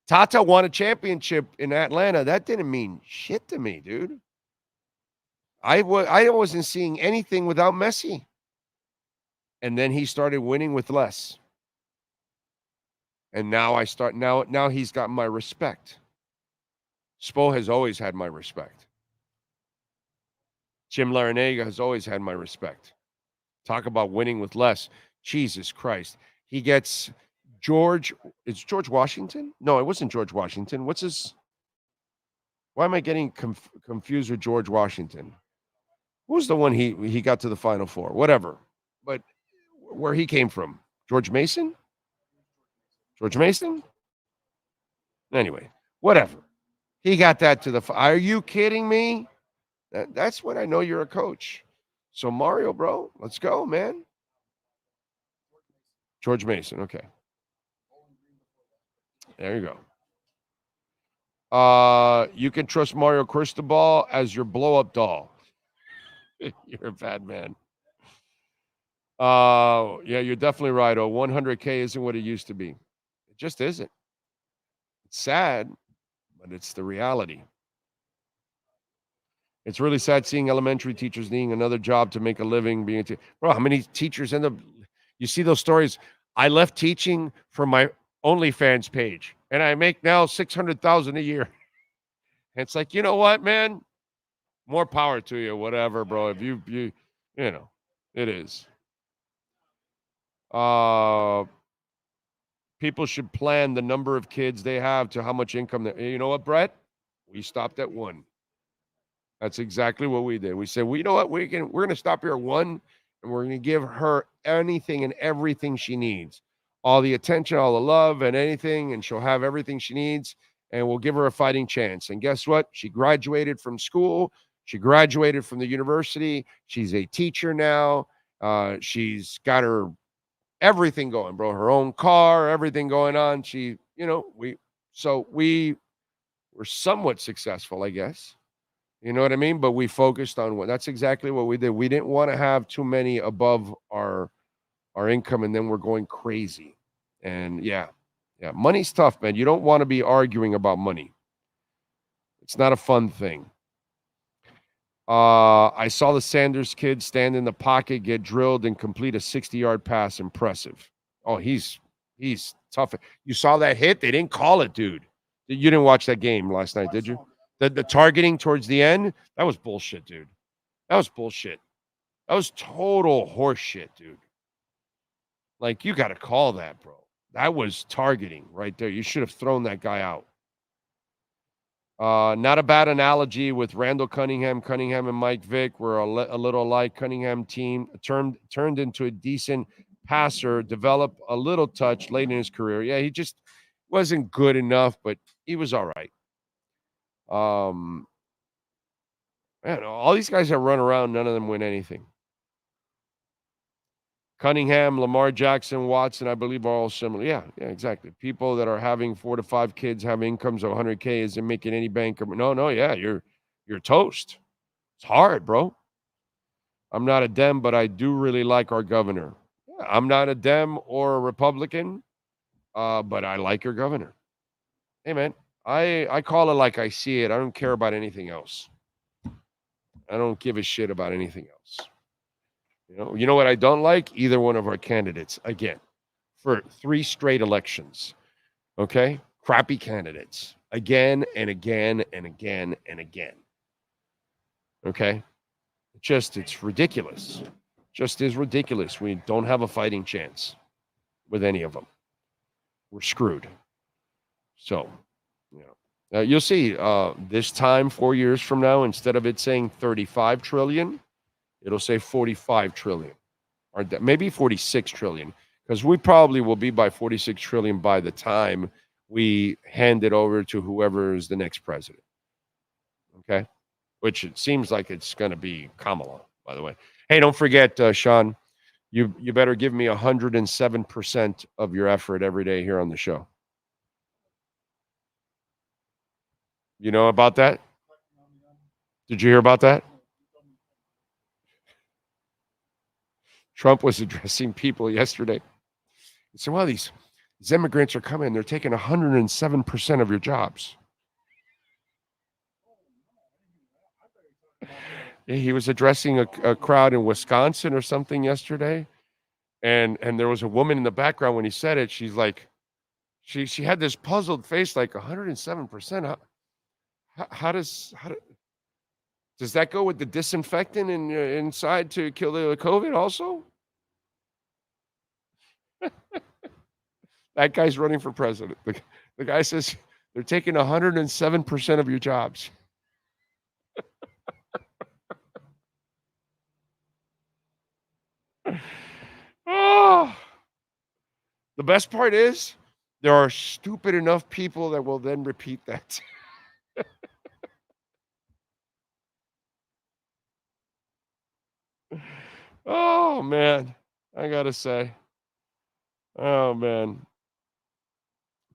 Tata won a championship in Atlanta. That didn't mean shit to me, dude. I wasn't seeing anything without Messi. And then he started winning with less. And now now he's got my respect. Spo has always had my respect. Jim Larinaga has always had my respect. Talk about winning with less. Jesus Christ. He gets it's George Washington? No, it wasn't George Washington. Why am I getting confused with George Washington? Who was the one he got to the Final Four? Whatever. But where he came from. George Mason? George Mason? Anyway, whatever. He got that to the. Are you kidding me? That's when I know you're a coach. So Mario, bro, let's go, man. George Mason. Okay. There you go. You can trust Mario Cristobal as your blow-up doll. You're a bad man. Yeah, you're definitely right. 100K isn't what it used to be. It just isn't. It's sad, but it's the reality. It's really sad seeing elementary teachers needing another job to make a living. Bro, how many teachers end up? You see those stories? I left teaching for my OnlyFans page, and I make now $600,000 a year. And it's like, you know what, man? More power to you, whatever, bro. If you know, it is. People should plan the number of kids they have to how much income. You know what, Brett? We stopped at 1. That's exactly what we did. We said, well, you know what? We're going to stop here at 1, and we're going to give her anything and everything she needs. All the attention, all the love, and anything, and she'll have everything she needs, and we'll give her a fighting chance. And guess what? She graduated from school. She graduated from the university. She's a teacher now. She's got her everything going, bro. Her own car, everything going on. We were somewhat successful, I guess. You know what I mean? But we focused on that's exactly what we did. We didn't want to have too many above our income, and then we're going crazy. And yeah, money's tough, man. You don't want to be arguing about money. It's not a fun thing. I saw the Sanders kid stand in the pocket, get drilled, and complete a 60-yard pass. Impressive. Oh, he's tough. You saw that hit? They didn't call it, dude. You didn't watch that game last night, did you? The targeting towards the end, that was bullshit, dude. That was bullshit. That was total horse shit, dude. Like, you got to call that, bro. That was targeting right there. You should have thrown that guy out. Not a bad analogy with Randall Cunningham. Cunningham and Mike Vick were a little alike. Cunningham team turned into a decent passer, developed a little touch late in his career. Yeah, he just wasn't good enough, but he was all right. Man, all these guys that run around, none of them win anything. Cunningham, Lamar Jackson, Watson, I believe, are all similar. Yeah, exactly. People that are having 4 to 5 kids have incomes of 100K isn't making any bank. No, you're toast. It's hard, bro. I'm not a Dem, but I do really like our governor. Yeah, I'm not a Dem or a Republican, but I like your governor. Hey, man, I call it like I see it. I don't care about anything else. I don't give a shit about anything else. You know what I don't like? Either one of our candidates, again, for 3 straight elections. Okay? Crappy candidates. Again and again and again and again. Okay? It's ridiculous. Just is ridiculous. We don't have a fighting chance with any of them. We're screwed. So, you'll see this time 4 years from now, instead of it saying 35 trillion, it'll say 45 trillion, or maybe 46 trillion, because we probably will be by 46 trillion by the time we hand it over to whoever is the next president. Okay? Which it seems like it's going to be Kamala, by the way. Hey, don't forget, Sean, you better give me 107% of your effort every day here on the show. You know about that? Did you hear about that? Trump was addressing people yesterday. He said, well, these immigrants are coming. They're taking 107% of your jobs. He was addressing a crowd in Wisconsin or something yesterday. And there was a woman in the background when he said it. She's like, she had this puzzled face, like 107%. How does that go with the disinfectant inside to kill the COVID also? That guy's running for president. The guy says they're taking 107% of your jobs. Oh, the best part is there are stupid enough people that will then repeat that. Oh, man. I got to say. Oh, man.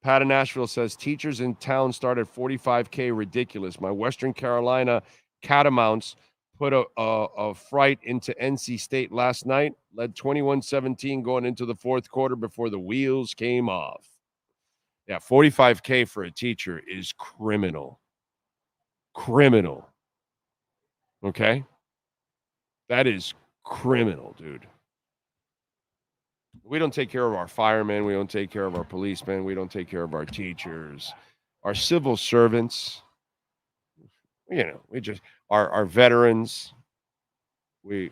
Pat in Nashville says, teachers in town started 45K ridiculous. My Western Carolina Catamounts put a fright into NC State last night, led 21-17 going into the fourth quarter before the wheels came off. Yeah, 45K for a teacher is criminal. Criminal. Okay? That is criminal, dude. We don't take care of our firemen. We don't take care of our policemen. We don't take care of our teachers, our civil servants. You know, we just, our veterans, they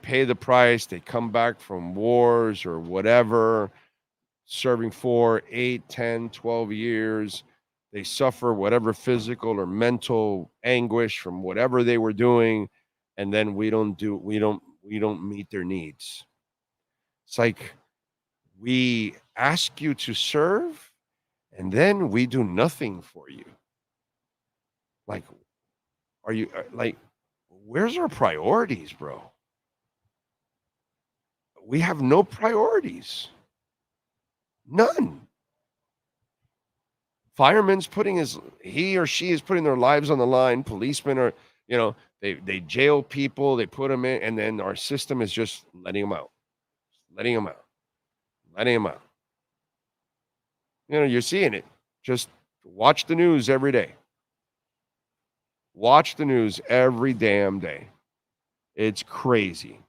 pay the price. They come back from wars or whatever, serving 4, 8, 10, 12 years. They suffer whatever physical or mental anguish from whatever they were doing. And then we don't meet their needs. It's like we ask you to serve and then we do nothing for you. Like, where's our priorities, bro? We have no priorities. None. Fireman's he or she is putting their lives on the line. Policemen are, they jail people, they put them in, and then our system is just letting them out. Letting them out. You're seeing it. Just watch the news every day. Watch the news every damn day. It's crazy.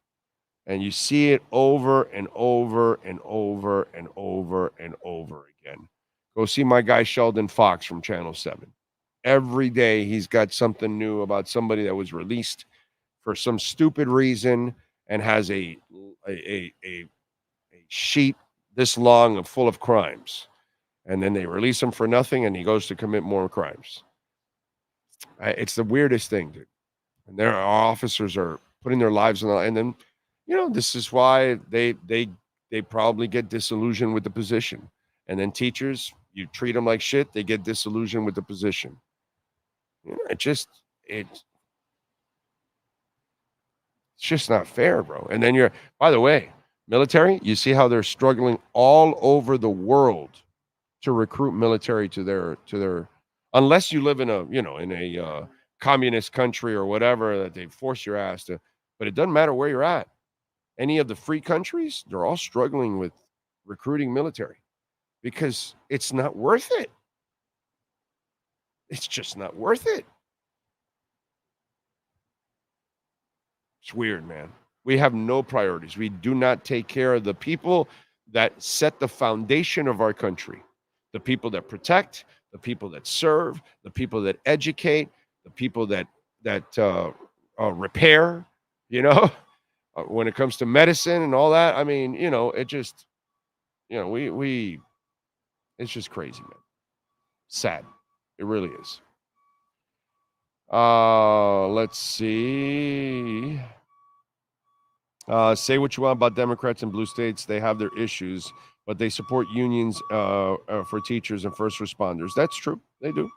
And you see it over and over and over and over and over again. Go see my guy Sheldon Fox from Channel 7. Every day he's got something new about somebody that was released for some stupid reason and has a sheet this long full of crimes. And then they release him for nothing and he goes to commit more crimes. It's the weirdest thing, dude. And our officers are putting their lives on the line. And then, this is why they probably get disillusioned with the position. And then teachers, you treat them like shit, they get disillusioned with the position. It's just not fair, bro. And then by the way, military, you see how they're struggling all over the world to recruit military to their unless you live in a communist country or whatever that they force your ass to, but it doesn't matter where you're at. Any of the free countries, they're all struggling with recruiting military because it's not worth it. It's just not worth it. It's weird, man. We have no priorities. We do not take care of the people that set the foundation of our country, the people that protect, the people that serve, the people that educate, the people that repair, when it comes to medicine and all that. I mean, it just, it's just crazy, man. Sad. It really is. Let's see. Say what you want about Democrats in blue states. They have their issues, but they support unions for teachers and first responders. That's true. They do.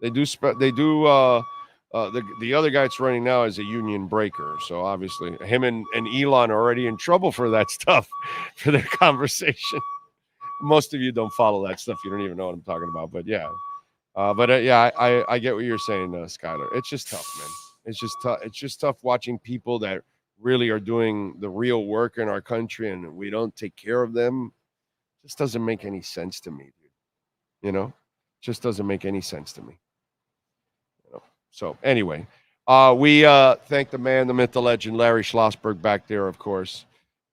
The other guy that's running now is a union breaker. So obviously him and Elon are already in trouble for that stuff, for their conversation. Most of you don't follow that stuff. You don't even know what I'm talking about. But yeah. I get what you're saying, Skylar. It's just tough, man. It's just tough. It's just tough watching people that really are doing the real work in our country and we don't take care of them. It just doesn't make any sense to me, dude. Just doesn't make any sense to me. So anyway, we thank the man, the myth, the legend, Larry Schlossberg back there, of course,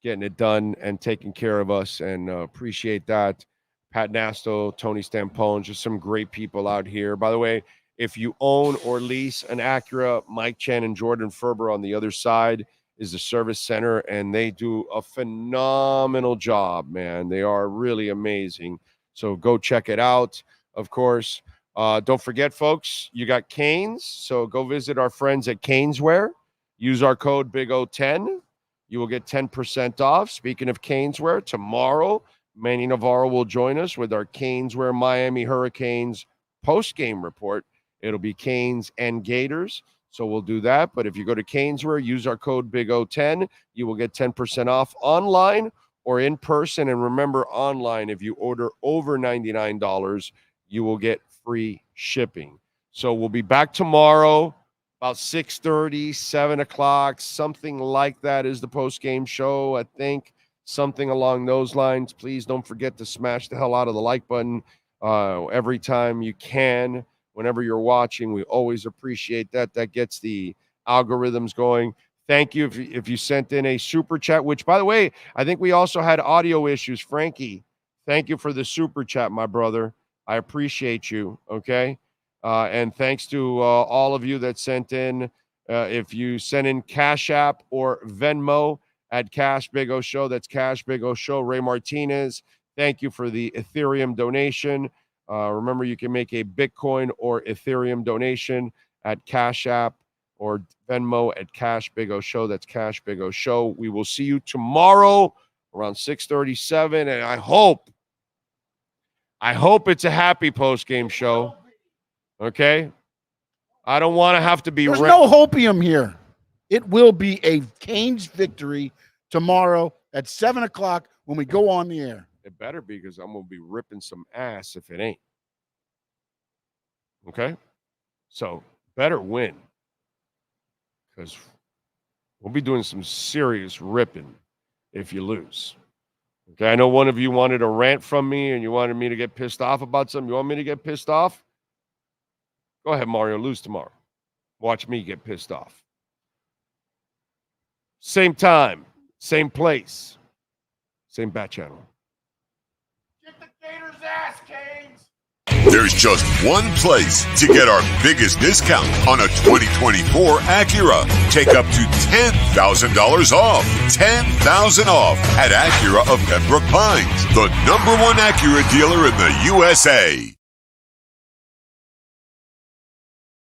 getting it done and taking care of us, and appreciate that. Pat Nasto, Tony Stampone, just some great people out here. By the way, if you own or lease an Acura, Mike Chen and Jordan Ferber on the other side is the service center, and they do a phenomenal job, man. They are really amazing. So go check it out, of course. Don't forget, folks, you got Canes. So go visit our friends at Caneswear. Use our code BIG010. You will get 10% off. Speaking of Caneswear, tomorrow, Manny Navarro will join us with our Canes Wear Miami Hurricanes post-game report. It'll be Canes and Gators, so we'll do that. But if you go to Canes Wear, use our code BIG010, you will get 10% off online or in person. And remember, online, if you order over $99, you will get free shipping. So we'll be back tomorrow about 6:30, 7 o'clock, something like that is the post-game show, I think. Something along those lines. Please don't forget to smash the hell out of the like button every time you can. Whenever you're watching, we always appreciate that. That gets the algorithms going. Thank you if you sent in a super chat, which, by the way, I think we also had audio issues. Frankie, thank you for the super chat, my brother. I appreciate you, okay? And thanks to all of you that sent in. If you sent in Cash App or Venmo at Cash Big O Show, that's Cash Big O Show. Ray Martinez, thank you for the Ethereum donation. Remember, you can make a Bitcoin or Ethereum donation at Cash App or Venmo at Cash Big O Show. That's Cash Big O Show. We will see you tomorrow around 6:37, and I hope it's a happy post-game show. Okay? I don't want to have to be... There's no hopium here. It will be a Canes victory tomorrow at 7 o'clock when we go on the air. It better be, because I'm going to be ripping some ass if it ain't. Okay? So, better win. Because we'll be doing some serious ripping if you lose. Okay? I know one of you wanted a rant from me and you wanted me to get pissed off about something. You want me to get pissed off? Go ahead, Mario. Lose tomorrow. Watch me get pissed off. Same time, same place, same bat channel. Get the Gators ass, Canes! There's just one place to get our biggest discount on a 2024 Acura. Take up to $10,000 off. $10,000 off at Acura of Pembroke Pines, the #1 Acura dealer in the USA.